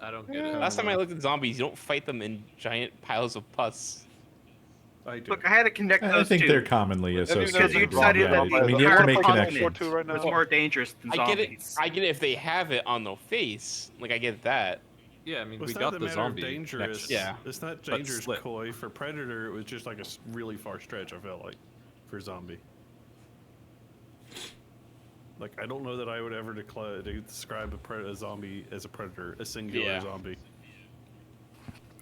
I don't get it. Last time I looked at zombies, you don't fight them in giant piles of pus. I do. Look, I had to connect I those think two. they're commonly Have you associated. Because you with decided zombies. that I mean, you have to make continent connections. right now. was more dangerous than I get it. zombies. I get it if they have it on their face. Like I get that. Yeah, I mean, Well, we it's got not the the matter of zombie. dangerous. next- Yeah. It's not But dangerous slip. coy. For Predator, it was just like a really far stretch, I felt like, for zombie. Like, I don't know that I would ever describe a zombie as a predator, a singular Yeah. zombie.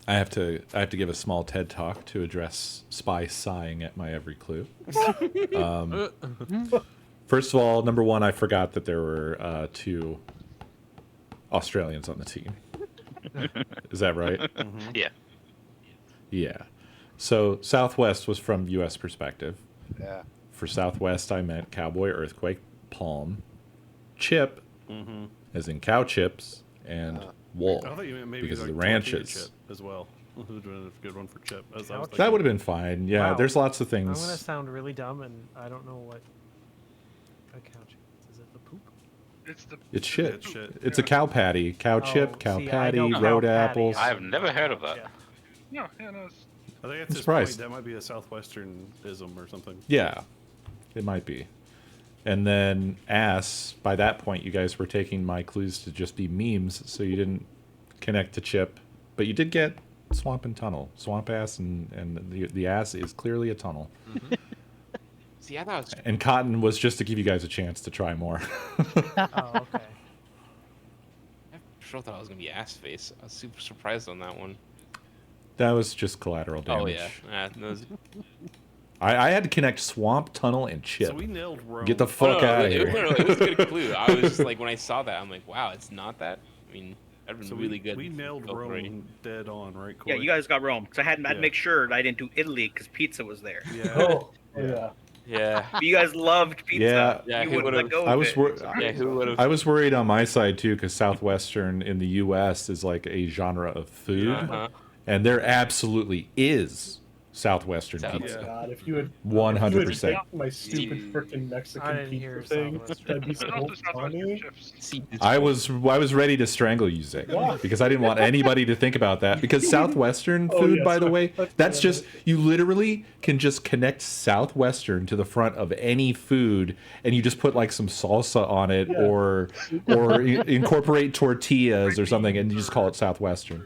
I have to give a small TED talk to address Spy sighing at my every clue. First of all, number one, I forgot that there were 2 Australians on the team. Is that right? Yeah. Yeah. So Southwest was from U.S. perspective. Yeah. For Southwest, I meant cowboy, earthquake, palm, chip, as in cow chips, and wool, I thought you meant maybe because like of the tortilla ranches. chip as well. Would have been a good one for chip. As I was That thinking. would have been fine. Yeah, Wow. there's lots of I'm gonna things. sound really dumb, and I don't know what a cow chip. It's shit. It's shit. It's a cow patty, cow chip, cow see, I patty, know road cow patty. apples. I have never heard of that. No, yeah, no. It's, I think at I'm this surprised. point that might be a Southwesternism or something. Yeah, it might be. And then ass. By that point, you guys were taking my clues to just be memes, so you didn't connect to chip, but you did get swamp and tunnel. Swamp ass and the ass is clearly a tunnel. See, I thought it was And cotton was just to give you guys a chance to try more. Oh, okay. I sure thought it was gonna be ass face. I was super surprised on that one. That was just collateral damage. Oh yeah, no, it was- I had to connect swamp, tunnel, and chip. So we nailed Rome. Get the Oh, fuck no, out of it, here. no, it was a good clue. I was just like, when I saw that, I'm like, wow, it's not that. I mean, that'd been So really good. We nailed Go for it. Rome dead on, right? Yeah, Corey? you guys got Rome. Because I had to Yeah. make sure that I didn't do Italy because pizza was there. Yeah. Oh, yeah. Yeah. But you guys loved pizza. Yeah. Yeah, you who wouldn't let would've- go of I was it. wor- Yeah, who would have? I was worried on my side too, because Southwestern in the U.S. is like a genre of food, Uh-huh. and there absolutely is Southwestern South- pizza. Yeah. God, if you had 100%. taken my stupid freaking I Mexican didn't hear pizza thing, Southwestern. that'd be there's so also Southwestern funny. chips. See, I was ready to strangle you, Zach, Why? because I didn't want anybody to think about that. Because Southwestern Oh, food, yeah, by the sorry. way, that's just you literally can just connect Southwestern to the front of any food, and you just put like some salsa on it, Yeah. or incorporate tortillas or something, and you just call it Southwestern.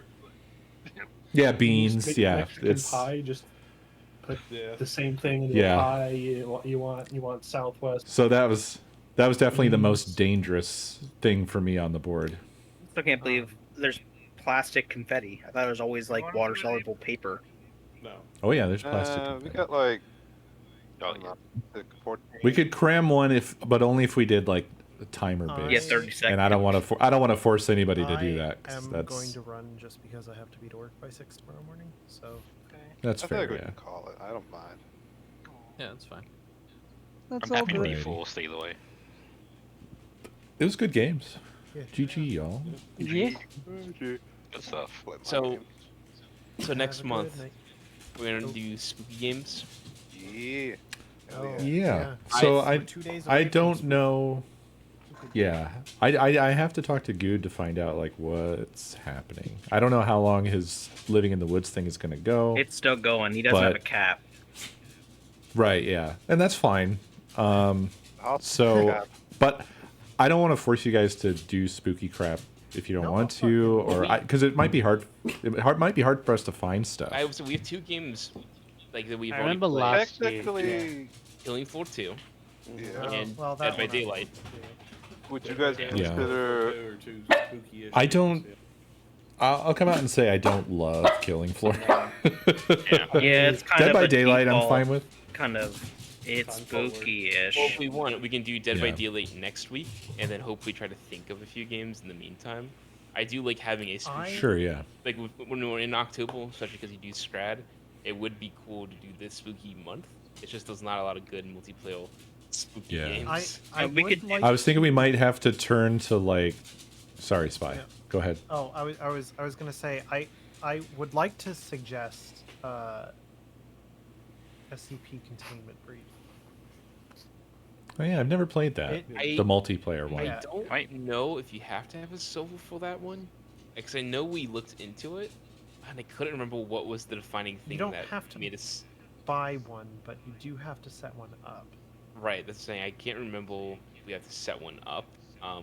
Yeah, You just beans. make Yeah, Mexican it's pie, just put Yeah. the same thing in Yeah. your pie. You want Southwest. so that was definitely the most dangerous thing for me on the board. I can't believe there's plastic confetti. I thought it was always like water soluble paper. No. Oh yeah, there's plastic. We confetti. got like. Oh, I don't know, like 14 We could cram one but only if we did like a timer I- based. Yeah, 30 seconds. And I don't want to force anybody to do I that. 'Cause am that's going to run just because I have to be to work by 6 tomorrow morning. So that's I fair. think we Yeah. can call it. I don't mind. Yeah, that's fine. I'm happy to be good. forced either way. It was good games. Yeah. GG y'all. Yeah. Good stuff. Flip my So- game. so next have a good month night. we're gonna do spooky games. Yeah. Hell Oh. yeah. Yeah. So We're I 2 days I away from don't spooky. know. Yeah, I have to talk to Good to find out like what's happening. I don't know how long his living in the woods thing is gonna go. It's still going. He doesn't have a But- cap. Right. Yeah, and that's fine. I'll So, yeah. but I don't want to force you guys to do spooky crap if you don't No, want that's fine. to, or because it might be hard. Might be hard for us to find stuff. So we have 2 games like that we've I already remember played. last year. Technically, Killing Floor 2 yeah. and well, Dead that by one I Daylight. won't do. Would you guys Yeah. consider? Or two spooky-ish I games, don't- yeah. I'll come out and say I don't love Killing Floor. Yeah, it's kind Dead of by a Daylight, I'm default fine with. Kind of, it's Time forward. spooky-ish. Well, if we want, we can do Dead by Yeah. Daylight next week, and then hopefully try to think of a few games in the meantime. I do like having a spooky, Sure, yeah. like when we're in October, especially because you do Strad. It would be cool to do this spooky month. It's just there's not a lot of good multiplayer spooky Yeah. games. I we would could- like. I was thinking we might have to turn to like. Sorry, Spy. Yeah. Go ahead. Oh, I was gonna say I would like to suggest SCP Containment Breach. Oh yeah, I've never played that. I- The multiplayer one. Yeah. I don't know if you have to have a silver for that one, because I know we looked into it, and I couldn't remember what was the defining thing don't that have to- made us. Buy one, but you do have to set one up. Right, that's the thing. I can't remember if we have to set one up.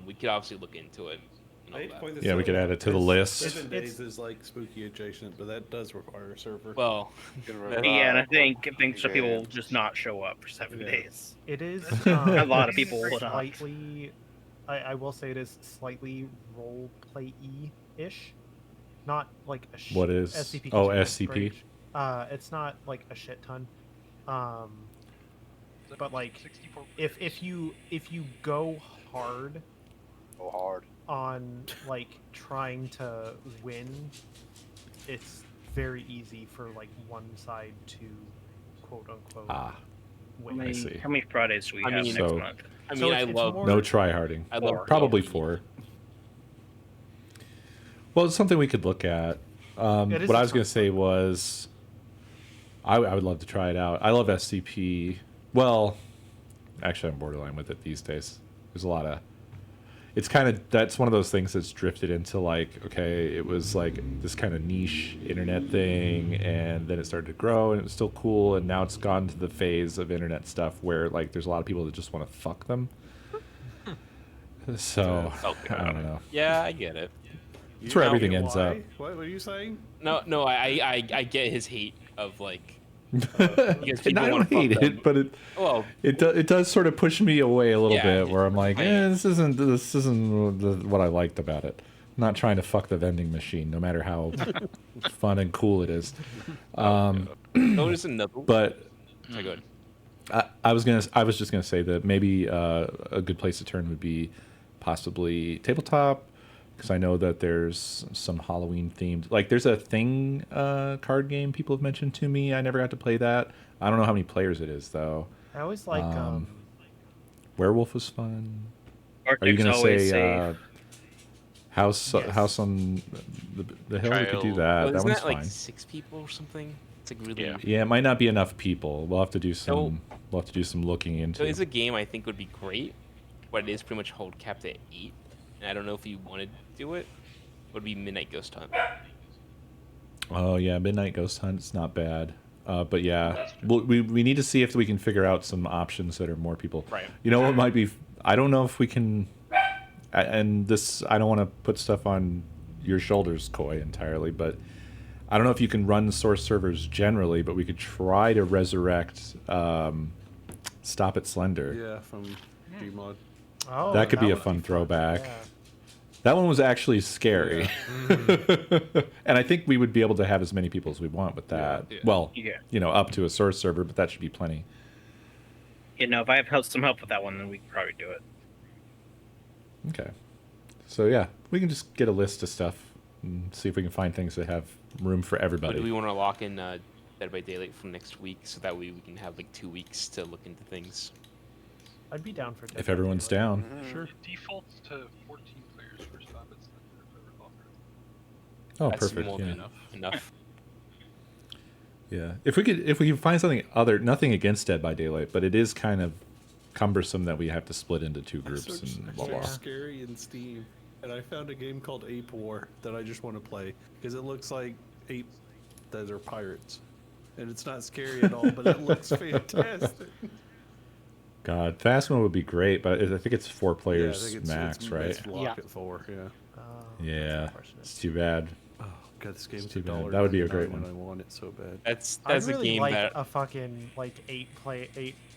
We could obviously look into it. And all I hate to that. point this Yeah, we out, could add it to the because list. 7 It's- days is like spooky adjacent, but that does require a server. Well, Can That's- Yeah, and I revive think some people will games. just not show up for 7 Yeah. days. It is A lot of people would not. slightly. I will say it is slightly role play ish, not like a What is- SCP. oh, Containment SCP? Breach. It's not like a shit ton. But like 64 if you go hard Go hard. on like trying to win, it's very easy for like one side to quote unquote Ah, How win. many, see. how many Fridays do we I have mean- next So- month? I So mean, it's- I it's love. more- no try harding. I love Probably PvP. 4. Well, it's something we could look at. It is What I a was going to tough say was, I would love to try it out. I love SCP. Well, actually, I'm borderline with it these days. There's a lot of. it's kind of, that's one of those things that's drifted into like, okay, it was like this kind of niche internet thing, and then it started to grow, and it was still cool, and now it's gone to the phase of internet stuff where like there's a lot of people that just want to fuck them. So I don't know. Yeah, I get it. That's where everything ends up. What were you saying? No, I get his hate of like. And I don't hate it, but it does sort of push me away a little bit, where I'm like, this isn't what I liked about it. I'm not trying to fuck the vending machine, no matter how fun and cool it is. Notice another. But so good. I was just gonna say that maybe a good place to turn would be possibly tabletop, because I know that there's some Halloween themed, like there's a Thing card game people have mentioned to me. I never got to play that. I don't know how many players it is though. I always like Werewolf was fun. Arctic's Are you gonna always say safe. House on the hill? We could do that. That Isn't one's that like fine. 6 people or something? It's like really. Yeah, it might not be enough people. We'll have to do some. We'll have to do some looking into. So it's a game I think would be great, but it is pretty much hold capped at 8. And I don't know if you wanted to do it. Would be Midnight Ghost Hunt. Oh yeah, Midnight Ghost Hunt. It's not bad. But yeah, we need to see if we can figure out some options that are more people. Right. You know what might be? I don't know if we can. And this, I don't want to put stuff on your shoulders, Koi, entirely, but I don't know if you can run source servers generally, but we could try to resurrect Stop It Slender. Yeah, from Gmod. Oh, that could be a would fun throwback. yeah. That one was actually scary. And I think we would be able to have as many people as we want with that. Well, up to a source server, but that should be plenty. You know, if I have some help with that one, then we can probably do it. Okay. So yeah, we can just get a list of stuff and see if we can find things that have room for But everybody. do we want to lock in Dead by Daylight for next week, so that way we can have like 2 weeks to look into things? I'd be down for If everyone's down. Sure. It defaults to 14 players for Stop It Slender, if I recall correctly. Oh, That's perfect. more Yeah. than enough. Yeah. If we can find something nothing against Dead by Daylight, but it is kind of cumbersome that we have to split into 2 groups and blah blah. Scary in Steam, and I found a game called Ape War that I just want to play because it looks like ape that are pirates, and it's not scary at all, but it looks fantastic. God, Fast Mode would be great, but I think it's 4 Yeah, I players think it's, max, right? It's locked at 4. Yeah. Yeah, it's too bad. Oh god, this game's Too bad. $1. That would be a great and one. I want it so bad. That's I'd a really game like that a fucking like 8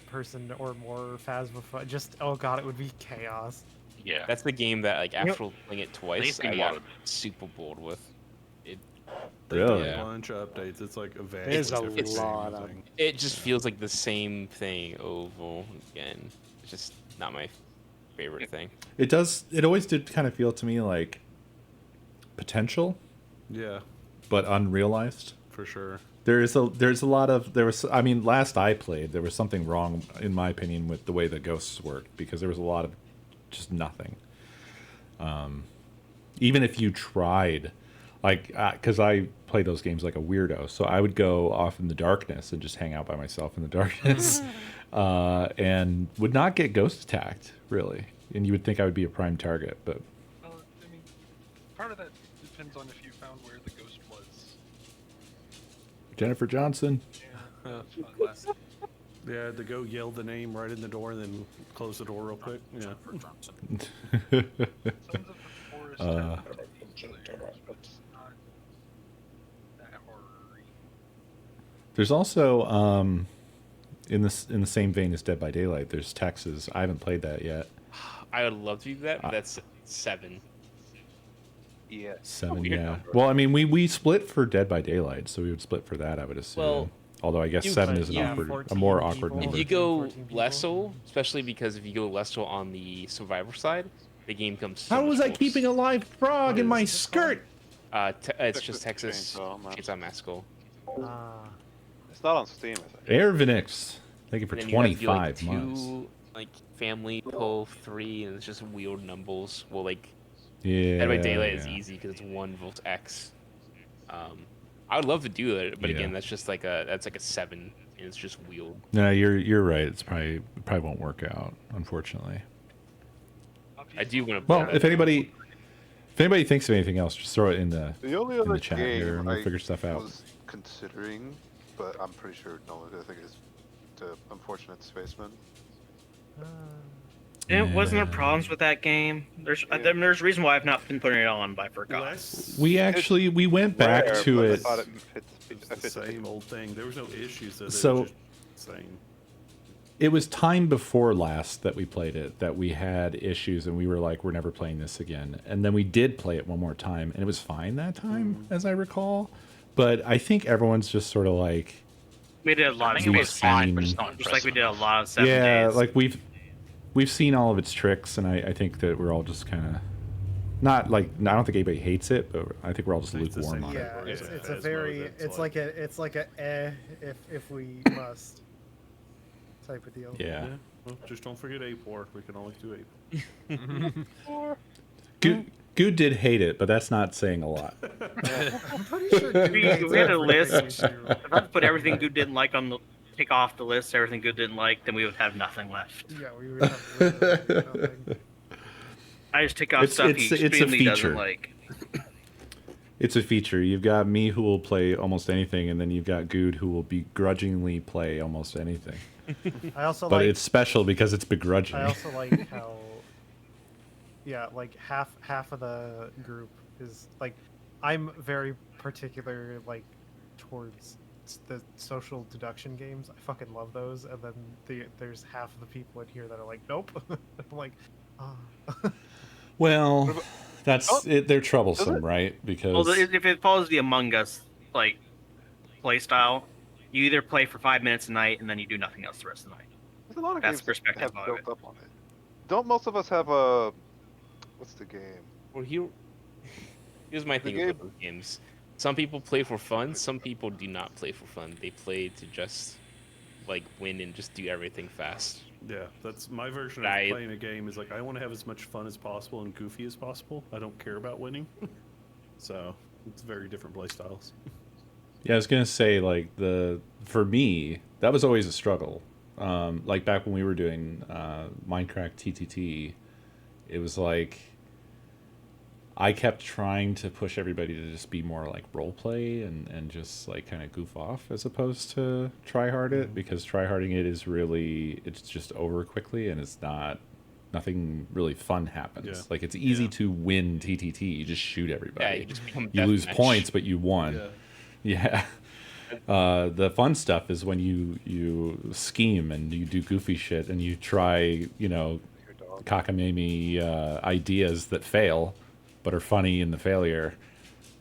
person or more Phasmophobia. Just oh god, it would be chaos. Yeah. That's the game that like after playing it twice, Anything I got more- super bored with. It. They've done Really? a bunch of updates. It's like a vast. There's a different lot game of thing. It just feels like the same thing over again. It's just not my favorite thing. It does. It always did kind of feel to me like potential, Yeah, but unrealized. for sure. There's a lot of I mean, last I played, there was something wrong in my opinion with the way the ghosts worked, because there was a lot of just nothing. Even if you tried, like, because I play those games like a weirdo, so I would go off in the darkness and just hang out by myself in the darkness, and would not get ghost attacked really. And you would think I would be a prime target, but Well, I mean, part of that depends on if you found where the ghost was. Jennifer Johnson. Yeah, to go yell the name right in the door, and then close the door real quick. Yeah. Sons of the Forest have 14 players, but it's not that horror-y. There's also in the same vein as Dead by Daylight, there's Texas. I haven't played that yet. I would love to do that, but that's 7. Yeah. 7, weird yeah. number. Well, I mean, we split for Dead by Daylight, so we would split for that, I would assume. Well, although I guess you 7 could, is yeah, a more 14 awkward people. number. If you go Lesso, especially because if you go Lesso on the Survivor side, the game comes. So How much was I closer. keeping a live frog in my skirt? It's just Texas Chainsaw Chainsaw Massacre. It's not on Steam, I think. Airvinix, thank you for And then you have to do, 25 like, months. 2, like family pull 3, and it's just weird numbers. Well, like Yeah. Dead by Daylight is yeah. easy because it's 1 versus X. I would love to do it, but Yeah. again, that's just like a 7, and it's just weird. No, you're right. It probably won't work out, unfortunately. I've I do want to. Well, if anybody thinks of anything else, just throw it in the only in other the chat here, game and we'll I figure stuff out. was considering, but I'm pretty sure no one I think is the Unfortunate Spaceman. Wasn't there problems with that game? There's there's a reason why I've not been putting it on, but I forgot. We went back rare, to but I it. thought It's the same old thing. There was no issues. Though. So- They were just same. It was time before last that we played it that we had issues, and we were like, we're never playing this again. And then we did play it one more time, and it was fine that time, as I recall. But I think everyone's just sort of like, We did a lot I of think it was fine, but seen- it's not just like we impressive. did a lot of 7 yeah, days. like we've seen all of its tricks, and I think that we're all just kind of not like I don't think anybody hates it, but I think we're all just lukewarm on it. Yeah, it's a very it's like a if we must type of deal. Yeah. Well, just don't forget Apor. We can always do Apor. Good did hate it, but that's not saying a lot. I'm pretty sure we had a list. If I put everything Good didn't like on the take off the list, everything Good didn't like, then we would have nothing left. Yeah, we would have literally nothing. I just take off stuff he it's a extremely feature. doesn't like. It's a feature. You've got me who will play almost anything, and then you've got Good who will begrudgingly play almost anything. I also but like, it's special because it's begrudging. I also like how, yeah, like half of the group is like, I'm very particular like towards the social deduction games. I fucking love those, and then there's half of the people in here that are like, nope. I'm like, ah. Well, that's it. They're troublesome, right? Because Well, if it follows the Among Us like play style, you either play for 5 minutes a night and then you do nothing else the rest of the night. There's a lot of That's games the perspective have of built it. up on it. Don't most of us have a what's the game? Well, here's my thing with those games. Some people play for fun. Some people do not play for fun. They play to just like win and just do everything fast. Yeah, that's my version of playing a game. Is like I want to have as much fun as possible and goofy as possible. I don't care about winning. So it's very different play styles. Yeah, I was gonna say like for me that was always a struggle. Like back when we were doing Minecraft TTT, it was like I kept trying to push everybody to just be more like role play and just like kind of goof off as opposed to try hard it, because try harding it is really it's just over quickly and it's nothing really fun happens. Yeah. Like it's easy to win TTT, you just shoot everybody. Yeah, you just become you lose deathmatch. points, but you won. Yeah. The fun stuff is when you scheme and you do goofy shit and you try, cockamamie ideas that fail, but are funny in the failure.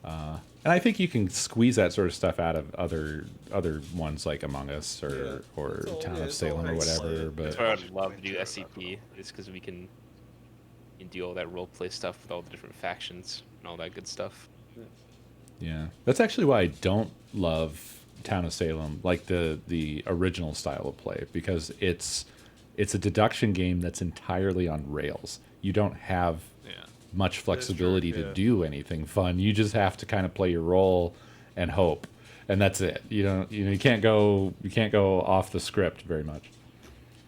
And I think you can squeeze that sort of stuff out of other ones like Among Us or Town of Salem or whatever. But That's why I'd love to do SCP, is because we can do all that role play stuff with all the different factions and all that good stuff. yeah, that's actually why I don't love Town of Salem, like the original style of play, because it's a deduction game that's entirely on rails. You don't have much flexibility to do anything fun. You just have to kind of play your role and hope, and that's it. You can't go off the script very much.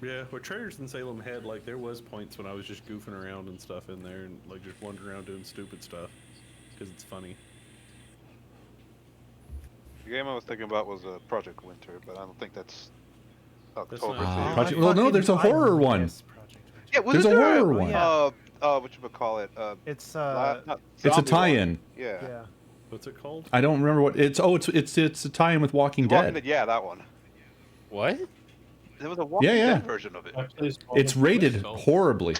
Yeah, what Traders in Salem had, like, there was points when I was just goofing around and stuff in there and like just wandering around doing stupid stuff because it's funny. The game I was thinking about was Project Winter, but I don't think that's October. Well, no, there's a horror one. Yeah, was There's a there horror one. Whatchamacallit? It's It's a tie-in. Yeah. What's it called? I don't remember what it's. Oh, it's a tie-in with Walking Dead. Yeah, that one. What? There was a Walking Yeah. Dead version of it. It's rated horribly,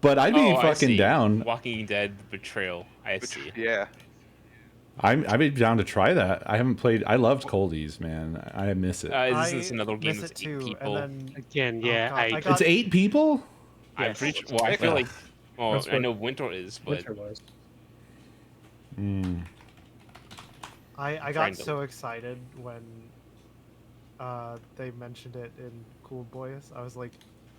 but I'd be Oh, I fucking see. down. Walking Dead Betrayal. I see. Yeah. I'd be down to try that. I haven't played. I loved Coldies, man. I miss it. Is this another game miss that's it 8 too, people? and then Again, oh yeah, God, I eight. got- It's 8 people. I'm Yes. pretty sure. Well, I feel like. Well, That's I what know Winter is, but Winter was. I got Trying to- so excited when they mentioned it in Cool Boys. I was like,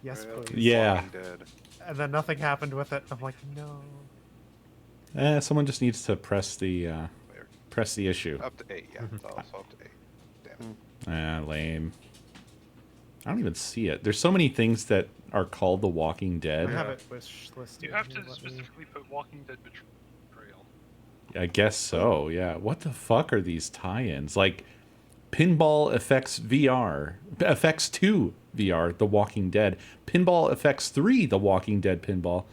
yes, please. Yeah. Walking Dead. And then nothing happened with it. I'm like, no. Someone just needs to press the issue. Up to 8, yeah. It's also up to 8. Damn. Lame. I don't even see it. There's so many things that are called The Walking Dead. I have it wish listed. You have here, to let me- specifically put Walking Dead Betrayal. I guess so, yeah. What the fuck are these tie-ins? Like Pinball Effects VR, Effects 2 VR, The Walking Dead, Pinball Effects 3, The Walking Dead Pinball.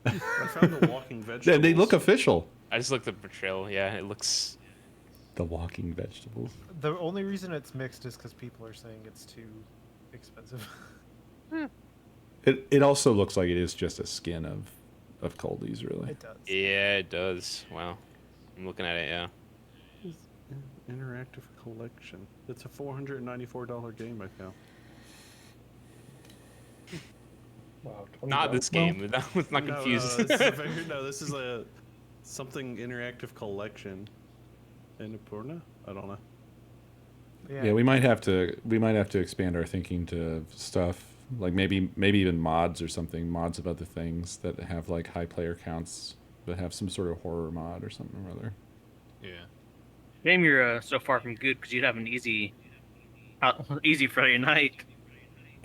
I found the walking vegetables. They look official. I just looked at Betrayal. Yeah, it looks. The Walking Vegetables. The only reason it's mixed is because people are saying it's too expensive. It also looks like it is just a skin of Coldy's, really. It does. Yeah, it does. Wow. I'm looking at it. Yeah. Interactive collection. It's a $494 game I found. Wow, Not this game. That was not confused. This is a something interactive collection. Annapurna? I don't know. Yeah, we might have to expand our thinking to stuff like maybe even mods or something, mods of other things that have like high player counts, but have some sort of horror mod or something or other. Yeah. Damn, you're so far from good because you'd have an easy Friday night.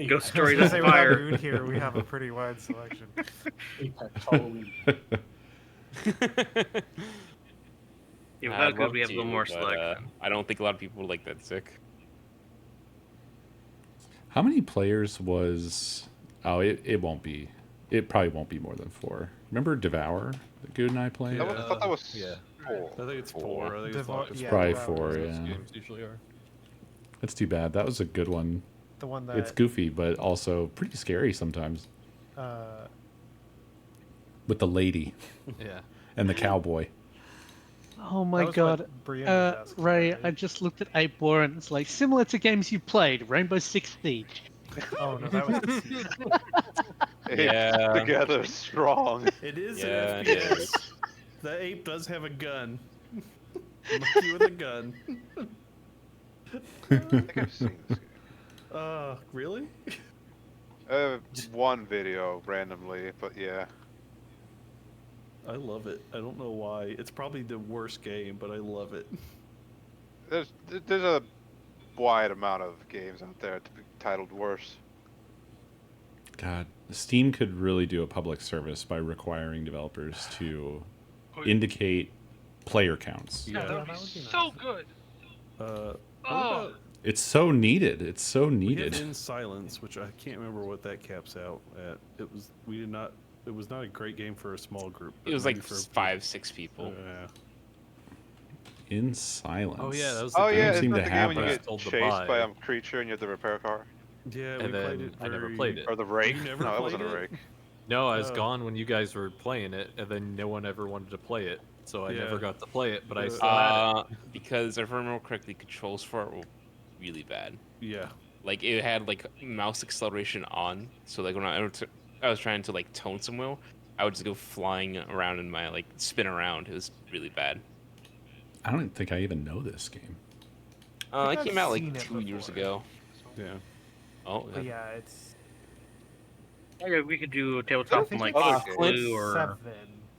Ghost Story As doesn't without fire. Moon here, we have a pretty wide selection. Apex Halloween. Yeah, I'd without good, love we have a little to, more but, selection. I don't think a lot of people would like that sick. How many players was? Oh, it won't be. It probably won't be more than 4. Remember Devour that Good and I played? I thought that was 4. I think it's 4. I think it's It's probably 4. Most Yeah. games usually are. That's too bad. That was a good one. The one It's that- goofy, but also pretty scary sometimes. With the lady. Yeah. And the cowboy. Oh my That was god. what Brienne was asking, Ray, I just looked at 8 War and it's like similar to games you played, Rainbow Six Siege. Oh no, that was Yeah. Together strong. It is Yeah, an it FPS. is. The ape does have a gun. Monkey with a gun. I think I've seen this game. Really? One video randomly, but yeah. I love it. I don't know why. It's probably the worst game, but I love it. There's a wide amount of games out there to be titled worse. God, Steam could really do a public service by requiring developers to indicate player counts. Yeah, that would be so good. Oh. It's so needed. It's so We needed. have In Silence, which I can't remember what that caps out at. It was not a great game for a small group. It but was maybe like for 5-6 people. Yeah. In Silence. Oh yeah, that was. Oh the yeah, game. isn't seem that to the game have when you that. get Told to chased buy. by a creature and you have to repair a car? Yeah, we And played then it. I never very- played it. Or the rake? You never No, it played wasn't a it? rake. No, I was Oh. gone when you guys were playing it, and then no one ever wanted to play it, so I Yeah. never got to play it. But I still had it. Because if I remember correctly, controls for it were really bad. Yeah. Like it had like mouse acceleration on, so like when I was trying to like tone somewhere, I would just go flying around in my like spin around. It was really bad. I don't think I even know this game. It I've came out seen like it 2 years before. ago. Yeah. Oh, But yeah, it's Yeah, we could do a I tabletop think from like it's Clue or 7.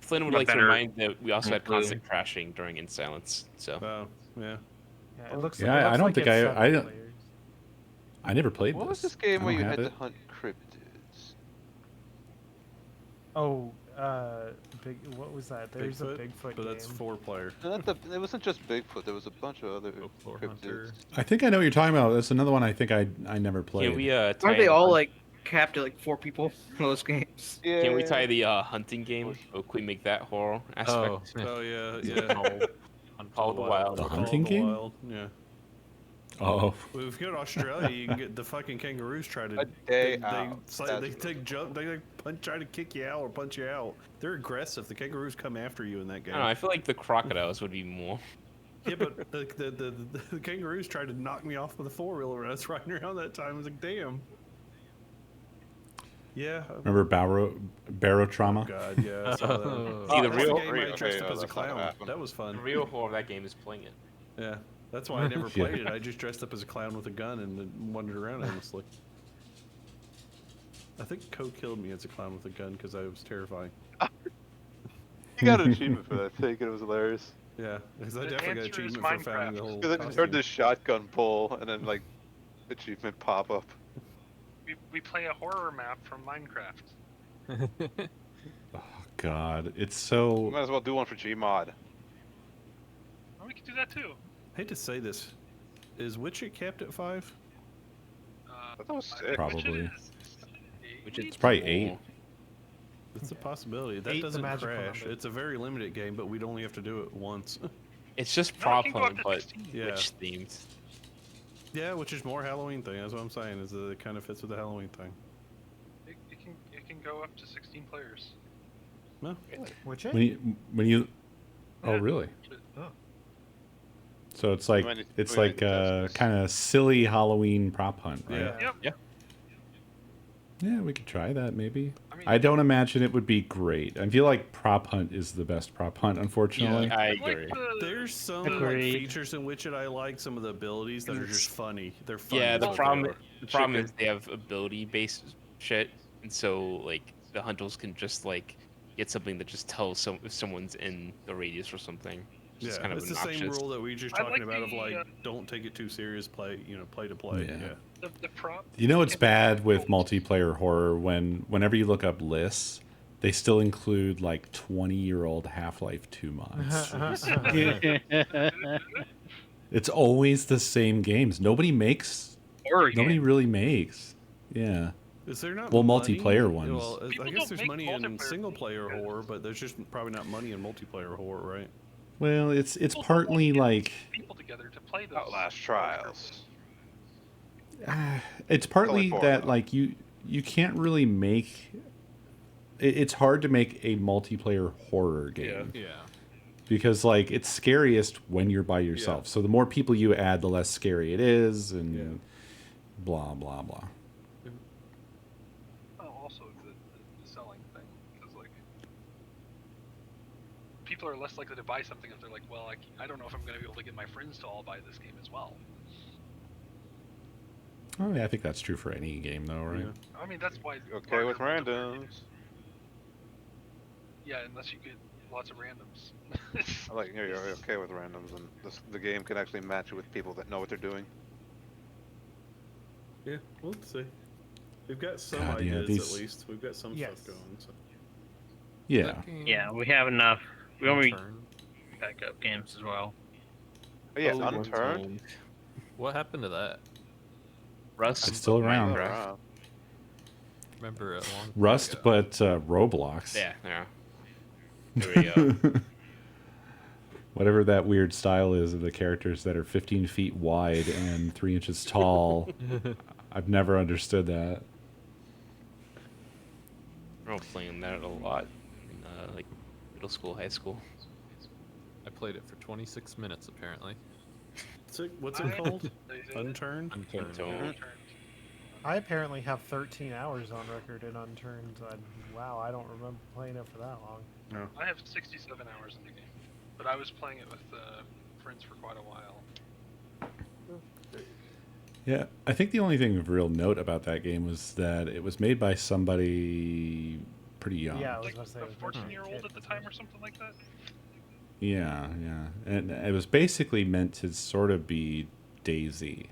Flynn would Not like to better. remind that we also Not had Clue. constant crashing during In Silence. So Oh, yeah. Yeah, it looks. Yeah, it looks I don't like think it's I- 7 I don't- players. I never played What this. was this game I where don't you have had it. to hunt cryptids? Oh, big. What was that? There's a Bigfoot but game. that's 4-player. It wasn't just Bigfoot. There was a bunch of other Folklore cryptids. Hunter. I think I know what you're talking about. That's another one I think I never played. can we tie Aren't they in- all like capped at like 4 people in those games? Yeah. Can we tie the hunting game? Or can we make that horror aspect? Oh yeah, Is it yeah. called Call of the Wild. The Call of hunting the game? Wild, yeah. Oh, Well, if you go to Australia, you can get the fucking kangaroos try to. A day they, out. They take jump. They like try to kick you out or punch you out. They're aggressive. The kangaroos come after you in that I game. don't know. I feel like the crocodiles would be more. Yeah, but the kangaroos tried to knock me off with a 4-wheeler when I was riding around that time. I was like, damn. Yeah. remember Barrow Trauma? God, yeah. I saw that. See, the that's real- game I Okay, dressed up as a that's not gonna clown. happen. That was fun. The real horror of that game is playing it. Yeah, that's why I never played it. I just dressed up as a clown with a gun and then wandered around aimlessly. I think Co killed me as a clown with a gun because I was terrifying. You got an achievement for that. I think it was hilarious. Yeah, because I The definitely got answer is achievement for finding the whole. Because I just heard costume. this shotgun pull and then like achievement pop up. We play a horror map from Minecraft. Oh God, it's We so. might as well do one for Gmod. Oh, we can do that too. Hate to say this, is Witcher capped at 5? I thought it was I 6. think Probably. Which It's probably 8. It's a possibility. That 8's the doesn't magical crash. number. It's a very limited game, but we'd only have to do it once. It's just No, it prop can go up hunt, to but 16. Yeah. witch themed. Yeah, which is more Halloween thing. That's what I'm saying. Is that it kind of fits with the Halloween thing. It can go up to 16 players. No. Which When you. Oh Yeah. really? Oh. So it's like might need- it's we might like need to test this. kind of silly Halloween prop hunt, right? Yeah. Yep. Yeah, we could try that maybe. I mean- I don't imagine it would be great. I feel like prop hunt is the best prop hunt, unfortunately. I I'd like agree. There's some like, Agreed. features in which I like. Some of the abilities that are just funny. They're funny. Yeah, is the what they problem are. the problem is they have ability based shit, and so like the hunters can just like get something that just tells if someone's in the radius or something. Yeah, It's kind of it's the obnoxious. same rule that we were just I talking like about of the, like, don't take it too serious. Play to play. Yeah. Yeah. The prop. You know it's bad with multiplayer horror whenever you look up lists, they still include like 20-year-old Half-Life 2 mods. It's always the same games. Nobody Horror nobody game. really makes. Yeah. Is there not Well, money? multiplayer ones. Well, People I guess don't there's make money in multiplayer single player games. horror, but there's just probably not money in multiplayer horror, right? Well, it's People don't partly get like people together to play those. Outlast Trials. it's partly four, that though. like you can't really make it's hard to make a multiplayer horror game. Yeah. Because like it's scariest when you're by yourself. So the more people you add, the less scary it is, and blah blah blah. Oh, also the selling thing, because like people are less likely to buy something if they're like, well, I don't know if I'm going to be able to get my friends to all buy this game as well. Oh yeah, I think that's true for any game though, right? I mean, that's why. Okay with larger multiplayer randoms. games- Yeah, unless you get lots of randoms. I like you're okay with randoms, and the game can actually match it with people that know what they're doing. Yeah, we'll see. We've got some God, yeah, ideas these- at least. We've got some Yes. stuff going. So. Yeah. Yeah, we have enough. We only Unturned. backup games as well. Oh, yeah, Oh, Unturned. What happened to that? Rust. It's still around. Wow. Remember a long time Rust, ago. but Roblox. Yeah. There we go. Whatever that weird style is of the characters that are 15 feet wide and 3 inches tall. I've never understood that. I remember playing that a lot in like middle school, high school. I played it for 26 minutes apparently. What's it called? Unturned? Unturned. I apparently have 13 hours on record in Unturned. Wow, I don't remember playing it for that long. No. I have 67 hours in the game, but I was playing it with friends for quite a while. Yeah, I think the only thing of real note about that game was that it was made by somebody pretty young. Yeah, I was Like gonna say a it was mentioned 14-year-old kid, at the wasn't time it? or something like that. Yeah, yeah. And it was basically meant to sort of be Daisy.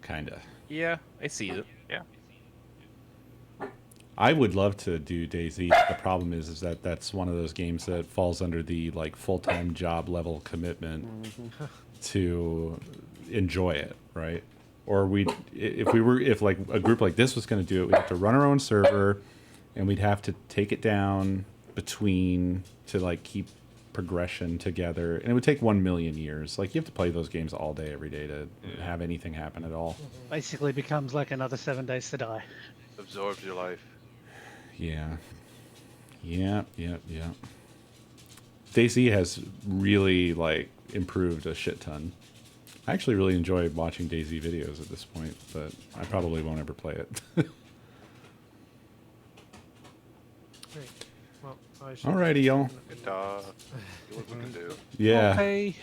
Kinda. Yeah, I see it. Yeah. I would love to do Daisy. The problem is that that's one of those games that falls under the like full-time job level commitment to enjoy it, right? Or if like a group like this was going to do it, we'd have to run our own server, and we'd have to take it down between to like keep progression together, and it would take 1 million years. Like you have to play those games all day, every day to have anything happen at all. Basically becomes like another 7 Days to Die. Absorbs your life. Yeah. Yeah. Daisy has really like improved a shit ton. I actually really enjoy watching Daisy videos at this point, but I probably won't ever play it. Great. Well, I should- Alrighty, y'all. Good dog. See what we can do. Yeah. Okay.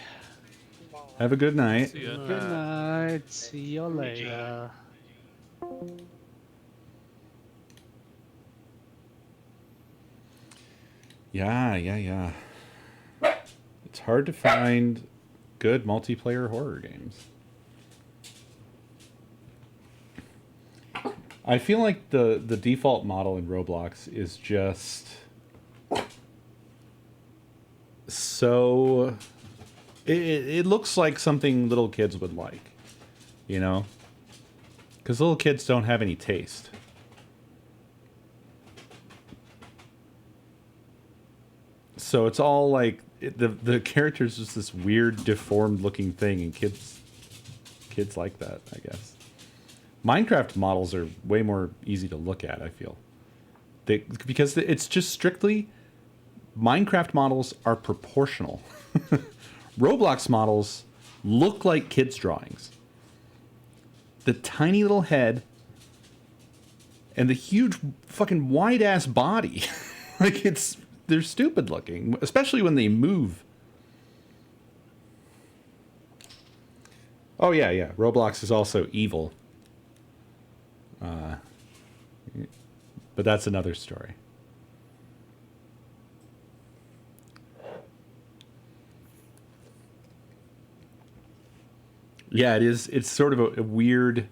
Have a good night. See ya. Good night. See you later. Yeah. It's hard to find good multiplayer horror games. I feel like the default model in Roblox is just so it looks like something little kids would like, you know? Because little kids don't have any taste. So it's all like the character's just this weird deformed looking thing, and kids like that, I guess. Minecraft models are way more easy to look at, I feel. Because it's just strictly Minecraft models are proportional. Roblox models look like kids' drawings. The tiny little head and the huge fucking wide ass body. Like they're stupid looking, especially when they move. Oh yeah. Roblox is also evil. But that's another story. Yeah, it is. It's sort of a weird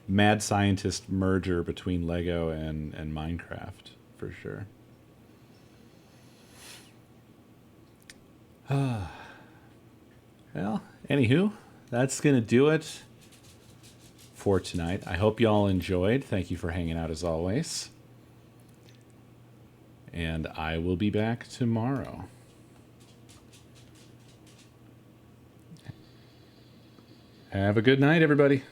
mad scientist merger between Lego and Minecraft, for sure. Well, anywho, that's going to do it for tonight. I hope you all enjoyed. Thank you for hanging out as always. And I will be back tomorrow. Have a good night, everybody.